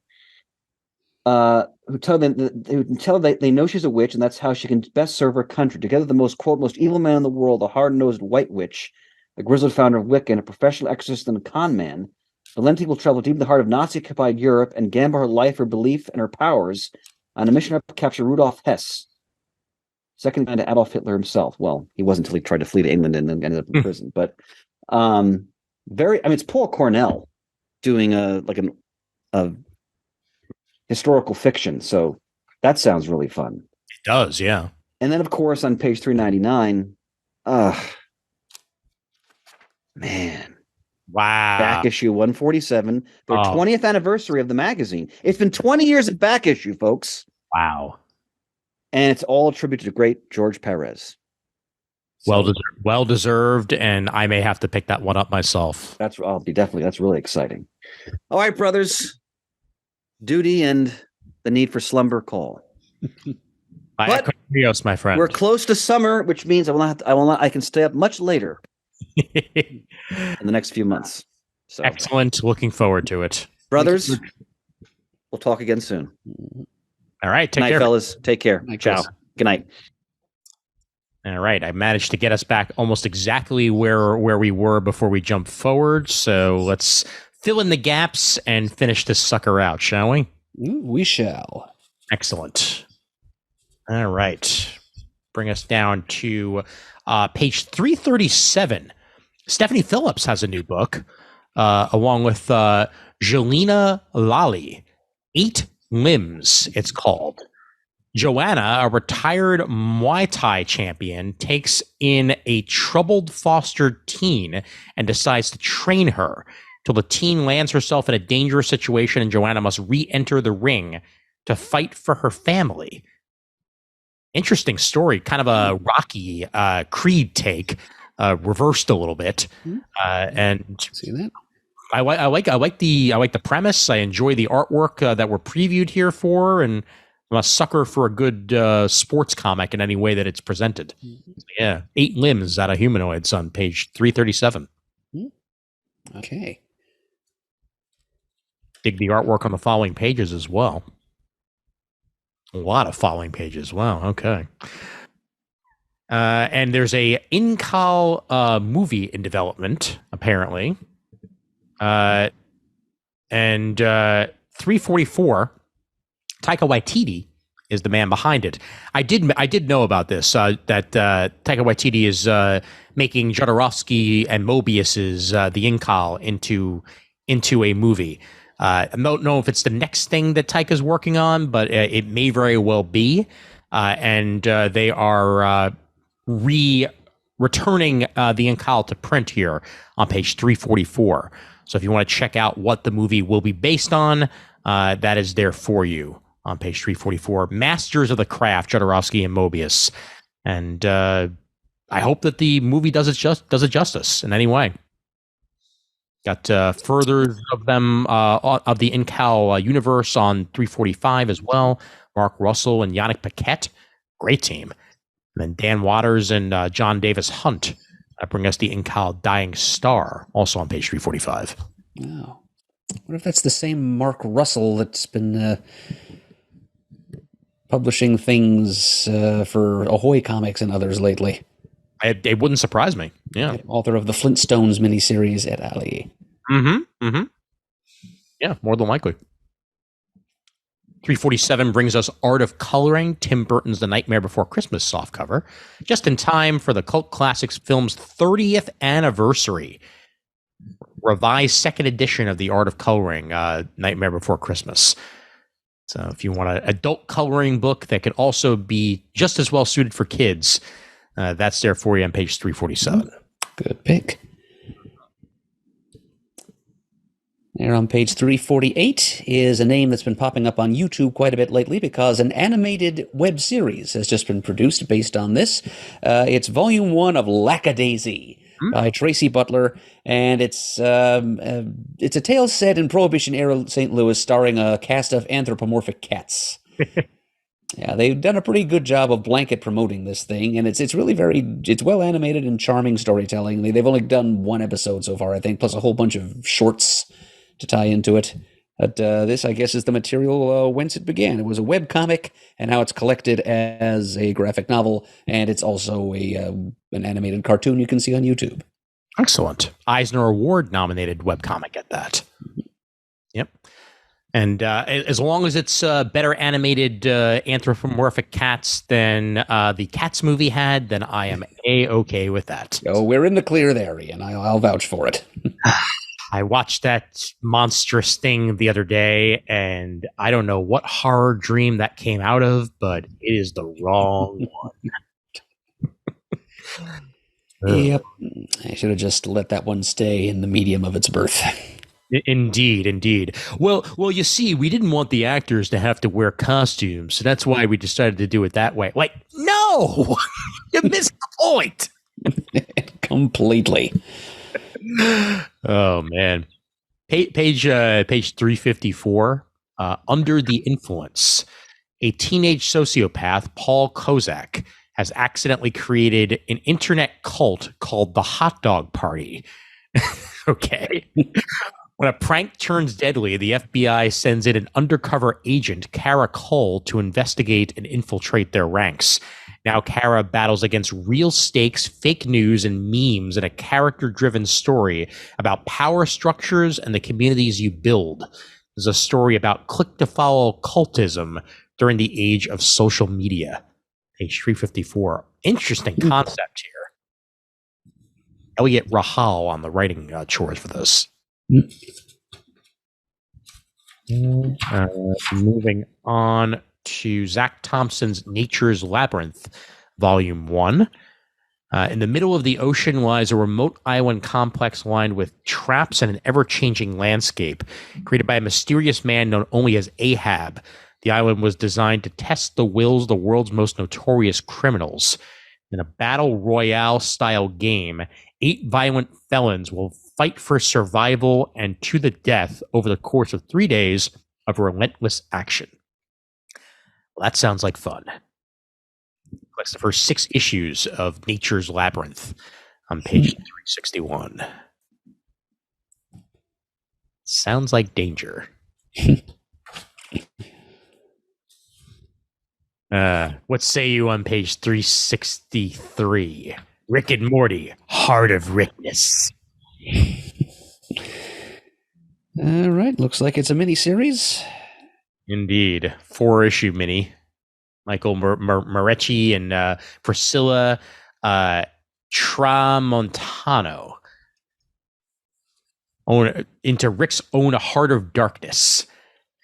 Who tell they know she's a witch, and that's how she can best serve her country. Together, the most evil man in the world, a hard-nosed white witch, a grizzled founder of Wicca, and a professional exorcist and a con man, Valenti will travel deep in the heart of Nazi-occupied Europe and gamble her life, her belief, and her powers on a mission to capture Rudolf Hess, second man to Adolf Hitler himself. Well, he wasn't until he tried to flee to England and then ended up in prison. But it's Paul Cornell doing a historical fiction, so that sounds really fun. It does, yeah. And then, of course, on page 399, man, wow, back issue 147, their 20th anniversary of the magazine. It's been 20 years of back issue, folks. Wow. And it's all attributed to great George Perez. So, well deserved, and I may have to pick that one up myself. That's really exciting. All right, brothers. Duty and the need for slumber call. But my friend, we're close to summer, which means I can stay up much later in the next few months. So excellent. Looking forward to it. Brothers, we'll talk again soon. All right. Take care, fellas. Take care. Ciao. Good night. All right. I managed to get us back almost exactly where we were before we jumped forward. So let's fill in the gaps and finish this sucker out, shall we? We shall. Excellent. All right. Bring us down to page 337. Stephanie Phillips has a new book, along with Jelena Lally. 8 Limbs, it's called. Joanna, a retired Muay Thai champion, takes in a troubled foster teen and decides to train her till the teen lands herself in a dangerous situation and Joanna must re-enter the ring to fight for her family. Interesting story, kind of a Rocky Creed take, reversed a little bit. And see that? I like the premise. I enjoy the artwork that we're previewed here for, and I'm a sucker for a good sports comic in any way that it's presented. Yeah, 8 Limbs out of Humanoids on page 337. Okay. Dig the artwork on the following pages as well. A lot of following pages. Wow. Okay. And there's a Incal movie in development, apparently. And 344, Taika Waititi is the man behind it. I did know about this, that Taika Waititi is making Jodorowsky and Mobius's The Incal into a movie. I don't know if it's the next thing that Taika's working on, but it may very well be. And they are returning The Incal to print here on page 344. So if you want to check out what the movie will be based on, that is there for you on page 344. Masters of the Craft, Jodorowsky and Mobius. And I hope that the movie does it justice in any way. Got further of them of the Incal universe on 345 as well. Mark Russell and Yannick Paquette, great team. And then Dan Waters and John Davis Hunt bring us the Incal Dying Star, also on page 345. Wow. What if that's the same Mark Russell that's been publishing things for Ahoy Comics and others lately? It wouldn't surprise me. Yeah. Author of the Flintstones miniseries et al. Yeah, more than likely. 347 brings us Art of Coloring, Tim Burton's The Nightmare Before Christmas softcover, just in time for the Cult Classics film's 30th anniversary. Revised second edition of the Art of Coloring, Nightmare Before Christmas. So if you want an adult coloring book that could also be just as well suited for kids, that's there for you on page 347. Good pick. There on page 348 is a name that's been popping up on YouTube quite a bit lately because an animated web series has just been produced based on this. It's volume 1 of Lackadaisy by Tracy Butler, and it's a tale set in Prohibition-era St. Louis starring a cast of anthropomorphic cats. Yeah, they've done a pretty good job of blanket promoting this thing, and it's really it's well animated and charming storytelling. They've only done one episode so far, I think, plus a whole bunch of shorts to tie into it. But this, I guess, is the material whence it began. It was a web comic, and now it's collected as a graphic novel, and it's also an animated cartoon you can see on YouTube. Excellent. Eisner Award nominated webcomic at that. Yep. And as long as it's better animated anthropomorphic cats than the Cats movie had, then I am A-okay with that. Oh, we're in the clear there, Ian. I'll vouch for it. I watched that monstrous thing the other day, and I don't know what horror dream that came out of, but it is the wrong one. Yep. I should have just let that one stay in the medium of its birth. Indeed. Well, you see, we didn't want the actors to have to wear costumes, so that's why we decided to do it that way. Like, no! You missed the point! Completely. Oh, man. Page 354, Under the Influence. A teenage sociopath, Paul Kozak, has accidentally created an internet cult called the Hot Dog Party. Okay. When a prank turns deadly, the FBI sends in an undercover agent, Kara Cole, to investigate and infiltrate their ranks. Now Kara battles against real stakes, fake news, and memes in a character-driven story about power structures and the communities you build. There's a story about click-to-follow cultism during the age of social media. Page 354. Interesting concept here. Elliot Rahal on the writing chores for this. Moving on to Zach Thompson's Nature's Labyrinth, Volume 1. In the middle of the ocean lies a remote island complex lined with traps and an ever-changing landscape. Created by a mysterious man known only as Ahab, the island was designed to test the wills of the world's most notorious criminals. In a battle royale-style game, 8 violent felons will fight for survival and to the death over the course of 3 days of relentless action. Well, that sounds like fun. That's the first 6 issues of Nature's Labyrinth on page 361. Sounds like danger. What say you on page 363? Rick and Morty, Heart of Rickness. All right, looks like it's a mini-series. Indeed. 4-issue mini. Michael Morecci and Priscilla Tramontano into Rick's own Heart of Darkness.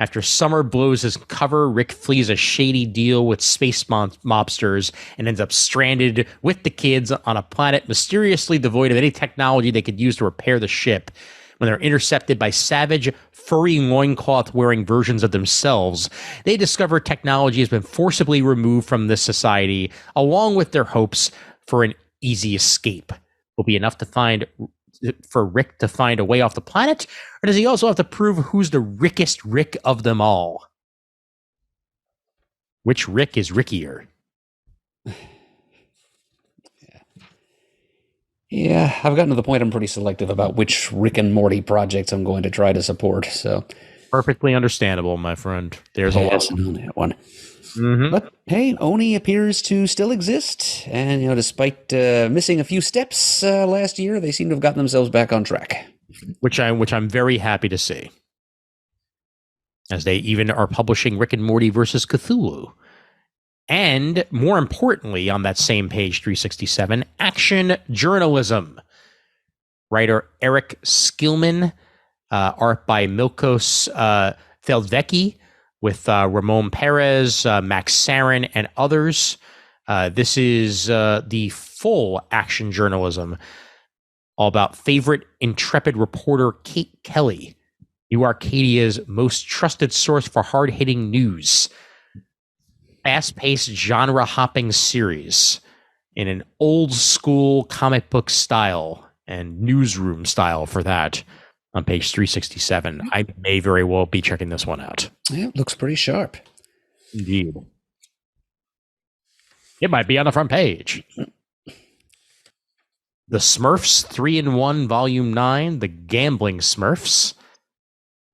After Summer blows his cover, Rick flees a shady deal with space mobsters and ends up stranded with the kids on a planet mysteriously devoid of any technology they could use to repair the ship. When they're intercepted by savage, furry loincloth-wearing versions of themselves, they discover technology has been forcibly removed from this society, along with their hopes for an easy escape. Will be enough for Rick to find a way off the planet, or does he also have to prove who's the Rickest Rick of them all? Which Rick is Rickier? Yeah, I've gotten to the point I'm pretty selective about which Rick and Morty projects I'm going to try to support. So perfectly understandable, my friend. There's a lot on that one. Mm-hmm. But hey, Oni appears to still exist, and despite missing a few steps last year, they seem to have gotten themselves back on track. Which I'm very happy to see, as they even are publishing Rick and Morty versus Cthulhu. And more importantly, on that same page 367, action journalism. Writer Eric Skillman, art by Milkos Feldvecki, with Ramon Perez, Max Sarin, and others. This is the full action journalism, all about favorite intrepid reporter Kate Kelly, New Arcadia's most trusted source for hard-hitting news. Fast-paced, genre-hopping series in an old-school comic book style and newsroom style for that on page 367. I may very well be checking this one out. Yeah, it looks pretty sharp. Indeed. It might be on the front page. The Smurfs 3-in-1 Volume 9, The Gambling Smurfs,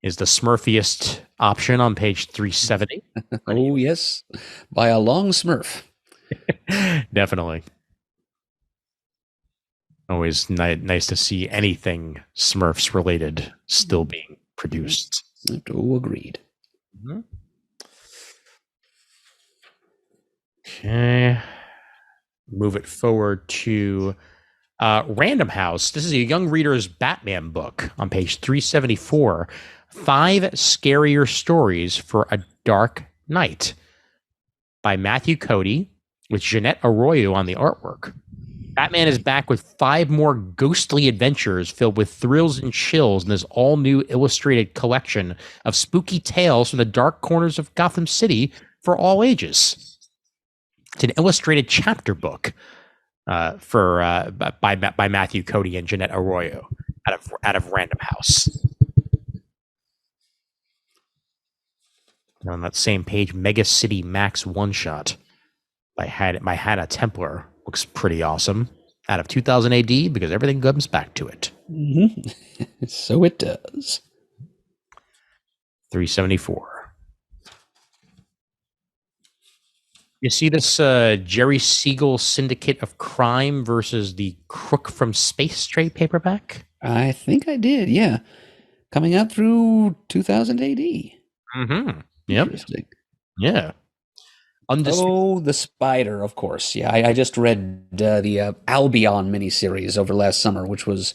is the smurfiest option on page 370. Oh, yes. By a long smurf. Definitely. Always nice to see anything Smurfs related still being produced. Oh, agreed. Mm-hmm. Okay. Move it forward to Random House. This is a young reader's Batman book on page 374. 5 Scarier Stories for a Dark Night by Matthew Cody with Jeanette Arroyo on the artwork. Batman is back with 5 more ghostly adventures filled with thrills and chills in this all-new illustrated collection of spooky tales from the dark corners of Gotham City for all ages. It's an illustrated chapter book by Matthew Cody and Jeanette Arroyo out of Random House. And on that same page, Mega City Max One Shot by Hannah Templar looks pretty awesome. Out of 2000 AD, because everything comes back to it. Mm-hmm. So it does. 374. You see this Jerry Siegel Syndicate of Crime versus the Crook from Space trade paperback? I think I did, yeah. Coming out through 2000 AD. Mm-hmm. Yep. Interesting. Yeah. The Spider, of course. Yeah, I just read the Albion miniseries over last summer, which was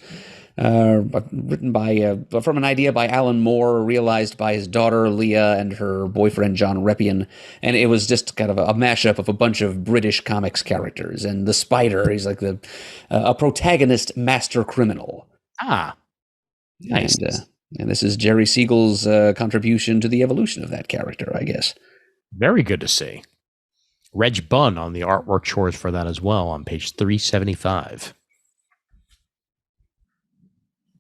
written from an idea by Alan Moore, realized by his daughter Leah and her boyfriend John Reppion, and it was just kind of a mashup of a bunch of British comics characters. And the Spider, he's like a protagonist master criminal. Ah, nice. And this is Jerry Siegel's contribution to the evolution of that character, I guess. Very good to see. Reg Bunn on the artwork chores for that as well on page 375.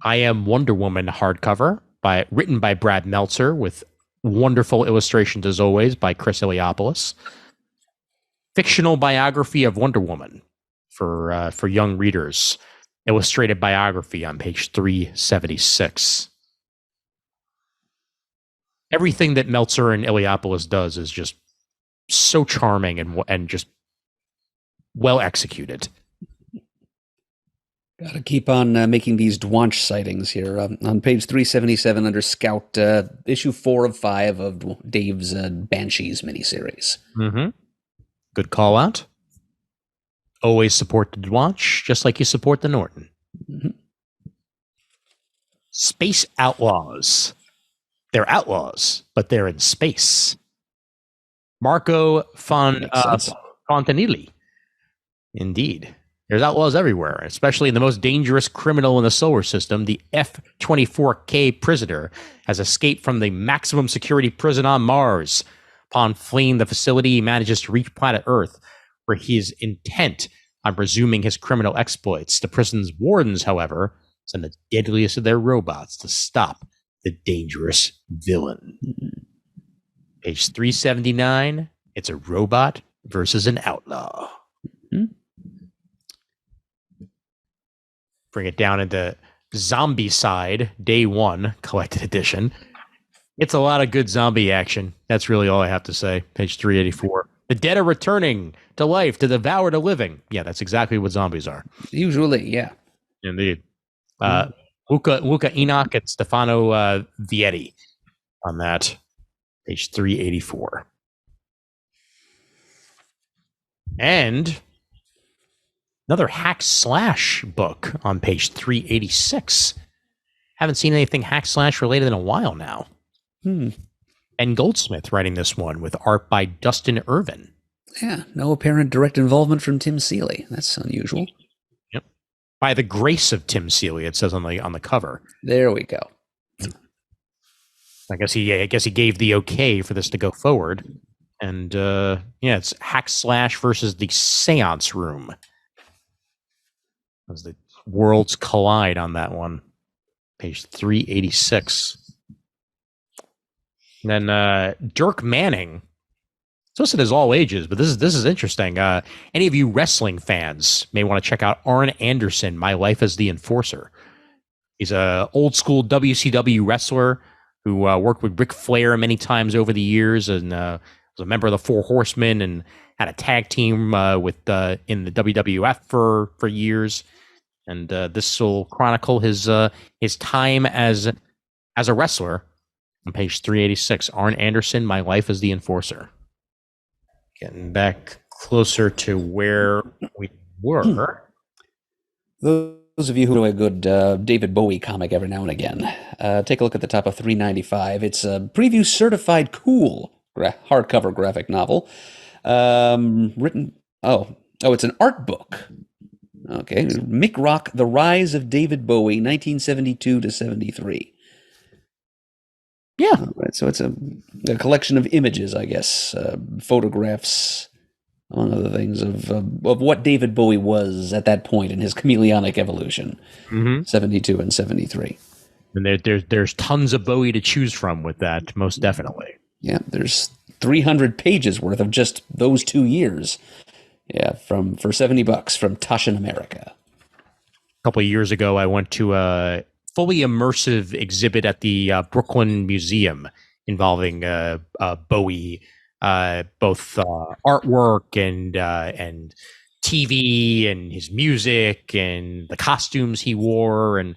I Am Wonder Woman hardcover written by Brad Meltzer with wonderful illustrations as always by Chris Iliopoulos. Fictional biography of Wonder Woman for young readers. Illustrated biography on page 376. Everything that Meltzer and Iliopoulos does is just so charming and just well executed. Got to keep on making these Dwanch sightings here. On page 377 under Scout, issue 4 of 5 of Dave's Banshees miniseries. Mm-hmm. Good call out. Always support the Dwanch, just like you support the Norton. Mm-hmm. Space Outlaws. They're outlaws, but they're in space. Marco Fontanilli. Indeed. There's outlaws everywhere, especially the most dangerous criminal in the solar system. The F-24K prisoner has escaped from the maximum security prison on Mars. Upon fleeing the facility, he manages to reach planet Earth, where he is intent on resuming his criminal exploits. The prison's wardens, however, send the deadliest of their robots to stop the dangerous villain. Page 379. It's a robot versus an outlaw. Mm-hmm. Bring it down into Zombie Side, Day 1, Collected Edition. It's a lot of good zombie action. That's really all I have to say. Page 384. The dead are returning to life to devour the living. Yeah, that's exactly what zombies are. Usually, yeah. Indeed. Luca Enoch and Stefano Vietti on that. Page 384. And another hack slash book on page 386. Haven't seen anything hack slash related in a while now. And Goldsmith writing this one with art by Dustin Irvin. Yeah, no apparent direct involvement from Tim Seeley. That's unusual. Yep. By the grace of Tim Seeley, it says on the cover. There we go. I guess he gave the okay for this to go forward. And it's hack slash versus the Seance Room. As the worlds collide on that one. Page 386. And then Dirk Manning. listed as all ages, but this is interesting. Any of you wrestling fans may want to check out Arn Anderson, My Life as the Enforcer. He's a old school WCW wrestler who worked with Ric Flair many times over the years, and was a member of the Four Horsemen, and had a tag team with in the WWF for years. And this will chronicle his time as a wrestler. On page 386, Arn Anderson, My Life as the Enforcer. Getting back closer to where we were. Those of you who know a good David Bowie comic every now and again, take a look at the top of 395. It's a preview certified cool hardcover graphic novel. Written, it's an art book. Okay, Mick Rock, The Rise of David Bowie, 1972 to 73. Yeah. Right, so it's a collection of images, I guess, photographs, among other things, of what David Bowie was at that point in his chameleonic evolution, 72 and 73. And there's tons of Bowie to choose from with that, most definitely. Yeah, there's 300 pages worth of just those 2 years. Yeah, for $70 from Taschen America. A couple of years ago, I went to a fully immersive exhibit at the Brooklyn Museum involving Bowie, both artwork and TV and his music and the costumes he wore. And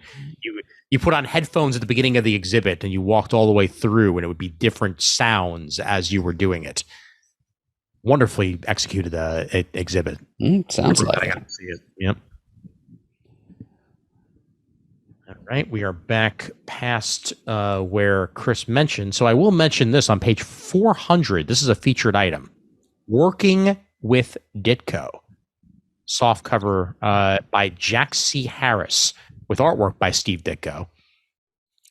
you put on headphones at the beginning of the exhibit and you walked all the way through, and it would be different sounds as you were doing it. Wonderfully executed exhibit. Sounds like I got to see it. Yep. All right, we are back past where Chris mentioned. So I will mention this on page 400. This is a featured item. Working with Ditko. Soft cover by Jack C. Harris with artwork by Steve Ditko.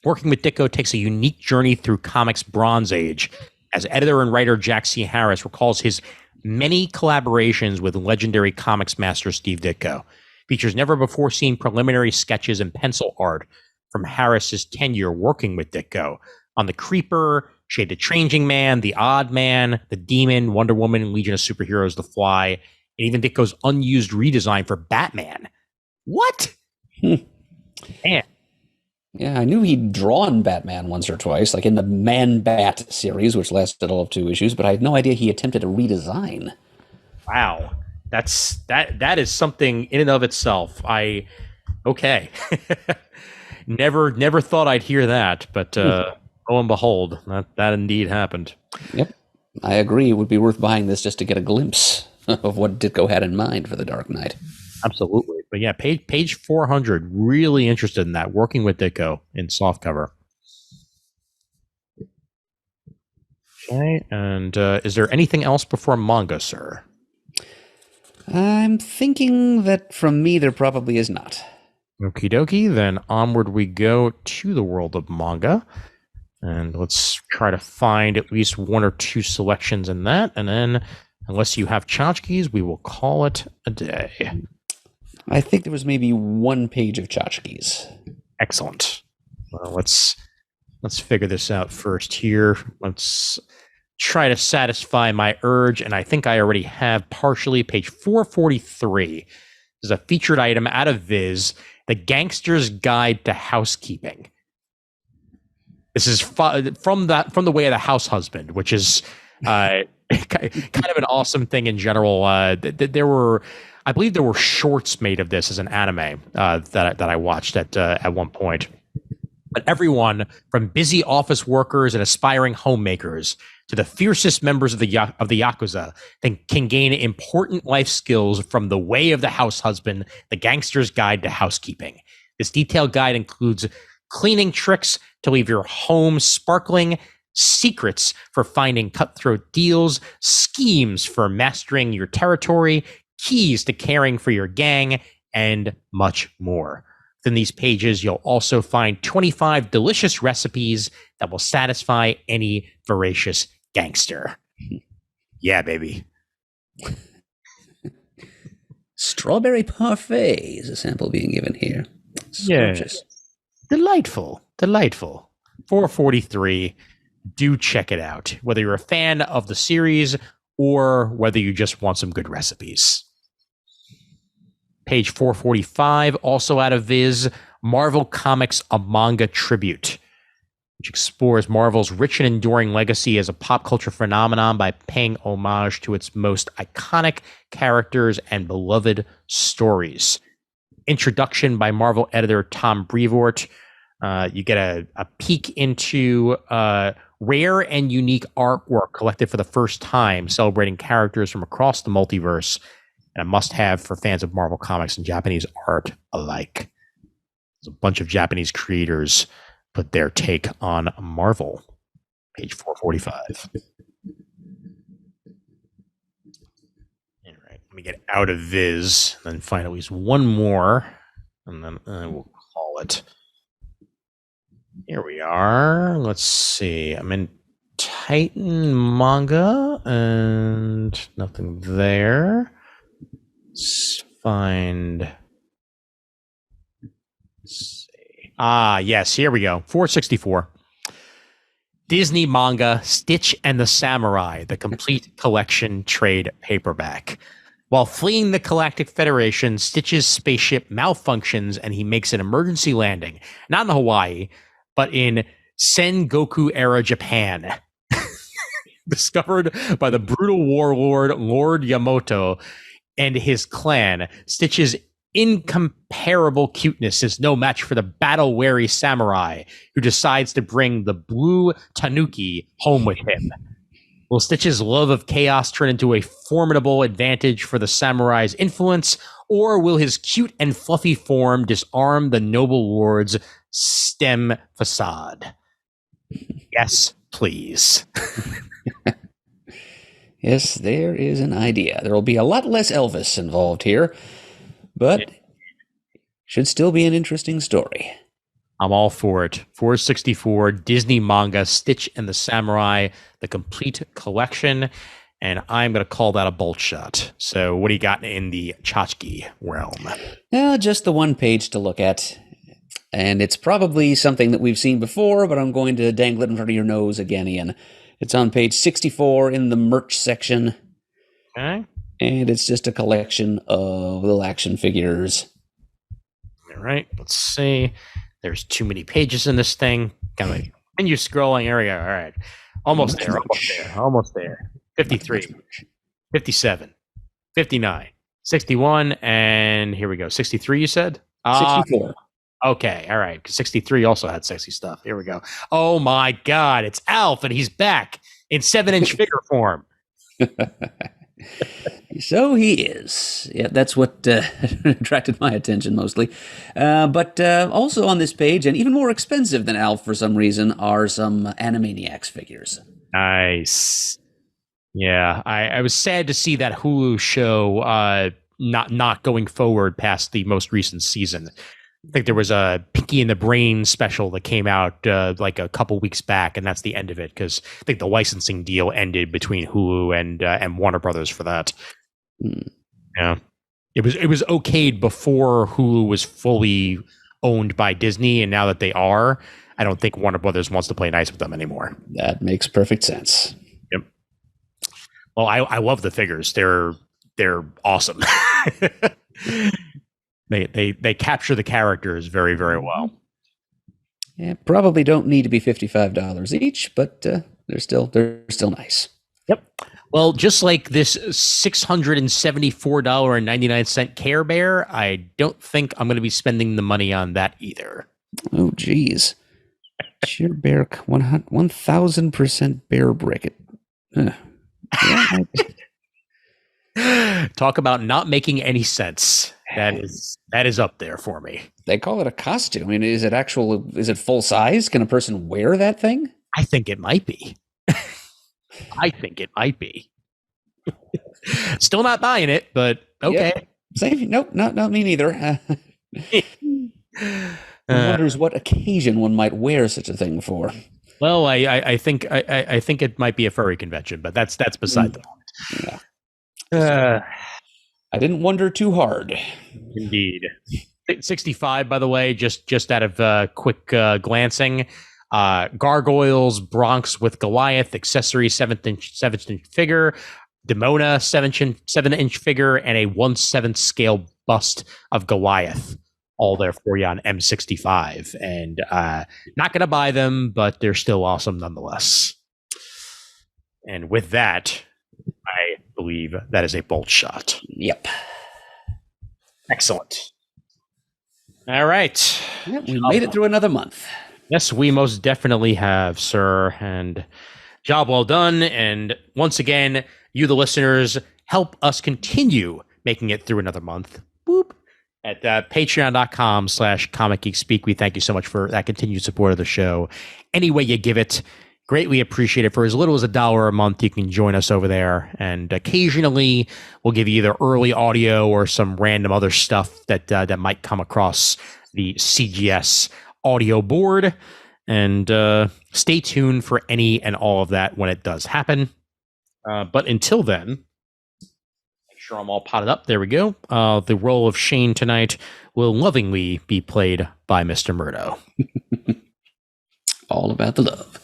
Working with Ditko takes a unique journey through comics' Bronze Age, as editor and writer Jack C. Harris recalls his many collaborations with legendary comics master Steve Ditko. Features never-before-seen preliminary sketches and pencil art from Harris's tenure working with Ditko on the Creeper, Shade the Changing Man, the Odd Man, the Demon, Wonder Woman, Legion of Superheroes, The Fly, and even Ditko's unused redesign for Batman. What? Man. Yeah, I knew he'd drawn Batman once or twice, like in the Man-Bat series, which lasted all of 2 issues, but I had no idea he attempted a redesign. Wow. That is something in and of itself. Okay. Never thought I'd hear that, but lo and behold, that indeed happened. Yep. I agree. It would be worth buying this just to get a glimpse of what Ditko had in mind for the Dark Knight. Absolutely. But yeah, page 400, really interested in that, working with Ditko in softcover. Okay, and is there anything else before manga, sir? I'm thinking that from me there probably is not. Okie dokie, then onward we go to the world of manga. And let's try to find at least 1 or 2 selections in that. And then, unless you have tchotchkes, we will call it a day. I think there was maybe 1 page of tchotchkes. Excellent. Well, let's figure this out first here. Let's try to satisfy my urge, and I think I already have partially. Page 443 is a featured item out of Viz, The Gangster's Guide to Housekeeping. This is from the way of the house husband, which is kind of an awesome thing in general. I believe there were shorts made of this as an anime that I watched at one point. But everyone from busy office workers and aspiring homemakers to the fiercest members of the Yakuza can gain important life skills from The Way of the House Husband, The Gangster's Guide to Housekeeping. This detailed guide includes cleaning tricks to leave your home sparkling, secrets for finding cutthroat deals, schemes for mastering your territory, keys to caring for your gang, and much more. Within these pages, you'll also find 25 delicious recipes that will satisfy any voracious gangster. Yeah, baby. Strawberry parfait is a sample being given here. Yes. Delightful. 443. Do check it out. Whether you're a fan of the series or whether you just want some good recipes. Page 445, also out of Viz, Marvel Comics A Manga Tribute, which explores Marvel's rich and enduring legacy as a pop culture phenomenon by paying homage to its most iconic characters and beloved stories. Introduction by Marvel editor Tom Brevoort. You get a peek into rare and unique artwork collected for the first time, celebrating characters from across the multiverse, and a must-have for fans of Marvel Comics and Japanese art alike. There's a bunch of Japanese creators put their take on Marvel. Page 445. All right, let me get out of Viz, and then find at least one more, and then we'll call it. Here we are. Let's see. I'm in Titan manga, and nothing there. Let's find. Let's see. Yes, here we go. 464. Disney manga Stitch and the Samurai, the complete collection trade paperback. While fleeing the Galactic Federation, Stitch's spaceship malfunctions and he makes an emergency landing, not in Hawaii, but in Sengoku-era Japan. Discovered by the brutal warlord Lord Yamato and his clan, Stitch's incomparable cuteness is no match for the battle-weary samurai who decides to bring the blue tanuki home with him. Will Stitch's love of chaos turn into a formidable advantage for the samurai's influence, or will his cute and fluffy form disarm the noble lord's STEM facade? Yes, please. Yes, there is an idea. There will be a lot less Elvis involved here, but should still be an interesting story. I'm all for it. 464 Disney manga Stitch and the Samurai, the complete collection, and I'm going to call that a bolt shot. So what do you got in the tchotchke realm? Now, just the one page to look at, and it's probably something that we've seen before, but I'm going to dangle it in front of your nose again, Ian. It's on page 64 in the merch section. Okay. And it's just a collection of little action figures. All right. Let's see. There's too many pages in this thing. Kind of continue scrolling. There we go. All right. Almost there. Almost there. Almost there. 53. 57. 59. 61. And here we go. 63, you said? 64. Okay, all right. 63 also had sexy stuff. Here we go. Oh my God, it's Alf, and he's back in 7-inch figure form. So he is. Yeah, that's what attracted my attention mostly. But also on this page, and even more expensive than Alf for some reason, are some Animaniacs figures. Nice. Yeah, I was sad to see that Hulu show not going forward past the most recent season. I think there was a Pinky and the Brain special that came out like a couple weeks back, and that's the end of it because I think the licensing deal ended between Hulu and Warner Brothers for that. Yeah, it was okayed before Hulu was fully owned by Disney, and now that they are, I don't think Warner Brothers wants to play nice with them anymore. That makes perfect sense. Yep. Well, I love the figures. They're awesome. They capture the characters very, very well. Yeah, probably don't need to be $55 each, but they're still nice. Yep. Well, just like this $674.99 Care Bear, I don't think I'm going to be spending the money on that either. Oh, geez. Sheer bear, 1,000% bear brick. Talk about not making any sense. That is up there for me. They call it a costume. I mean, is it full size? Can a person wear that thing? I think it might be. I think it might be. Still not buying it, but okay. Yep. Same. Nope, not me neither. One wonders what occasion one might wear such a thing for. Well, I think it might be a furry convention, but that's beside the point. Yeah. I didn't wonder too hard. Indeed. 65, by the way, just out of quick glancing. Gargoyles, Bronx with Goliath, accessory 7th inch figure. Demona 7-inch figure, and a 1/7 scale bust of Goliath. All there for you on M65. And not going to buy them, but they're still awesome nonetheless. And with that, I believe that is a bolt shot. Yep. Excellent. All right. Yep, we made it through another month. Yes, we most definitely have, sir. And job well done. And once again, you, the listeners, help us continue making it through another month. Boop. At patreon.com/comicgeekspeak. We thank you so much for that continued support of the show. Any way you give it, greatly appreciate it. For as little as $1 a month, you can join us over there. And occasionally, we'll give you either early audio or some random other stuff that might come across the CGS audio board. And stay tuned for any and all of that when it does happen. But until then, make sure I'm all potted up. There we go. The role of Shane tonight will lovingly be played by Mr. Murdo. All about the love.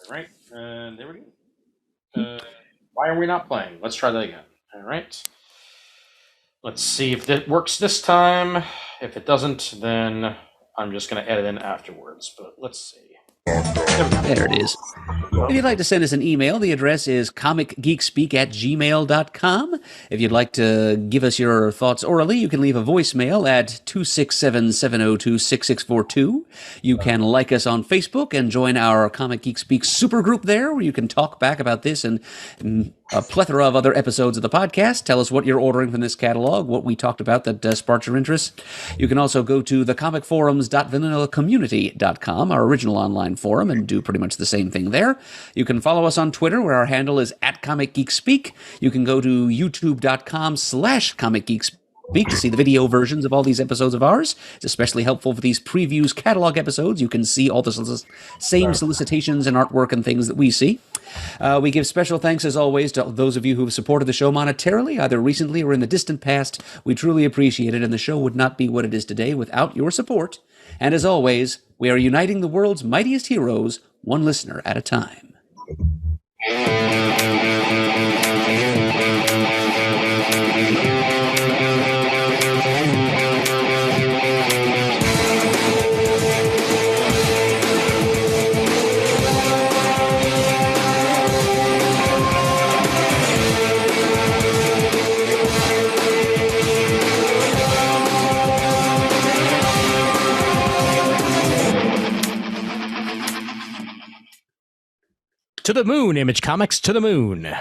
All right. There we go. Why are we not playing? Let's try that again. All right. Let's see if that works this time. If it doesn't, then I'm just going to edit in afterwards. But let's see. There it is. If you'd like to send us an email, the address is comicgeekspeak@gmail.com. If you'd like to give us your thoughts orally, you can leave a voicemail at 267-702-6642. You can like us on Facebook and join our Comic Geek Speak supergroup there, where you can talk back about this and a plethora of other episodes of the podcast. Tell us what you're ordering from this catalog, what we talked about that sparked your interest. You can also go to thecomicforums.vanillacommunity.com, our original online forum, and do pretty much the same thing there. You can follow us on Twitter, where our handle is @ComicGeekSpeak. You can go to youtube.com/ComicGeekSpeak to see the video versions of all these episodes of ours. It's especially helpful for these previews catalog episodes. You can see all the same solicitations and artwork and things that we see. We give special thanks, as always, to those of you who have supported the show monetarily, either recently or in the distant past. We truly appreciate it, and the show would not be what it is today without your support. And as always, we are uniting the world's mightiest heroes, one listener at a time. To the moon, Image Comics, to the moon.